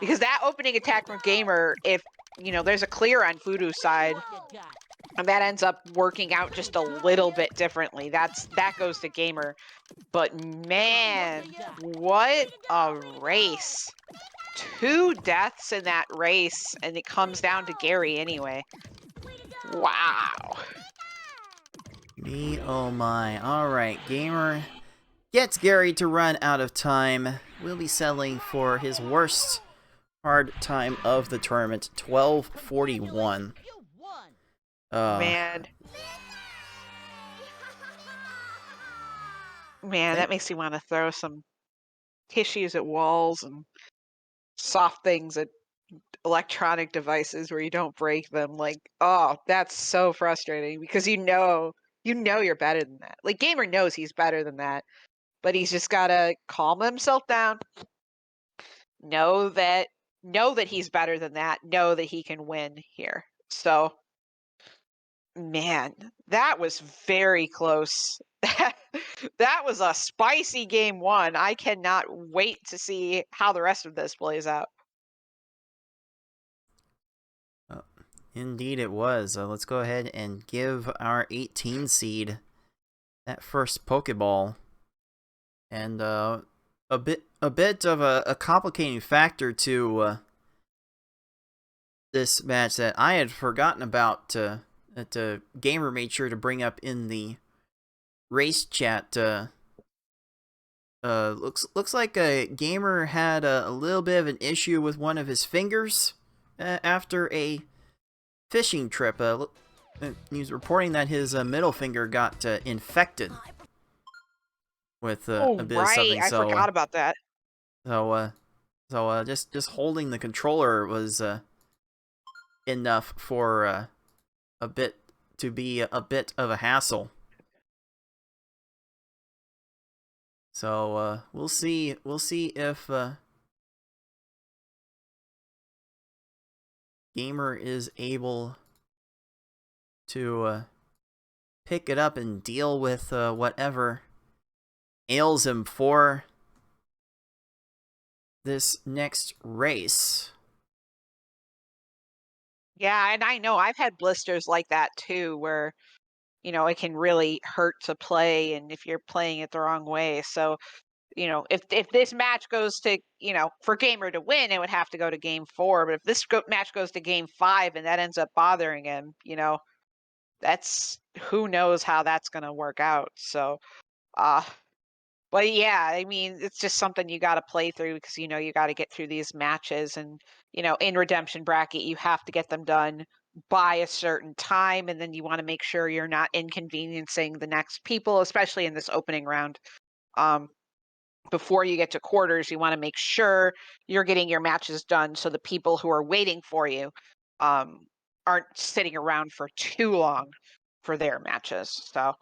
F: Because that opening attack from Gamer, if, there's a clear on Voodoo's side, and that ends up working out just a little bit differently. That goes to Gamer. But, man, what a race. 2 deaths in that race, and it comes down to Gary anyway. Wow.
B: me, oh my. Alright, Gamer gets Gary to run out of time. We'll be settling for his worst hard time of the tournament, 12:41.
F: Man, that makes you want to throw some tissues at walls and soft things at electronic devices where you don't break them. Like, oh, that's so frustrating because you know you're better than that. Like, Gamer knows he's better than that, but he's just gotta calm himself down. Know that he's better than that. Know that he can win here. So, man, that was very close. That was a spicy game 1. I cannot wait to see how the rest of this plays out.
B: Indeed it was. Let's go ahead and give our 18 seed that first Pokeball. And a bit of a complicating factor to this match that I had forgotten about, that Gamer made sure to bring up in the race chat. Looks like a Gamer had a little bit of an issue with one of his fingers after a fishing trip. He was reporting that his middle finger got infected with a bit of something.
F: I forgot about that.
B: So just holding the controller was enough for a bit of a hassle. So we'll see if Gamer is able to pick it up and deal with whatever ails him for this next race.
F: Yeah, and I know I've had blisters like that too, where, it can really hurt to play and if you're playing it the wrong way. So, if this match goes to, for Gamer to win, it would have to go to game 4. But if this match goes to game 5 and that ends up bothering him, that's who knows how that's going to work out. So, but yeah, I mean, it's just something you got to play through because, you got to get through these matches and, in redemption bracket, you have to get them done by a certain time. And then you want to make sure you're not inconveniencing the next people, especially in this opening round. Before you get to quarters, you want to make sure you're getting your matches done so the people who are waiting for you aren't sitting around for too long for their matches. So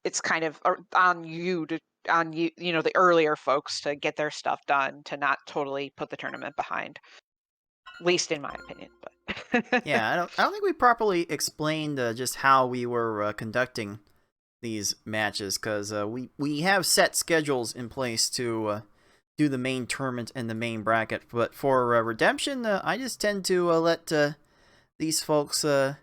F: it's kind of on you, the earlier folks to get their stuff done, to not totally put the tournament behind, at least in my opinion. But
B: Yeah, I don't think we properly explained just how we were conducting these matches, because we have set schedules in place to do the main tournament and the main bracket, but for redemption, I just tend to let these folks go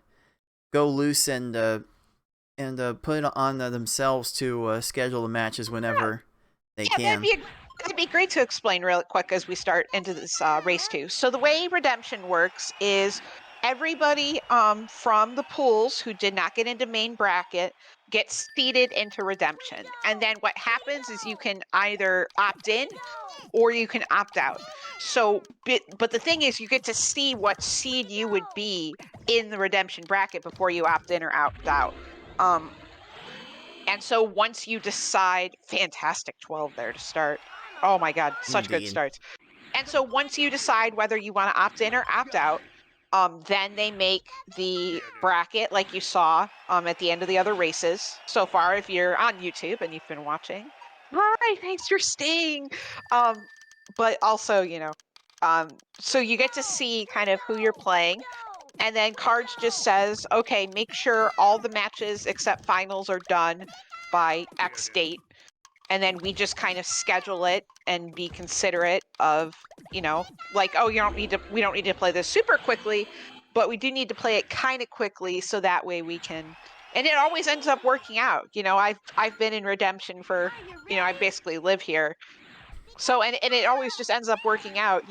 B: loose and put it on themselves to schedule the matches whenever they can.
F: That'd be great to explain real quick as we start into this race 2. So the way redemption works is everybody from the pools who did not get into main bracket gets seeded into redemption. And then what happens is you can either opt in or you can opt out. So, but the thing is, you get to see what seed you would be in the redemption bracket before you opt in or opt out. And so once you decide, fantastic 12 there to start. Oh my God, such
B: Indeed.
F: good starts. And so once you decide whether you want to opt in or opt out, then they make the bracket like you saw at the end of the other races. So far, if you're on YouTube and you've been watching, hi, thanks for staying. But also, so you get to see kind of who you're playing. And then Cards just says, okay, make sure all the matches except finals are done by X date. And then we just kind of schedule it and be considerate of, like, oh, we don't need to play this super quickly, but we do need to play it kind of quickly so that way we can. And it always ends up working out. I've been in redemption for, I basically live here. So, and it always just ends up working out,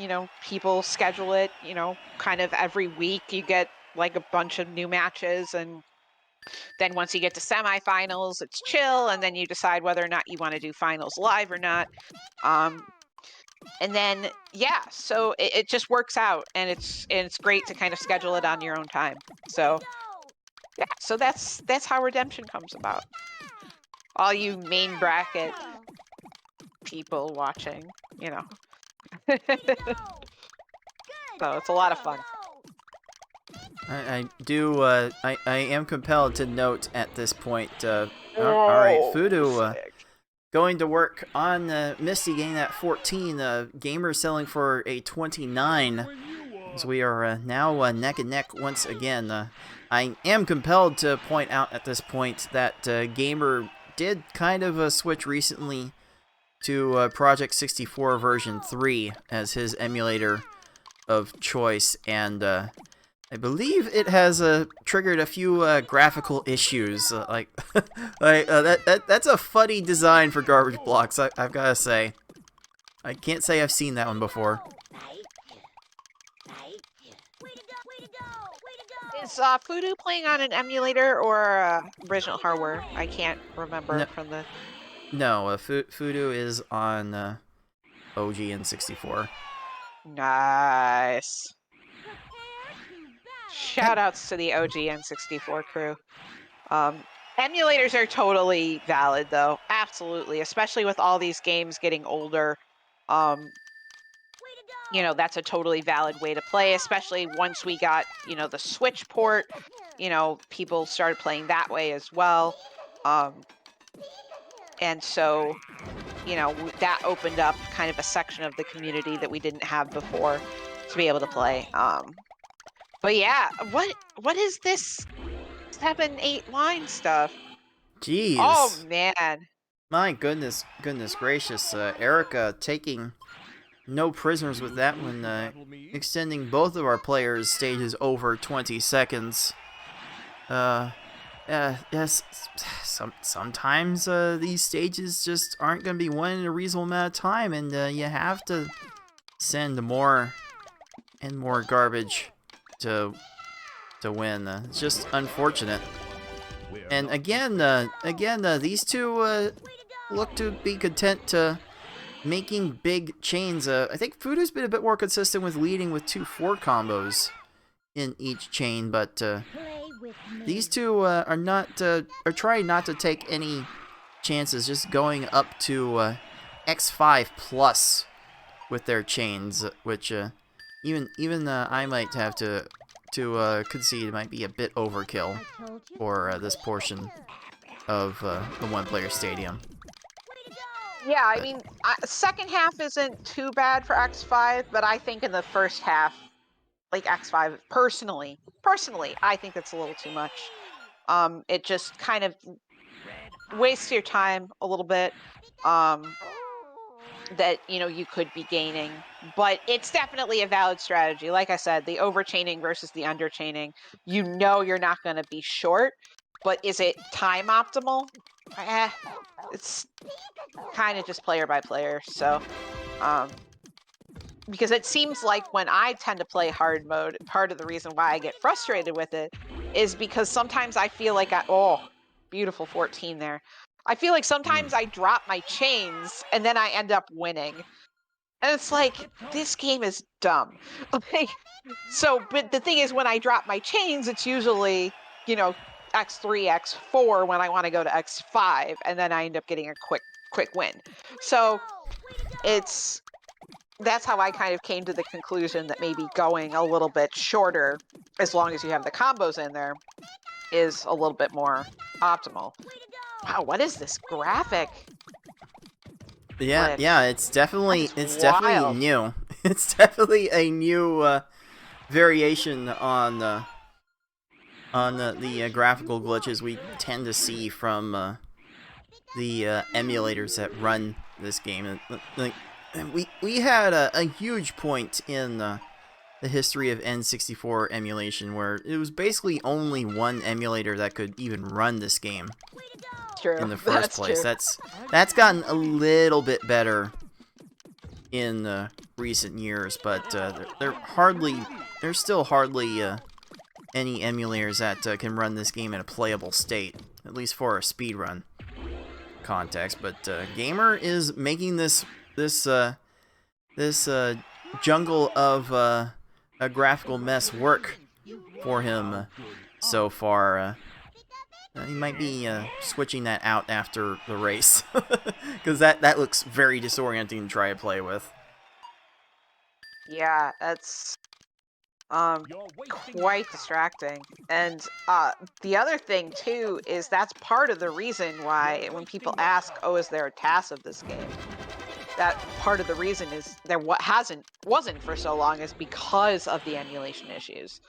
F: people schedule it, kind of every week you get like a bunch of new matches, and then once you get to semifinals, it's chill, and then you decide whether or not you want to do finals live or not. And then, yeah, so it just works out, and it's great to kind of schedule it on your own time. So, yeah, so that's how redemption comes about. All you main bracket people watching, So it's a lot of fun.
B: I am compelled to note at this point, alright, Fudu, going to work on Misty getting that 14, Gamer selling for a 29, as we are now neck and neck once again. I am compelled to point out at this point that Gamer did kind of switch recently to Project 64 version 3 as his emulator of choice, and I believe it has triggered a few graphical issues. That's a funny design for garbage blocks, I've got to say. I can't say I've seen that one before.
F: Is Fudu playing on an emulator or original hardware? I can't remember from the...
B: No, Fudu is on OG N64.
F: Nice. Shoutouts to the OG N64 crew. Emulators are totally valid, though. Absolutely, especially with all these games getting older. That's a totally valid way to play, especially once we got, the Switch port. People started playing that way as well. And so, that opened up kind of a section of the community that we didn't have before to be able to play. But yeah, what is this 7, 8 line stuff.
B: Jeez.
F: Oh man.
B: My goodness gracious. Erica taking no prisoners with that one, extending both of our players' stages over 20 seconds. Yes, sometimes these stages just aren't going to be won in a reasonable amount of time, and you have to send more and more garbage to win. It's just unfortunate. And again, these two look to be content to making big chains. I think Fudu's been a bit more consistent with leading with 2-4 combos in each chain, but these two are trying not to take any chances, just going up to X5 plus with their chains, which even I might have to concede might be a bit overkill for this portion of the one-player stadium.
F: Yeah, I mean, second half isn't too bad for X5, but I think in the first half, like X5, personally, I think it's a little too much. It just kind of wastes your time a little bit. That you could be gaining, but it's definitely a valid strategy. Like I said, the overchaining versus the underchaining. You're not going to be short, but is it time optimal? It's kind of just player by player. So, because it seems like when I tend to play hard mode, part of the reason why I get frustrated with it is because sometimes I feel like beautiful 14 there. I feel like sometimes I drop my chains and then I end up winning. And it's like, this game is dumb. But the thing is, when I drop my chains, it's usually, X3, X4 when I want to go to X5, and then I end up getting a quick win. So that's how I kind of came to the conclusion that maybe going a little bit shorter, as long as you have the combos in there, is a little bit more optimal. Wow, what is this graphic?
B: Yeah, it's definitely
F: wild.
B: new. It's definitely a new variation on the graphical glitches we tend to see from the emulators that run this game. We had a huge point in the history of N64 emulation where it was basically only one emulator that could even run this game.
F: True.
B: In the first place. That's gotten a little bit better in recent years, but there's still hardly any emulators that can run this game in a playable state, at least for a speedrun context. But Gamer is making this jungle of a graphical mess work for him so far. He might be switching that out after the race, because that looks very disorienting to try to play with.
F: Yeah, that's quite distracting. And the other thing too is that's part of the reason why when people ask, "Oh, is there a TAS of this game?" That part of the reason is there wasn't for so long is because of the emulation issues.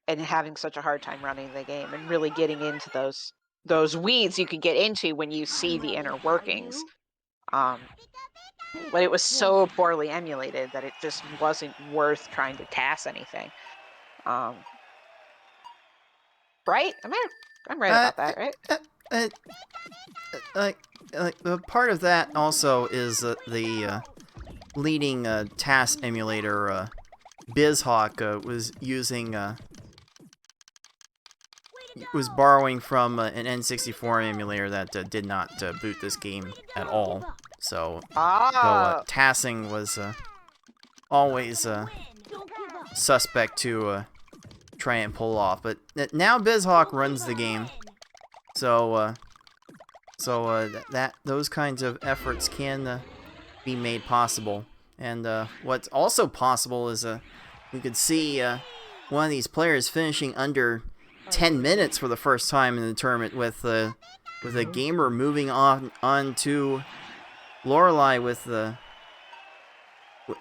F: And having such a hard time running the game and really getting into those weeds you could get into when you see the inner workings. But it was so poorly emulated that it just wasn't worth trying to TAS anything. Right? I'm right about that, right?
B: Like part of that also is the leading TAS emulator, BizHawk, was borrowing from an N64 emulator that did not boot this game at all. So, though TASing was always suspect to try and pull off, but now BizHawk runs the game, so those kinds of efforts can be made possible. And what's also possible is we could see one of these players finishing under 10 minutes for the first time in the tournament, with a Gamer moving on to Lorelei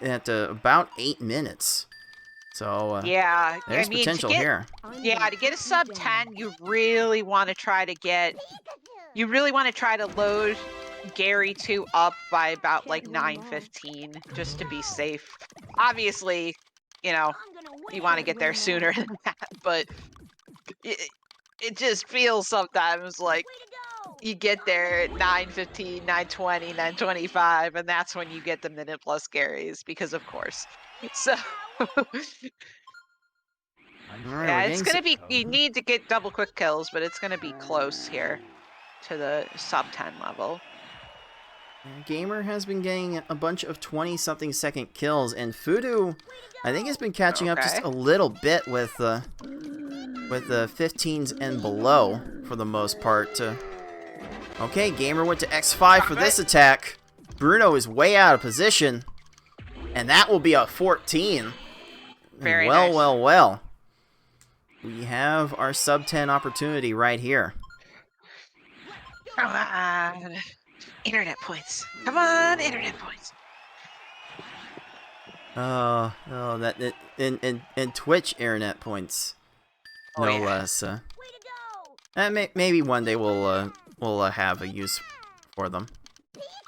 B: at about 8 minutes. So
F: Yeah,
B: there's
F: I mean,
B: potential here.
F: Yeah, to get a sub 10, you really want to try to get. You really want to try to load Gary 2 up by about like 9:15, just to be safe. Obviously, you know, you want to get there sooner than that, but it just feels sometimes like you get there at 9:15, 9:20, 9:25, and that's when you get the minute plus Garys, because of course. So
B: Alright,
F: yeah,
B: we're
F: it's
B: getting
F: gonna be. You need to get double quick kills, but it's gonna be close here to the sub 10 level.
B: Gamer has been getting a bunch of 20-something second kills, and Fudu, I think, has been catching up just
F: Okay.
B: a little bit with the 15s and below for the most part. Okay, Gamer went to X5 for this attack. Bruno is way out of position, and that will be a 14.
F: Very
B: well,
F: nice.
B: well, well. We have our sub 10 opportunity right here.
F: Come on, internet points. Come on, internet points.
B: And Twitch internet points,
F: Oh,
B: no
F: yeah.
B: less. Maybe one day we'll have a use for them.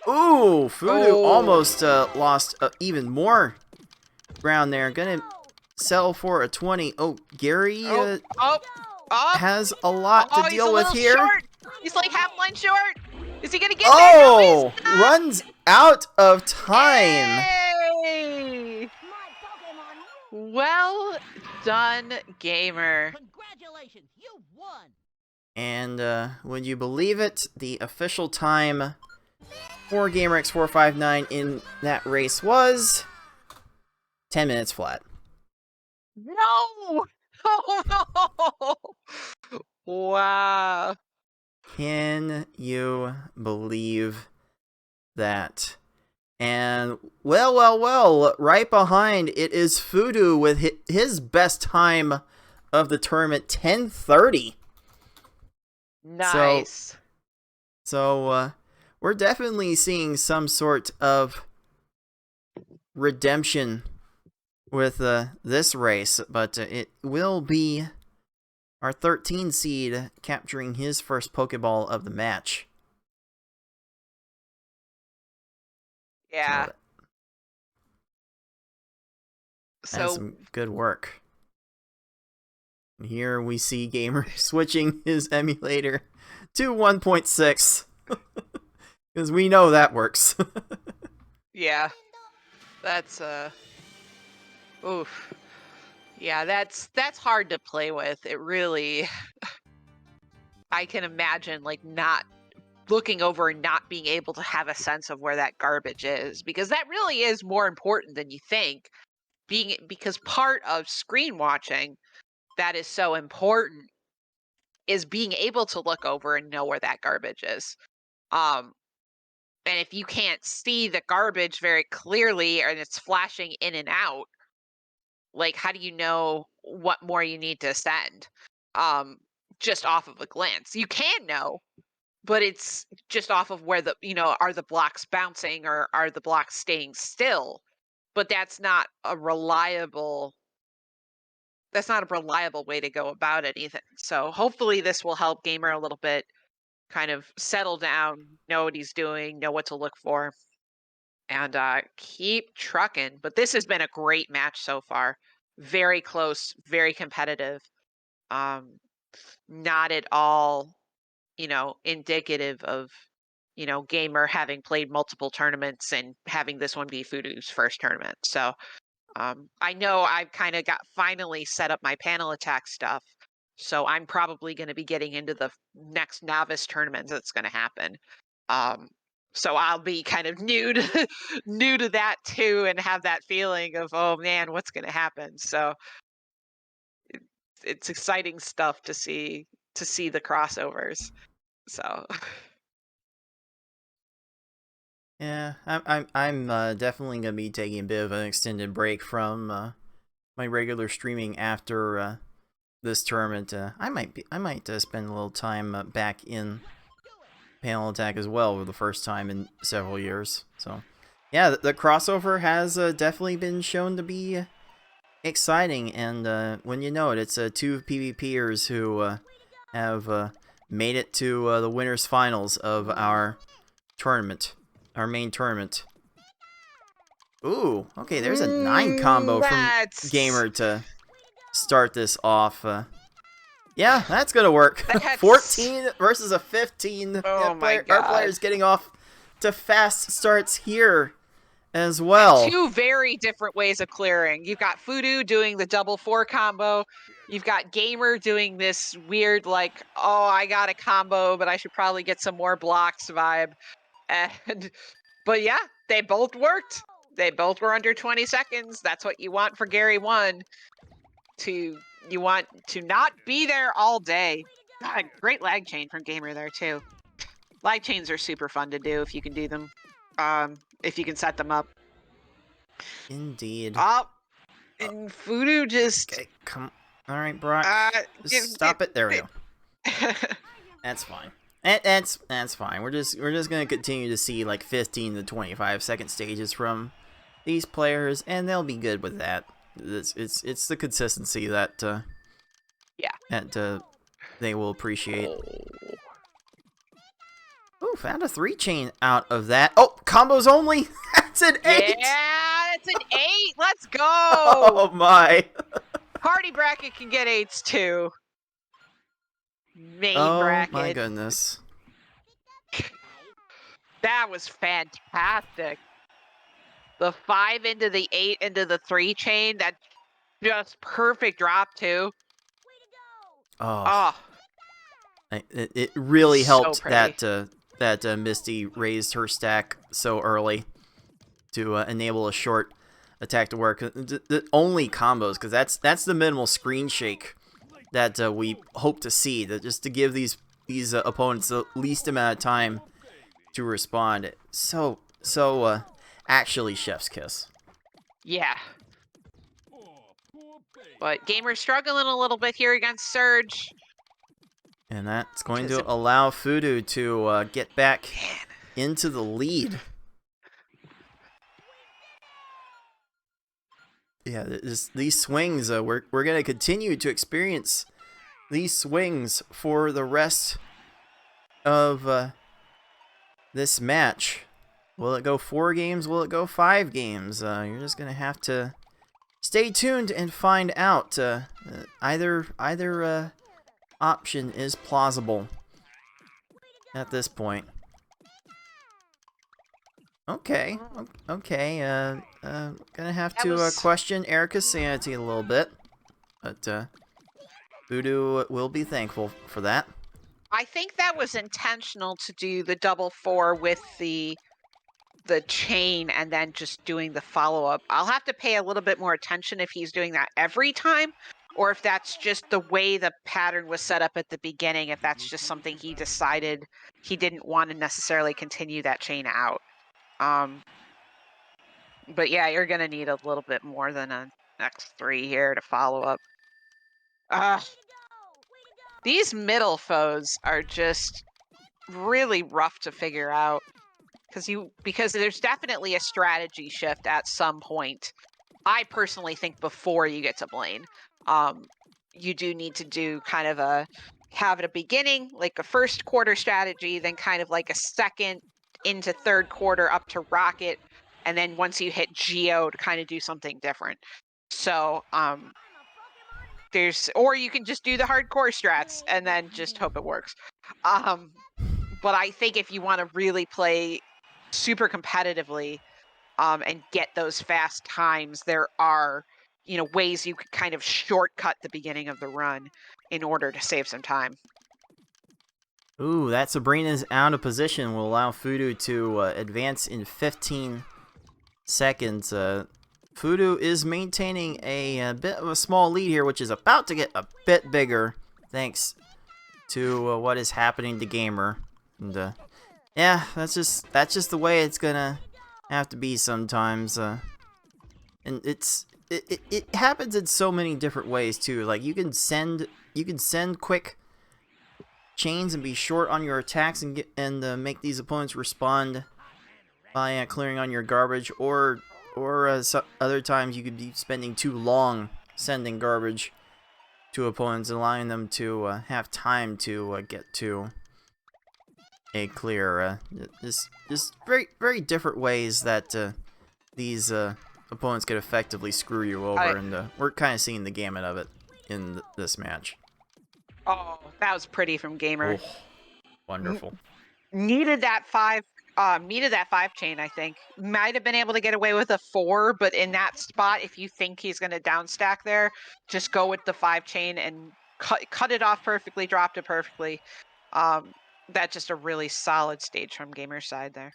B: Ooh, Fudu almost lost even more ground there. Gonna settle for a 20. Oh, Gary
F: Oh!
B: has a lot to
F: he's
B: deal
F: a
B: with
F: little
B: here.
F: short. He's like half line short. Is he gonna get
B: Oh,
F: there? No, he's not.
B: runs out of time.
F: Hey! Well done, Gamer.
D: Congratulations, you won.
B: And would you believe it? The official time for GamerX459 in that race was 10 minutes flat.
F: No! Oh no! Wow.
B: Can you believe that? And well, well, well, right behind it is Fudu with his best time of the tournament, 10:30.
F: Nice.
B: So we're definitely seeing some sort of redemption with this race, but it will be our 13 seed capturing his first Pokeball of the match.
F: Yeah.
B: That's
F: So
B: some good work. Here we see Gamer switching his emulator to 1.6. Because we know that works.
F: yeah. That's oof. Yeah, that's hard to play with. It really I can imagine like not looking over and not being able to have a sense of where that garbage is, because that really is more important than you think. Because part of screen watching that is so important is being able to look over and know where that garbage is. And if you can't see the garbage very clearly and it's flashing in and out, like how do you know what more you need to send? Just off of a glance. You can know, but it's just off of where are the blocks bouncing or are the blocks staying still? But that's not a reliable way to go about anything. So hopefully this will help Gamer a little bit kind of settle down, know what he's doing, know what to look for, and keep trucking. But this has been a great match so far. Very close, very competitive. Not at all, indicative of, Gamer having played multiple tournaments and having this one be Fudu's first tournament. So I know I've kind of got finally set up my panel attack stuff. So I'm probably going to be getting into the next novice tournament that's going to happen. So I'll be kind of new to that too, and have that feeling of, oh man, what's going to happen? So it's exciting stuff to see the crossovers. So
B: Yeah, I'm definitely gonna be taking a bit of an extended break from my regular streaming after this tournament. I might spend a little time back in panel attack as well for the first time in several years. So yeah, the crossover has definitely been shown to be exciting, and when you know it, it's two PvPers who have made it to the winners finals of our tournament, our main tournament. Ooh, okay, there's a 9 combo from Gamer to start this off. Yeah, that's gonna work.
F: That's-
B: 14 versus a 15.
F: Oh my
B: Our
F: God.
B: player's getting off to fast starts here as well.
F: Two very different ways of clearing. You've got Fudu doing the double 4 combo. You've got Gamer doing this weird, like, oh, I got a combo, but I should probably get some more blocks vibe. But yeah, they both worked. They both were under 20 seconds. That's what you want for Gary 1. You want to not be there all day. God, great lag chain from Gamer there too. Lag chains are super fun to do if you can do them. If you can set them up.
B: Indeed.
F: Oh, and Fudu just
B: Okay, come. All right, Brock. Just stop it. There we go. That's fine. That's fine. We're just gonna continue to see like 15 to 25 second stages from these players, and they'll be good with that. It's the consistency that they will appreciate. Ooh, found a 3 chain out of that. Oh, combos only. That's an 8.
F: Yeah, it's an 8. Let's go.
B: Oh my.
F: Party bracket can get 8s too. Main
B: Oh
F: bracket.
B: my goodness.
F: That was fantastic. The 5 into the 8 into the 3 chain. That just perfect drop too.
B: Oh,
F: Oh,
B: it really
F: So
B: helped
F: pretty.
B: that Misty raised her stack so early to enable a short attack to work. Only combos, because that's the minimal screen shake that we hope to see. Just to give these opponents the least amount of time to respond. So actually chef's kiss.
F: yeah. But Gamer's struggling a little bit here against Surge.
B: And that's going
F: Because
B: to allow Fudu to get back into the lead. Yeah, these swings, we're going to continue to experience these swings for the rest of this match. Will it go 4 games? Will it go 5 games? You're just going to have to stay tuned and find out. Either option is plausible at this point. Okay. Gonna have to question Erica's sanity a little bit, but Voodoo will be thankful for that.
F: I think that was intentional to do the double 4 with the chain and then just doing the follow-up. I'll have to pay a little bit more attention if he's doing that every time, or if that's just the way the pattern was set up at the beginning, if that's just something he decided he didn't want to necessarily continue that chain out. But yeah, you're going to need a little bit more than an X3 here to follow up. These middle foes are just really rough to figure out. Because there's definitely a strategy shift at some point. I personally think before you get to Blaine, you do need to do kind of have it a beginning, like a first quarter strategy, then kind of like a second into third quarter up to Rocket, and then once you hit Geo to kind of do something different. So or you can just do the hardcore strats and then just hope it works. But I think if you want to really play super competitively and get those fast times, there are ways you could kind of shortcut the beginning of the run in order to save some time.
B: Ooh, that Sabrina's out of position will allow Fudu to advance in 15 seconds. Fudu is maintaining a bit of a small lead here, which is about to get a bit bigger thanks to what is happening to Gamer. And yeah, that's just the way it's gonna have to be sometimes. And it happens in so many different ways too. Like you can send quick chains and be short on your attacks and make these opponents respond by clearing on your garbage, or or other times you could be spending too long sending garbage to opponents, allowing them to have time to get to a clear. Just very different ways that these opponents could effectively screw you over, and we're kind of seeing the gamut of it in this match.
F: Oh, that was pretty from Gamer.
B: Oh, wonderful.
F: Needed that five chain, I think. Might have been able to get away with a 4, but in that spot, if you think he's going to down stack there, just go with the 5 chain and cut it off perfectly, dropped it perfectly. That's just a really solid stage from Gamer's side there.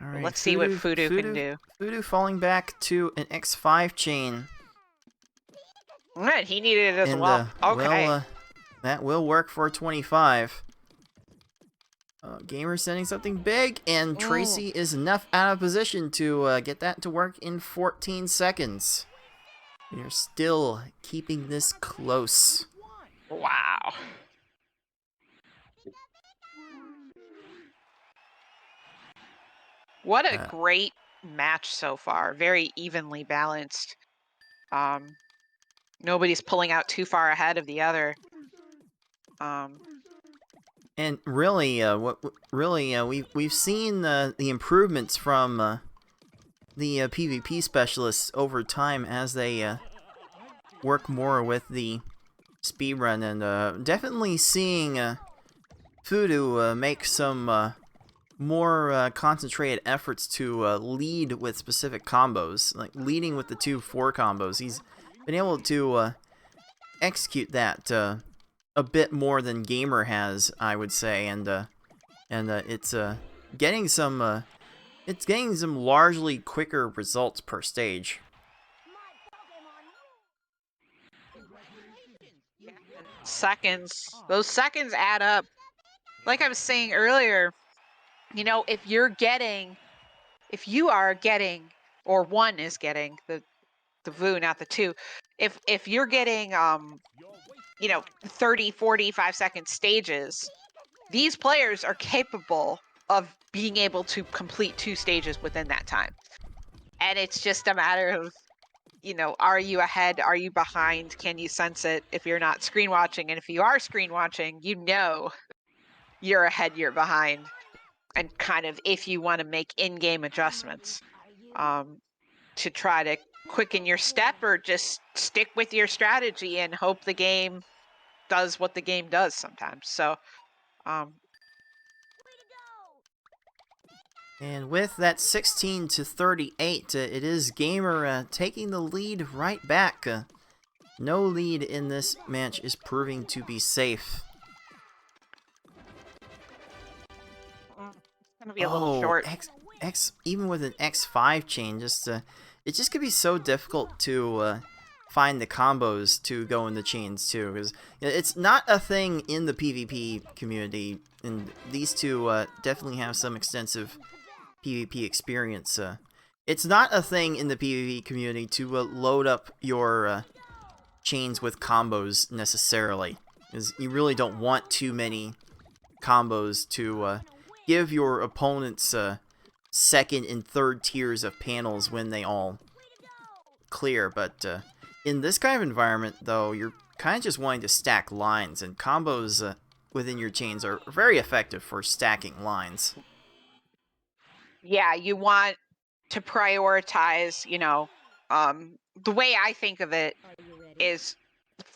B: All right,
F: Let's see what Fudu can do.
B: Fudu falling back to an X5 chain.
F: Right, he needed it as
B: And,
F: well. Okay.
B: Well, that will work for 25. Gamer sending something big, and Tracy is enough out of position to get that to work in 14 seconds. We are still keeping this close.
F: Wow. What a great match so far. Very evenly balanced. Nobody's pulling out too far ahead of the other.
B: And really, we've seen the improvements from the PvP specialists over time as they work more with the speedrun, and definitely seeing Fudu make some more concentrated efforts to lead with specific combos, like leading with the 2-4 combos. He's been able to execute that a bit more than Gamer has, I would say, and it's getting some largely quicker results per stage.
F: Seconds. Those seconds add up. Like I was saying earlier, you know, if you are getting, or one is getting, the VU, not the 2, if you're getting 30, 45 second stages, these players are capable of being able to complete 2 stages within that time. And it's just a matter of, are you ahead? Are you behind? Can you sense it if you're not screen watching? And if you are screen watching, you're ahead, you're behind. And kind of if you want to make in-game adjustments to try to quicken your step, or just stick with your strategy and hope the game does what the game does sometimes. So
B: and with that 16-38, it is Gamer taking the lead right back. No lead in this match is proving to be safe.
F: it's gonna be a little short.
B: Even with an X5 chain, it just could be so difficult to find the combos to go in the chains too, because it's not a thing in the PvP community, and these two definitely have some extensive PvP experience. It's not a thing in the PvP community to load up your chains with combos necessarily, because you really don't want too many combos to give your opponents second and third tiers of panels when they all clear. But in this kind of environment, though, you're kind of just wanting to stack lines, and combos within your chains are very effective for stacking lines.
F: Yeah, you want to prioritize, the way I think of it is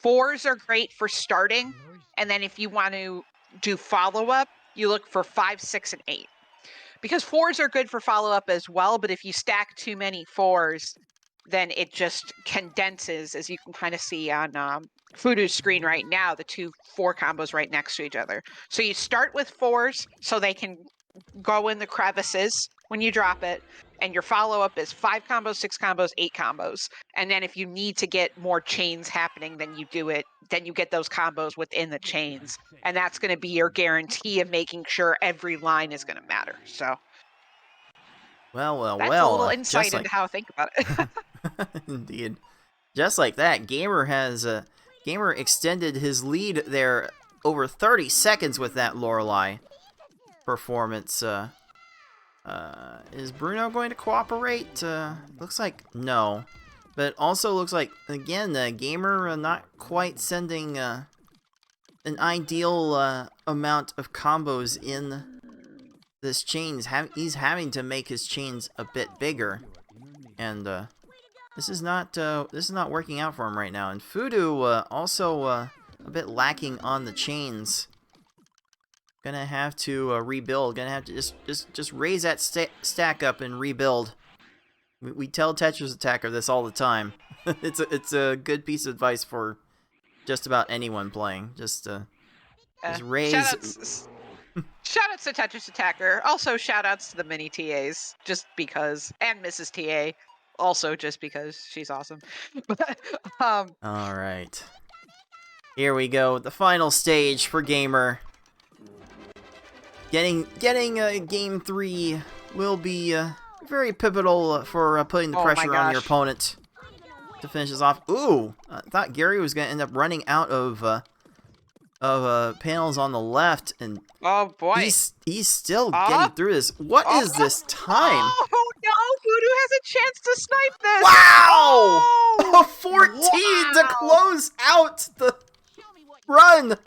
F: 4s are great for starting, and then if you want to do follow-up, you look for 5, 6, and 8. Because 4s are good for follow-up as well, but if you stack too many 4s, then it just condenses, as you can kind of see on Fudu's screen right now, the 2-4 combos right next to each other. So you start with 4s so they can go in the crevices when you drop it, and your follow-up is 5 combos, 6 combos, 8 combos. And then if you need to get more chains happening, then you get those combos within the chains. And that's going to be your guarantee of making sure every line is going to matter. So
B: Well,
F: that's a little insight into how I think about it.
B: Indeed. Just like that, Gamer extended his lead there over 30 seconds with that Lorelei performance. Is Bruno going to cooperate? Looks like no. But it also looks like, again, the gamer not quite sending an ideal amount of combos in this chain. He's having to make his chains a bit bigger. And this is not working out for him right now. And Fudu also a bit lacking on the chains. Gonna have to rebuild. Gonna have to just raise that stack up and rebuild. We tell Tetris Attacker this all the time. it's a good piece of advice for just about anyone playing. Just raise.
F: Shoutouts to Tetris Attacker. Also shoutouts to the mini TAs, just because, and Mrs. TA, also just because she's awesome.
B: All right. Here we go. The final stage for Gamer. Getting Game 3 will be very pivotal for putting the
F: Oh my
B: pressure on your
F: gosh.
B: opponent to finish this off. Ooh, I thought Gary was going to end up running out of panels on the left, and
F: Oh boy.
B: he's still getting through this. What is this time?
F: Oh no, Voodoo has a chance to snipe this!
B: Wow!
F: Oh,
B: A 14 to
F: wow.
B: close out the run!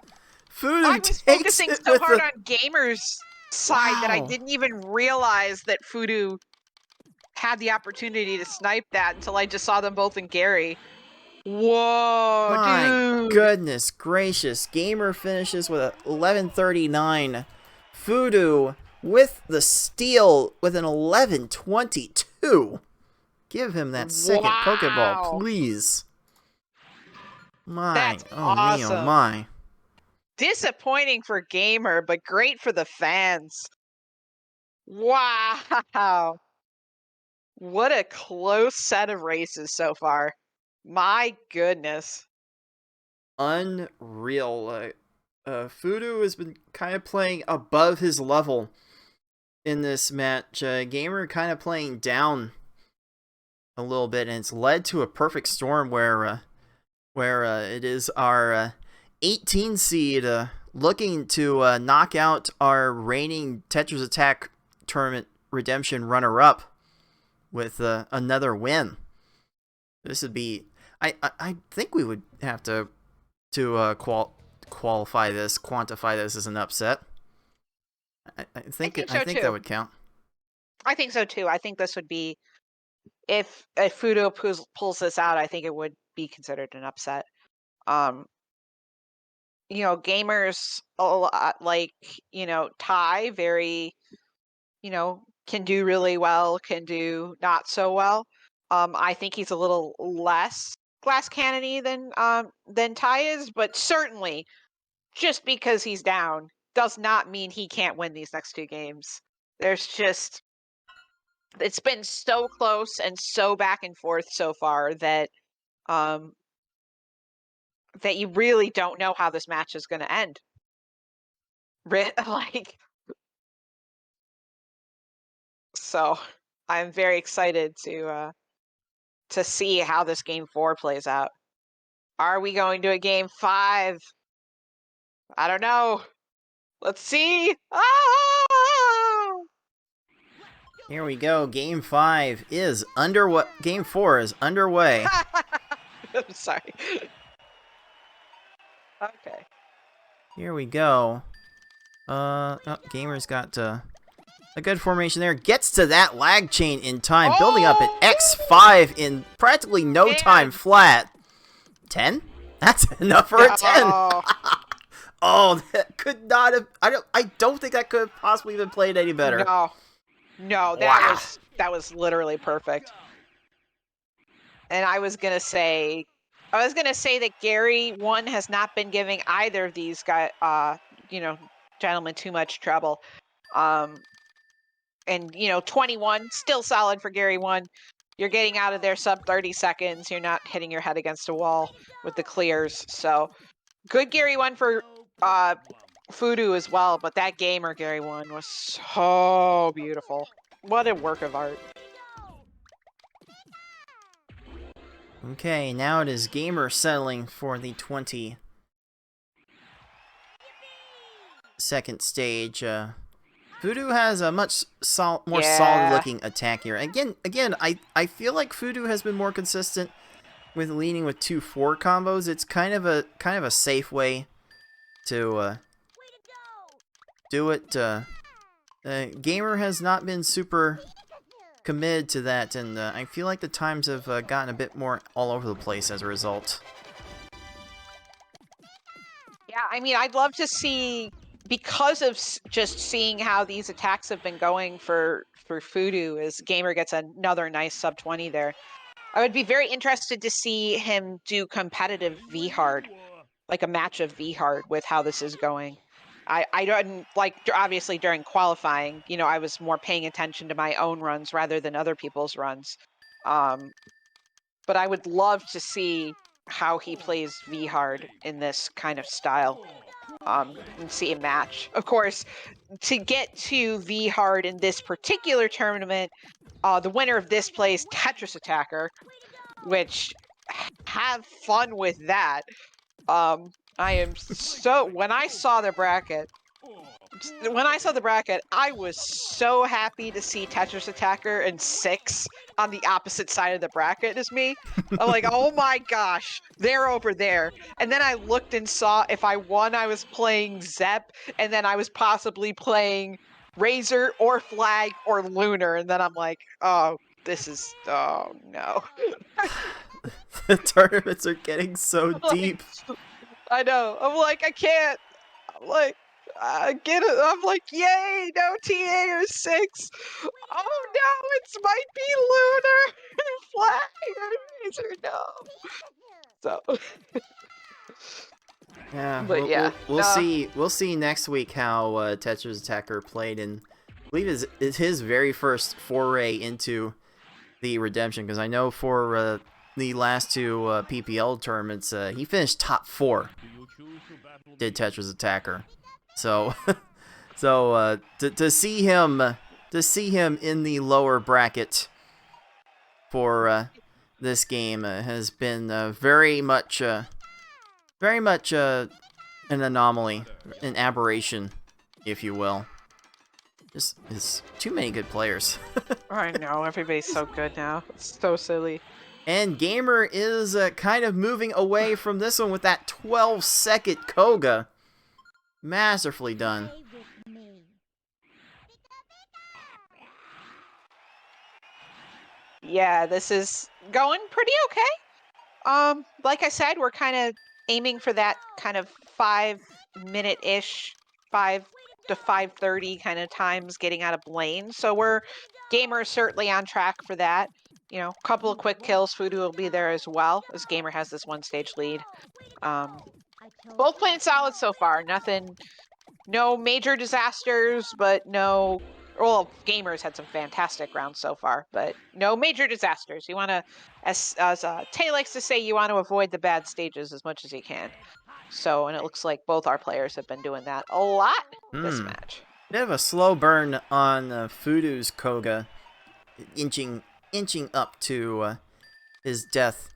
B: Fudu
F: I was
B: takes
F: focusing
B: it
F: so
B: with
F: hard
B: the...
F: on Gamer's side that I
B: Wow.
F: didn't even realize that Fudu had the opportunity to snipe that until I just saw them both in Gary. Whoa,
B: My
F: dude!
B: goodness gracious. Gamer finishes with a 11:39. Fudu with the steal with an 11:22. Give him that second
F: Wow.
B: Pokeball, please. My,
F: That's
B: oh me, oh
F: awesome.
B: my.
F: Disappointing for Gamer, but great for the fans. Wow. What a close set of races so far. My goodness.
B: Unreal. Fudu has been kind of playing above his level in this match. Gamer kind of playing down a little bit, and it's led to a perfect storm where it is our 18 seed looking to knock out our reigning Tetris Attack Tournament Redemption runner-up with another win. This would be... I think we would have to quantify this as an upset. I think
F: so
B: that
F: too.
B: would count.
F: I think so too. I think this would be, if Fudo pulls this out, I think it would be considered an upset. Gamers a lot like, Ty, very, can do really well, can do not so well. I think he's a little less glass cannony than Ty is, but certainly just because he's down does not mean he can't win these next two games. It's been so close and so back and forth so far that that you really don't know how this match is going to end. So I'm very excited to see how this game 4 plays out. Are we going to a game 5? I don't know. Let's see. Ah!
B: Here we go. Game 5 is underway. Game 4 is underway.
F: I'm sorry. Okay.
B: Here we go. Gamer's got a good formation there. Gets to that lag chain in time, building up an X5 in practically no
F: Man.
B: time flat. 10? That's enough for a 10.
F: Oh,
B: Oh, that could not have. I don't think that could have possibly been played any better.
F: no,
B: Wow.
F: that was literally perfect. And I was gonna say that Gary 1 has not been giving either of these gentlemen too much trouble. And 21 still solid for Gary 1. You're getting out of there sub 30 seconds. You're not hitting your head against a wall with the clears. So good Gary 1 for Fudu as well, but that gamer Gary 1 was so beautiful. What a work of art.
B: Okay, now it is Gamer settling for the 22nd stage. Fudu has a much more
F: Yeah.
B: solid-looking attack here. Again, I feel like Fudu has been more consistent with leading with 2-4 combos. It's kind of a safe way to do it. Gamer has not been super committed to that, and I feel like the times have gotten a bit more all over the place as a result.
F: Yeah, I mean, I'd love to see, because of just seeing how these attacks have been going for Fudu, as Gamer gets another nice sub 20 there. I would be very interested to see him do competitive V hard, like a match of V hard with how this is going. I don't like, obviously during qualifying, you know, I was more paying attention to my own runs rather than other people's runs. But I would love to see how he plays V hard in this kind of style. And see a match. Of course, to get to V hard in this particular tournament, the winner of this plays Tetris Attacker, which have fun with that. I am so, when I saw the bracket, I was so happy to see Tetris Attacker and 6 on the opposite side of the bracket as me. I'm like, oh my gosh, they're over there. And then I looked and saw if I won, I was playing Zep, and then I was possibly playing Razor or Flag or Lunar. And then I'm like, oh, this is, oh no.
B: The tournaments are getting so deep.
F: I know. I'm like, I can't. I'm like, I get it. I'm like, yay, no TA or 6. Oh no, it might be Lunar, Flag, or Razor, no. So,
B: Yeah,
F: but yeah,
B: we'll see. We'll see next week how Tetris Attacker played, and I believe is his very first foray into the redemption. Because I know for the last two PPL tournaments, he finished top 4. Did Tetris Attacker, so to see him in the lower bracket for this game has been very much an anomaly, an aberration, if you will. Just is too many good players.
F: I know, everybody's so good now. It's so silly.
B: And Gamer is kind of moving away from this one with that 12-second Koga. Masterfully done.
F: Yeah, this is going pretty okay. Like I said, we're kind of aiming for that kind of 5-minute-ish, 5 to 5:30 kind of times getting out of lane. So Gamer is certainly on track for that. You know, a couple of quick kills, Fudu will be there as well, as Gamer has this 1-stage lead. Both playing solid so far. No major disasters, but no. Well, Gamers had some fantastic rounds so far, but no major disasters. You want to, as Tay likes to say, you want to avoid the bad stages as much as you can. So, and it looks like both our players have been doing that a lot this match.
B: Bit of a slow burn on Fudu's Koga, inching up to his death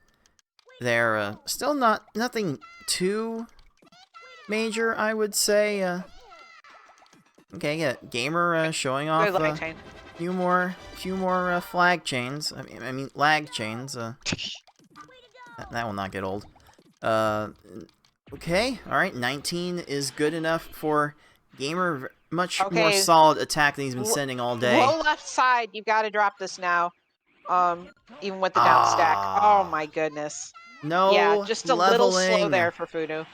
B: there. Still nothing too major, I would say. Okay, yeah, Gamer showing off a few more flag chains. I mean lag chains. That will not get old. Okay, all right. 19 is good enough for Gamer. Much more solid attack than he's been sending all day.
F: Low left side, you've got to drop this now. Even with the down stack. Oh my goodness.
B: No.
F: Yeah, just a little slow there for Fudu.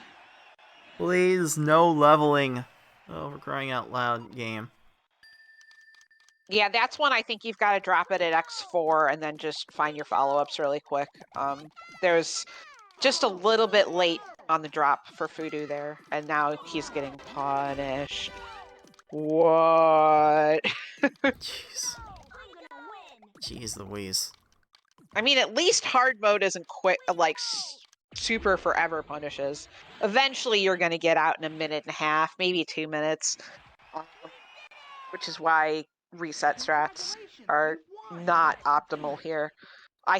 B: Please, no leveling. Oh, we're crying out loud, game.
F: Yeah, that's one I think you've got to drop it at X4 and then just find your follow-ups really quick. There's just a little bit late on the drop for Fudu there, and now he's getting punished. What?
B: Jeez. Jeez Louise.
F: I mean, at least hard mode isn't quick, like super forever punishes. Eventually, you're going to get out in 1.5 minutes, maybe 2 minutes, which is why reset strats are not optimal here. I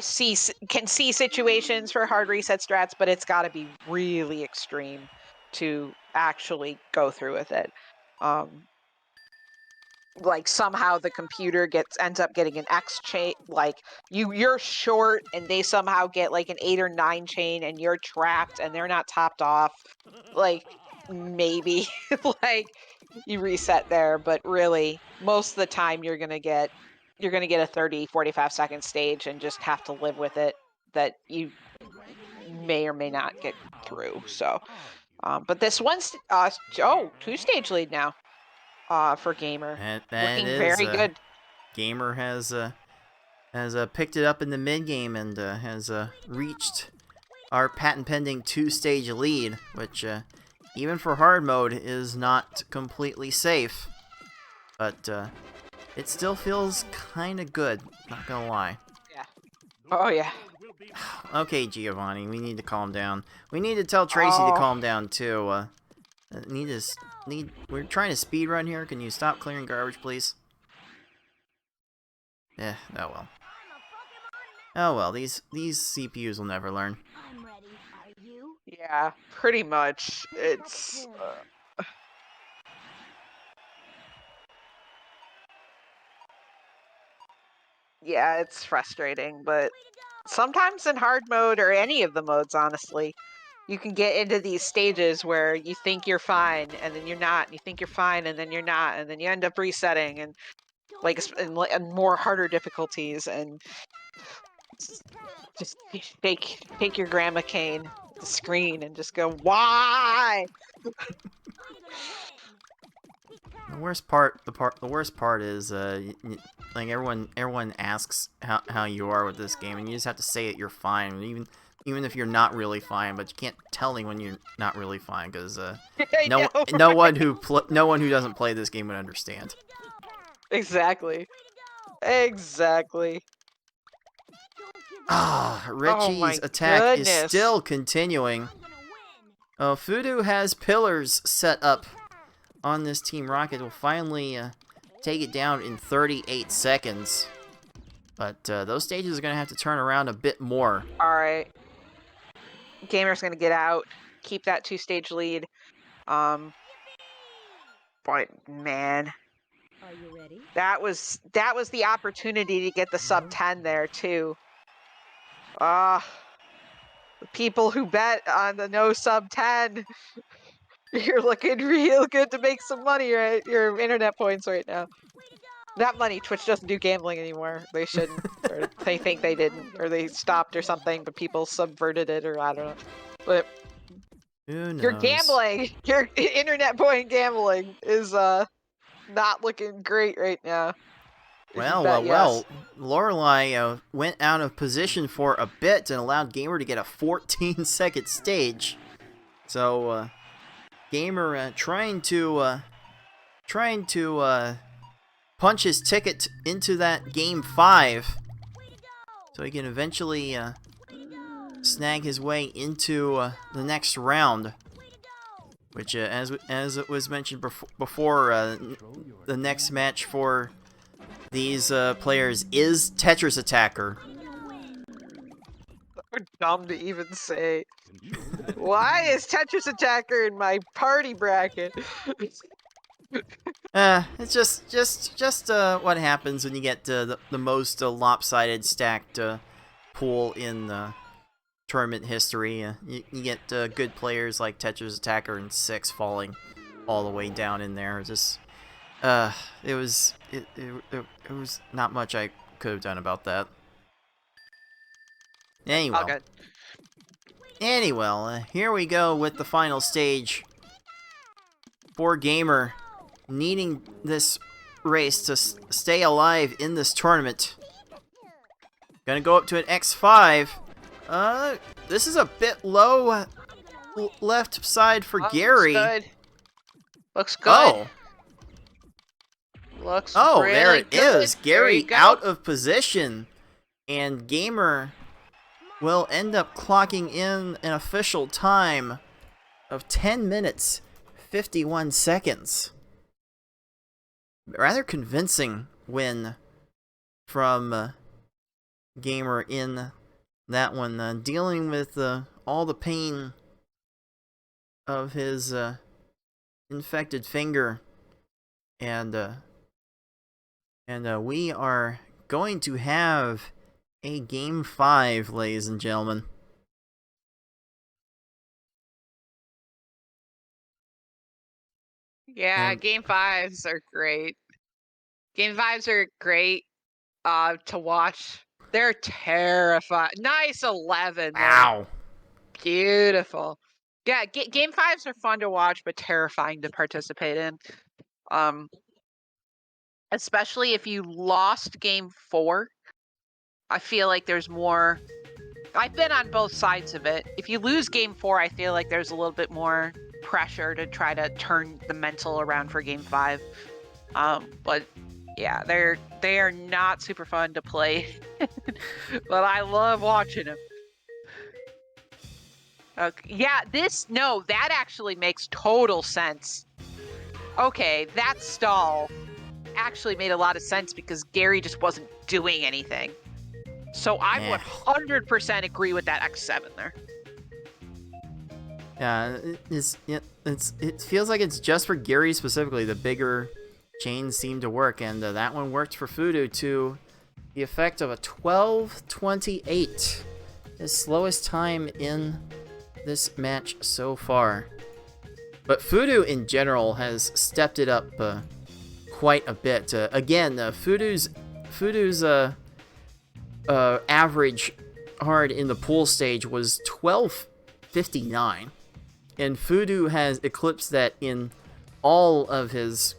F: can see situations for hard reset strats, but it's got to be really extreme to actually go through with it. like somehow the computer ends up getting an X chain, like you're short and they somehow get like an 8 or 9 chain and you're trapped and they're not topped off, like maybe like you reset there, but really most of the time you're gonna get a 30-45 second stage and just have to live with it, that you may or may not get through. So but this one's 2-stage lead now for Gamer.
B: That
F: Looking
B: is,
F: very good.
B: Gamer has picked it up in the mid game and has reached our patent pending 2-stage lead, which even for hard mode is not completely safe, but it still feels kind of good. Not gonna lie.
F: Yeah. Oh yeah.
B: Okay, Giovanni, we need to calm down. We need to tell Tracy to calm down too. We're trying to speedrun here. Can you stop clearing garbage, please? Oh well. Oh well, these CPUs will never learn.
D: I'm ready. Are you?
F: Yeah, pretty much. It's yeah, it's frustrating, but sometimes in hard mode or any of the modes, honestly, you can get into these stages where you think you're fine and then you're not. You think you're fine and then you're not, and then you end up resetting and and more harder difficulties, and just take your grandma cane at the screen and just go, why?
B: The worst part is like everyone asks how you are with this game, and you just have to say that you're fine, even if you're not really fine. But you can't tell anyone you're not really fine, because no one who doesn't play this game would understand.
F: Exactly.
B: Richie's attack is
F: goodness.
B: still continuing. Fudu has pillars set up on this Team Rocket. Will finally take it down in 38 seconds. But those stages are going to have to turn around a bit more.
F: Alright. Gamer's gonna get out, keep that 2-stage lead. But man,
D: Are you ready?
F: that was the opportunity to get the sub 10 there too. The people who bet on the no sub 10, you're looking real good to make some money, right? Your internet points right now. Not money. Twitch doesn't do gambling anymore. They shouldn't, or they think they didn't, or they stopped or something, but people subverted it, or I don't know. But
B: Who knows?
F: your gambling, your internet point gambling is not looking great right now.
B: Well, Lorelei went out of position for a bit and allowed Gamer to get a 14-second stage. So, Gamer trying to punch his ticket into that game 5, so he can eventually snag his way into the next round. Which, as it was mentioned before, the next match for these players is Tetris Attacker.
F: So dumb to even say. Why is Tetris Attacker in my party bracket?
B: It's just what happens when you get the most lopsided stacked pool in tournament history. You get good players like Tetris Attacker and 6 falling all the way down in there. Just it was not much I could have done about that. Anyway.
F: All good.
B: Anyway, here we go with the final stage. For Gamer, needing this race to stay alive in this tournament. Gonna go up to an X5. This is a bit low left side for Gary.
F: Looks good.
B: Oh.
F: Looks
B: Oh,
F: really
B: there it
F: good.
B: is.
F: There you
B: Gary
F: go.
B: out of position. And Gamer will end up clocking in an official time of 10 minutes, 51 seconds. Rather convincing win from Gamer in that one. Dealing with all the pain of his infected finger and And we are going to have a Game 5, ladies and gentlemen.
F: Yeah,
B: And-
F: game fives are great. Game fives are great to watch. They're terrifying. Nice 11. Though.
B: Ow!
F: Beautiful. Yeah, game fives are fun to watch, but terrifying to participate in. Especially if you lost game 4. I feel like there's more. I've been on both sides of it. If you lose game 4, I feel like there's a little bit more pressure to try to turn the mental around for game 5. But yeah, they are not super fun to play, but I love watching them. Okay, yeah, that actually makes total sense. Okay, that stall actually made a lot of sense because Gary just wasn't doing anything. So I would 100% agree with that X7 there.
B: Yeah, it feels like it's just for Gary specifically. The bigger chains seem to work, and that one worked for Fudu to the effect of a 12:28, his slowest time in this match so far. But Fudu in general has stepped it up quite a bit. Again, Fudu's average hard in the pool stage was 12:59, and Fudu has eclipsed that in all of his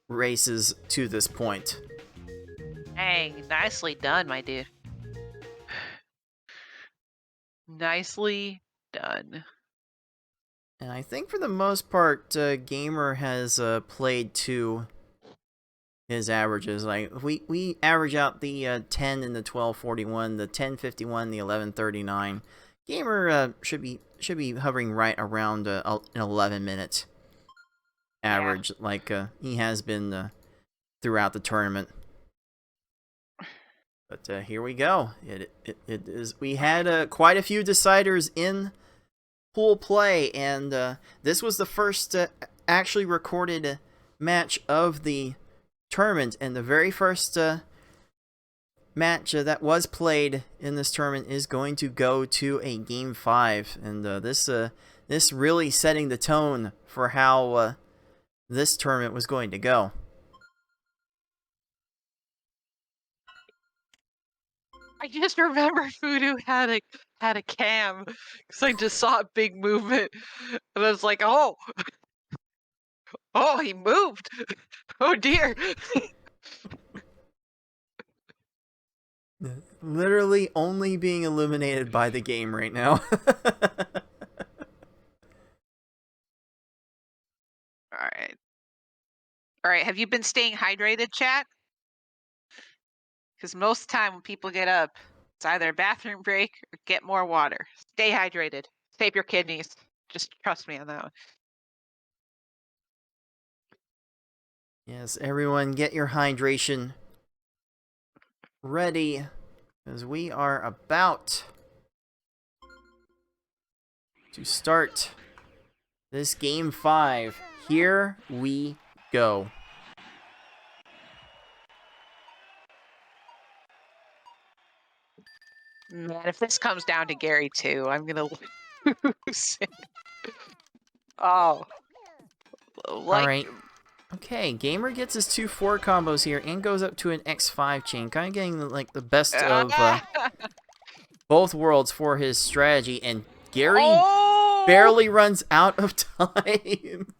B: races to this point.
F: Dang, nicely done, my dude. Nicely done.
B: And I think for the most part, Gamer has played to his averages. Like we average out the 10 and the 12:41, the 10:51, the 11:39. Gamer should be hovering right around an 11-minute average, like he has been throughout the tournament. But here we go. It is. We had quite a few deciders in pool play, and this was the first actually recorded match of the tournament, and the very first match that was played in this tournament is going to go to a Game 5, and this really setting the tone for how this tournament was going to go.
F: I just remember Fudu had a cam because I just saw a big movement, and I was like, oh, he moved. Oh dear.
B: Literally only being illuminated by the game right now.
F: All right. Have you been staying hydrated, chat? Because most of the time when people get up, it's either a bathroom break or get more water. Stay hydrated. Save your kidneys. Just trust me on that one.
B: Yes, everyone, get your hydration ready, because we are about to start this Game 5. Here we go.
F: Man, if this comes down to Gary too, I'm gonna lose it. Oh.
B: Alright. Okay, Gamer gets his 2-4 combos here and goes up to an X5 chain. Kind of getting like the best of both worlds for his strategy. And Gary barely runs out of time.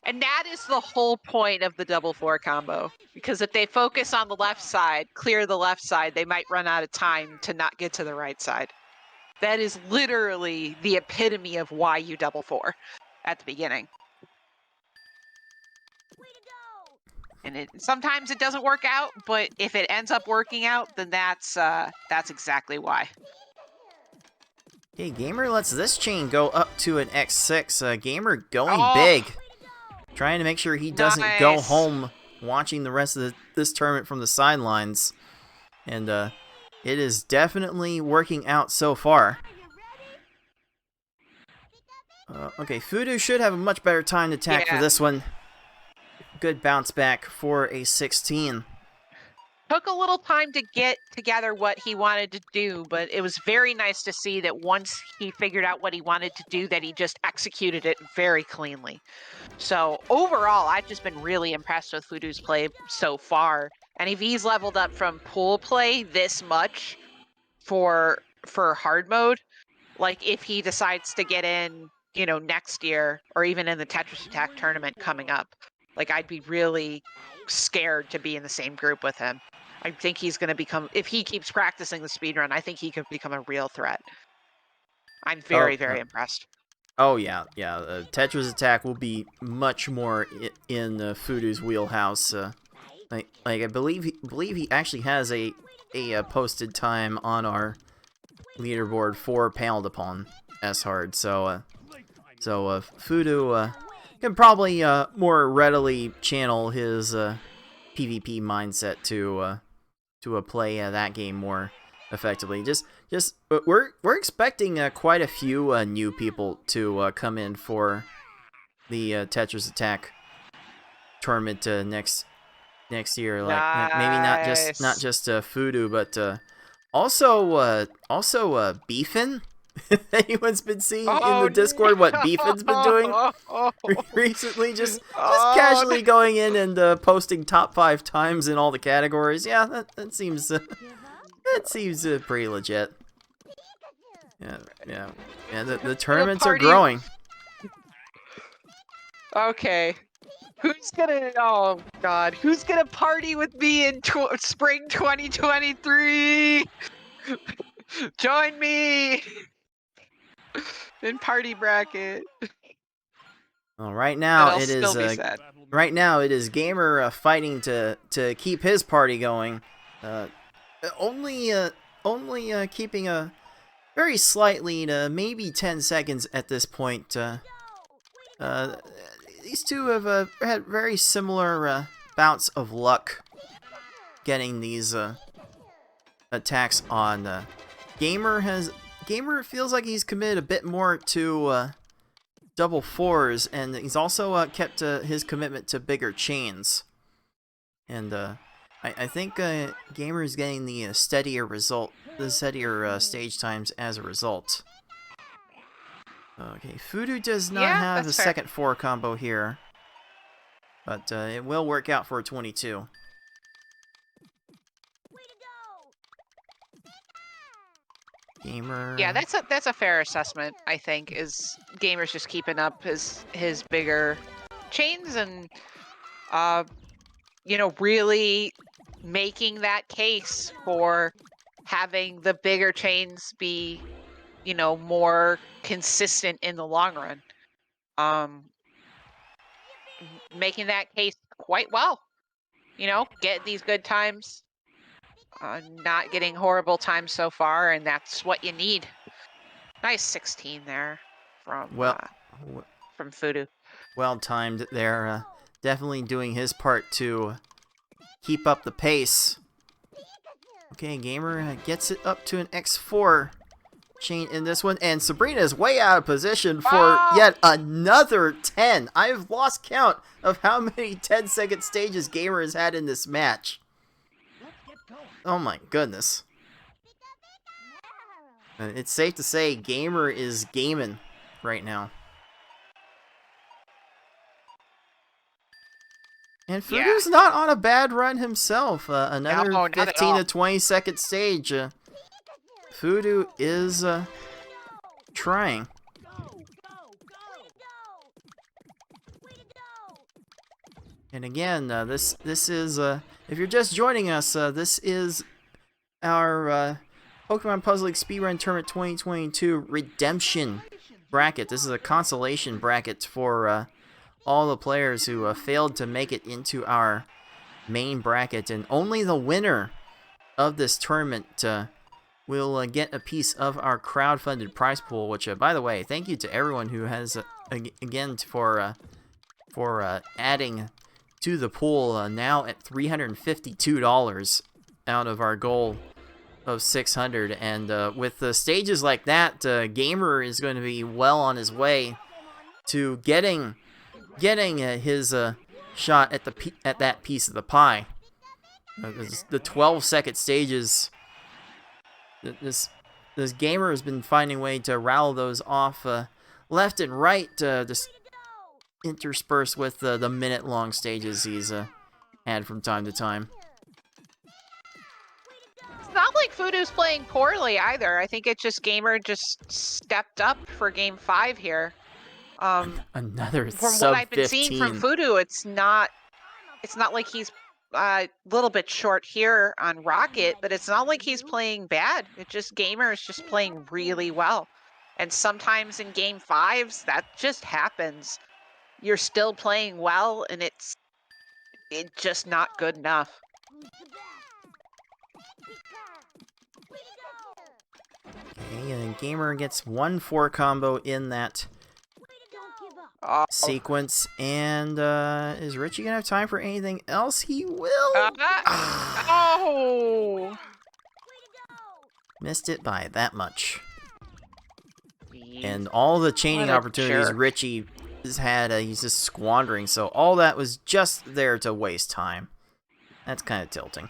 F: And that is the whole point of the double 4 combo. Because if they focus on the left side, clear the left side, they might run out of time to not get to the right side. That is literally the epitome of why you double 4 at the beginning. And sometimes it doesn't work out, but if it ends up working out, then that's exactly why.
B: Okay, Gamer lets this chain go up to an X6. Gamer going big. Trying to make sure he doesn't go home watching the rest of this tournament from the sidelines. And it is definitely working out so far. Okay, Fudu should have a much better time to attack for this one. good bounce back for a 16.
F: Took a little time to get together what he wanted to do, but it was very nice to see that once he figured out what he wanted to do, that he just executed it very cleanly. So overall, I've just been really impressed with Fudu's play so far. And if he's leveled up from pool play this much for hard mode, like if he decides to get in, you know, next year or even in the Tetris Attack tournament coming up, like I'd be really scared to be in the same group with him. I think he's going to become, if he keeps practicing the speedrun, I think he could become a real threat. I'm very, very impressed.
B: Oh yeah, Tetris Attack will be much more in Fudu's wheelhouse. Like I believe he actually has a posted time on our leaderboard for Paneled Upon S Hard. So Fudu can probably more readily channel his PvP mindset to play that game more effectively. We're expecting quite a few new people to come in for the Tetris Attack tournament next year. Like maybe not just Fudu, but also Beefin. Anyone's been seeing in the Discord what Beefin's been doing recently? Just casually going in and posting top 5 times in all the categories. Yeah, that seems pretty legit. Yeah. The tournaments are growing.
F: Okay. Who's gonna party with me in spring 2023? Join me in party bracket.
B: Well, right now it is Gamer fighting to keep his party going. Only keeping a very slight lead, maybe 10 seconds at this point. These two have had very similar bouts of luck getting these attacks on. Gamer feels like he's committed a bit more to double fours, and he's also kept his commitment to bigger chains. And I think Gamer is getting the steadier stage times as a result. Okay, Fudu does not have the second 4 combo here, but it will work out for a 22. Gamer.
F: Yeah, that's a fair assessment. I think is Gamer's just keeping up his bigger chains and really making that case for having the bigger chains be more consistent in the long run. Making that case quite well. Get these good times. Not getting horrible times so far, and that's what you need. Nice 16 there from Fudu.
B: Well timed there. Definitely doing his part to keep up the pace. Okay, Gamer gets it up to an X4 chain in this one, and Sabrina is way out of position for yet another 10. I've lost count of how many 10-second stages Gamer has had in this match. Oh my goodness. It's safe to say Gamer is gaming right now. And Fudu's not on a bad run himself. Another 15 to 20 second stage. Fudu is trying. And again, this is if you're just joining us, this is our Pokemon Puzzle League Speedrun Tournament 2022 Redemption bracket. This is a consolation bracket for all the players who failed to make it into our main bracket, and only the winner of this tournament will get a piece of our crowd-funded prize pool. Which, by the way, thank you to everyone who has again for adding to the pool, now at $352 out of our goal of $600. And with stages like that, Gamer is going to be well on his way to getting his shot at at that piece of the pie. The 12-second stages. This gamer has been finding a way to rattle those off left and right, just interspersed with the minute-long stages he's had from time to time.
F: It's not like Fudu's playing poorly either. I think it's just Gamer just stepped up for game 5 here.
B: Another
F: From
B: sub
F: what I've been
B: 15.
F: seeing from Fudu, it's not like he's a little bit short here on Rocket, but it's not like he's playing bad. It's just Gamer is just playing really well. And sometimes in game 5s, that just happens. You're still playing well, and it's just not good enough.
B: Okay, and Gamer gets 1-4 combo in that sequence. And is Richie gonna have time for anything else? He will.
F: Oh!
B: Missed it by that much. And all the chaining
F: What a
B: opportunities
F: jerk.
B: Richie has had, he's just squandering. So all that was just there to waste time. That's kind of tilting.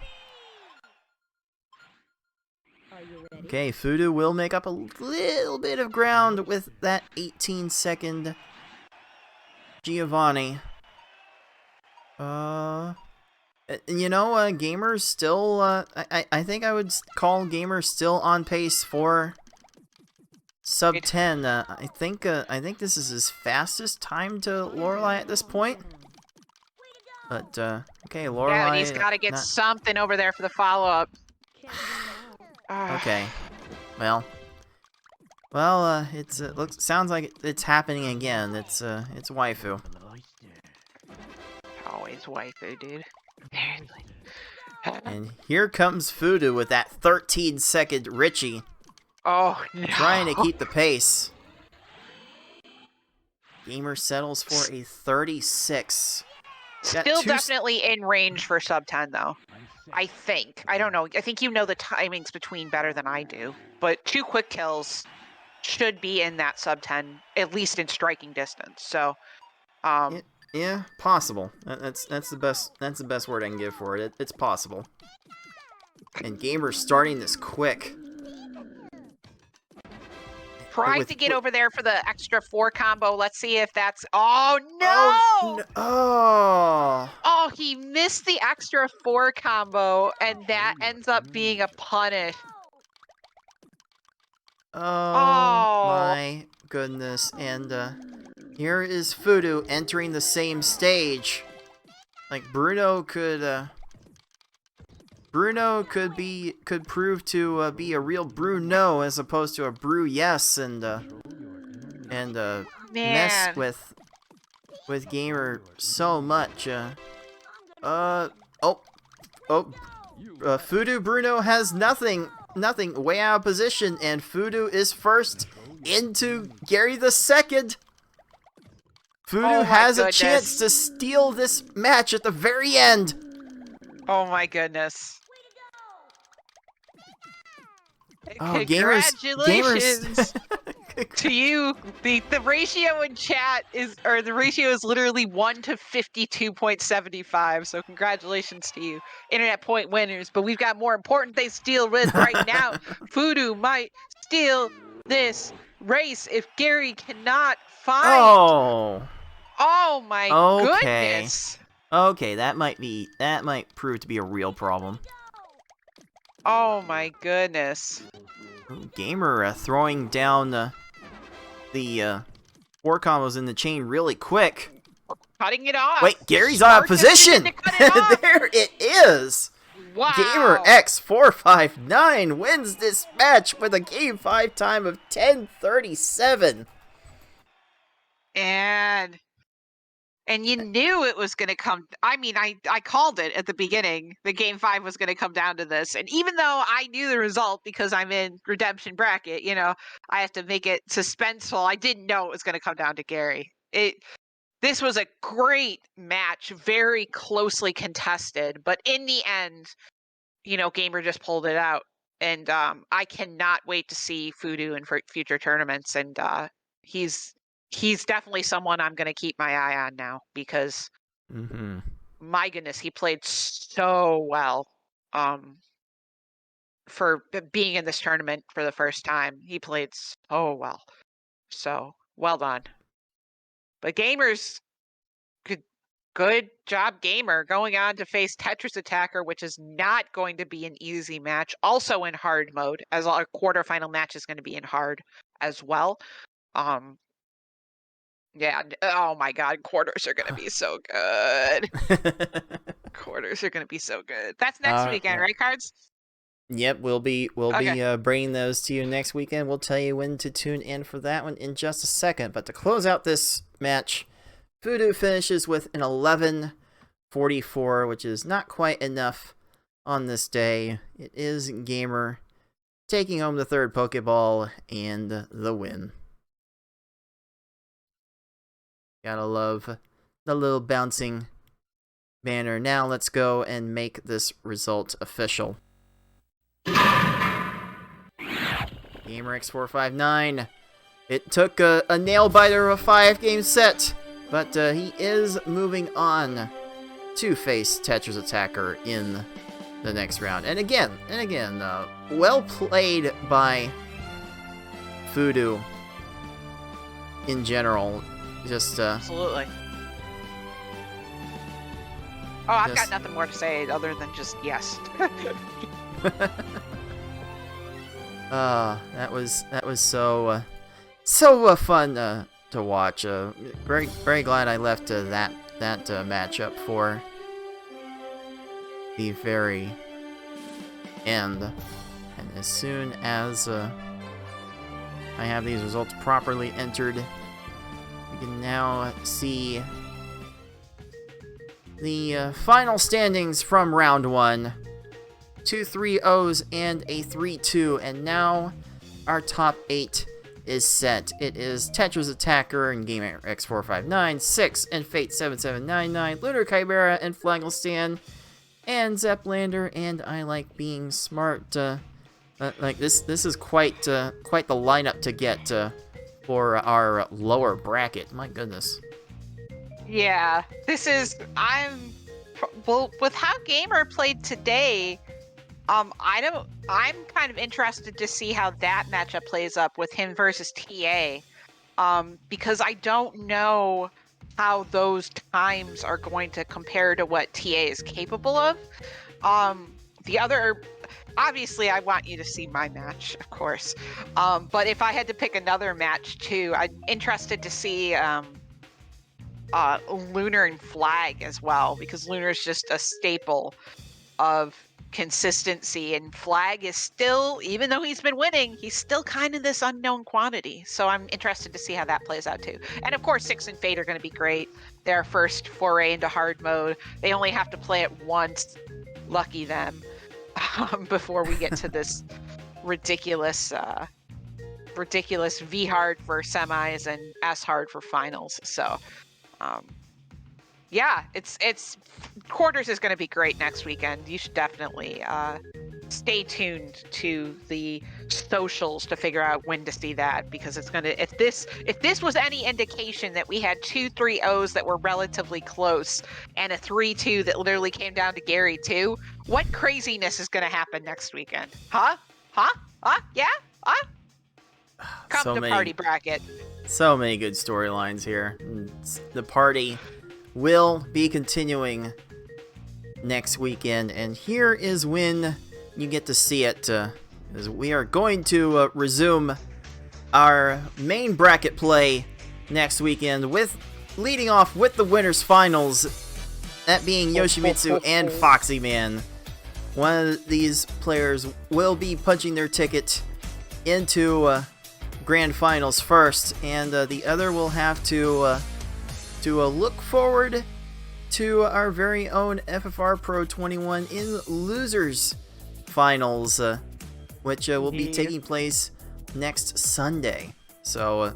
B: Okay, Fudu will make up a little bit of ground with that 18-second Giovanni. You know, Gamer's still, I think I would call Gamer still on pace for sub 10. I think this is his fastest time to Lorelei at this point. But, okay, Lorelei...
F: Yeah, and he's got to get something over there for the follow-up.
B: Okay. Well, it's sounds like it's happening again. It's waifu.
F: Always waifu, dude.
B: And here comes Fudu with that 13-second Richie,
F: Oh, no.
B: trying to keep the pace. Gamer settles for a 36.
F: Still definitely in range for sub 10, though. I think. I don't know. I think you know the timings between better than I do. But 2 quick kills should be in that sub 10, at least in striking distance. So,
B: Yeah, possible. That's the best word I can give for it. It's possible. And Gamer's starting this quick.
F: tried to get over there for the extra 4 combo. Let's see if that's... Oh, no! Oh, he missed the extra 4 combo, and that ends up being a punish.
B: Oh my goodness. And here is Fudu entering the same stage. Like Bruno could prove to be a real Bruno as opposed to a Brew yes and mess with Gamer so much. Fudu Bruno has nothing way out of position, and Fudu is first into Gary the second. Fudu has a chance to steal this match at the very end.
F: Oh my goodness.
B: Oh,
F: Congratulations to you. The ratio in chat is, or the ratio is literally 1 to 52.75. So congratulations to you, internet point winners. But we've got more important things to deal with right now. Fudu might steal this race if Gary cannot find. Oh my goodness.
B: Okay, that might prove to be a real problem.
F: Oh my goodness.
B: Gamer throwing down the 4 combos in the chain really quick.
F: Cutting it off.
B: Wait, Gary's out of position. There it is.
F: Wow.
B: Gamer X459 wins this match with a game 5 time of 10:37.
F: And you knew it was going to come. I mean, I called it at the beginning. The game 5 was going to come down to this. And even though I knew the result because I'm in redemption bracket, you know, I have to make it suspenseful. I didn't know it was going to come down to Gary. This was a great match, very closely contested. But in the end, you know, Gamer just pulled it out. And I cannot wait to see Fudu in future tournaments. And he's definitely someone I'm going to keep my eye on now because
B: Mm-hmm.
F: My goodness, he played so well. For being in this tournament for the first time, he played so well. So well done. But gamers, good job, gamer, going on to face Tetris Attacker, which is not going to be an easy match. Also in hard mode, as our quarterfinal match is going to be in hard as well. Yeah. Oh my God, quarters are going to be so good. Quarters are going to be so good. That's next weekend, right, Cards?
B: Yep, we'll be
F: Okay.
B: bringing those to you next weekend. We'll tell you when to tune in for that one in just a second. But to close out this match, Voodoo finishes with an 11:44, which is not quite enough on this day. It is Gamer taking home the third Pokeball and the win. Gotta love the little bouncing banner. Now let's go and make this result official. Gamer X459. It took a nail biter of a 5-game set, but he is moving on to face Tetris Attacker in the next round. And again, well played by Voodoo in general. Just
F: Absolutely. Oh, I've got nothing more to say other than just yes.
B: That was so fun to watch. Very glad I left that matchup for the very end. And as soon as I have these results properly entered, we can now see the final standings from round 1. 2 3-0s and a 3-2, and now our top 8 is set. It is Tetris Attacker and Gamer X459, 6 and Fate 7799, Lunar Chimera and Flagelstan, and Zeplander, and I Like Being Smart. Like this is quite the lineup to get for our lower bracket. My goodness.
F: Yeah, this is well with how Gamer played today. I'm kind of interested to see how that matchup plays up with him versus TA, because I don't know how those times are going to compare to what TA is capable of. Obviously, I want you to see my match, of course. But if I had to pick another match too, I'm interested to see Lunar and Flag as well, because Lunar is just a staple of consistency, and Flag is still, even though he's been winning, he's still kind of this unknown quantity. So I'm interested to see how that plays out too. And of course, 6 and Fate are going to be great. Their first foray into hard mode. They only have to play it once. Lucky them. Before we get to this ridiculous V hard for semis and S hard for finals. So yeah, it's quarters is going to be great next weekend. You should definitely stay tuned to the socials to figure out when to see that, because it's going to, if this was any indication that we had 2 3-0s that were relatively close and a 3-2 that literally came down to Gary too, what craziness is going to happen next weekend? Yeah? Come to party bracket.
B: So many good storylines here. The party will be continuing next weekend, and here is when you get to see it. As we are going to resume our main bracket play next weekend, with leading off with the winners finals, that being Yoshimitsu and Foxy Man. One of these players will be punching their ticket into grand finals first, and the other will have to look forward to our very own FFR Pro 21 in losers finals, which will be taking place next Sunday. So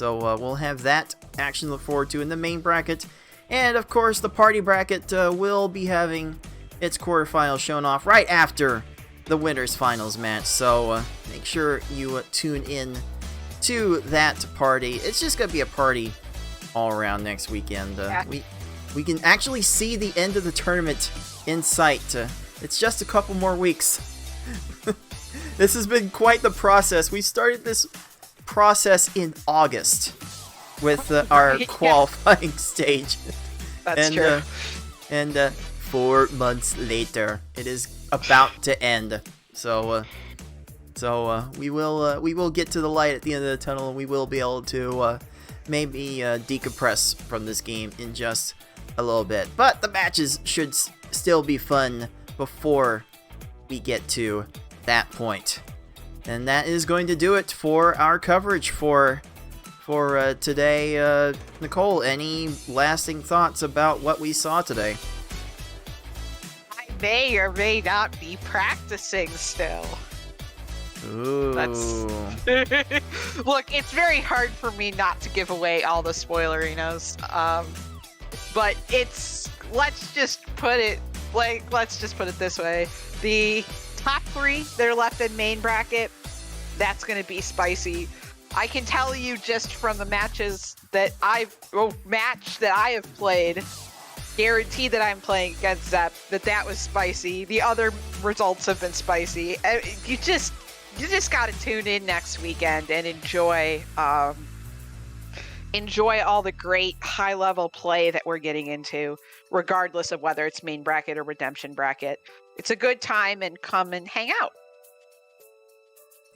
B: we'll have that action to look forward to in the main bracket, and of course the party bracket will be having its quarterfinals shown off right after the winners finals match. So make sure you tune in to that party. It's just gonna be a party all around next weekend. we can actually see the end of the tournament in sight. It's just a couple more weeks. This has been quite the process. We started this process in August with our qualifying stage.
F: That's true.
B: And 4 months later, it is about to end. So we will get to the light at the end of the tunnel, and we will be able to maybe decompress from this game in just a little bit. But the matches should still be fun before we get to that point. And that is going to do it for our coverage for today. Nicole, any lasting thoughts about what we saw today?
F: I may or may not be practicing still.
B: Ooh.
F: Look, it's very hard for me not to give away all the spoilerinos. But let's just put it this way. The top 3 that are left in main bracket, that's going to be spicy. I can tell you just from the match that I have played, guaranteed that I'm playing against Zep, that was spicy. The other results have been spicy. You just got to tune in next weekend and enjoy all the great high-level play that we're getting into, regardless of whether it's main bracket or redemption bracket. It's a good time, and come and hang out.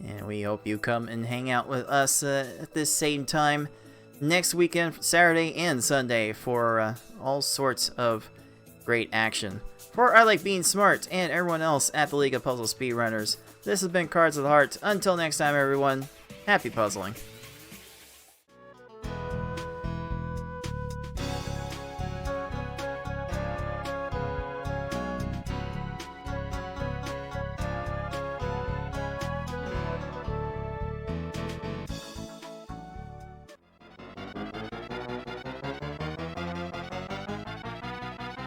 B: And we hope you come and hang out with us at this same time next weekend, Saturday and Sunday, for all sorts of great action. For I Like Being Smart and everyone else at the League of Puzzle Speedrunners, this has been Cards of the Heart. Until next time, everyone, happy puzzling.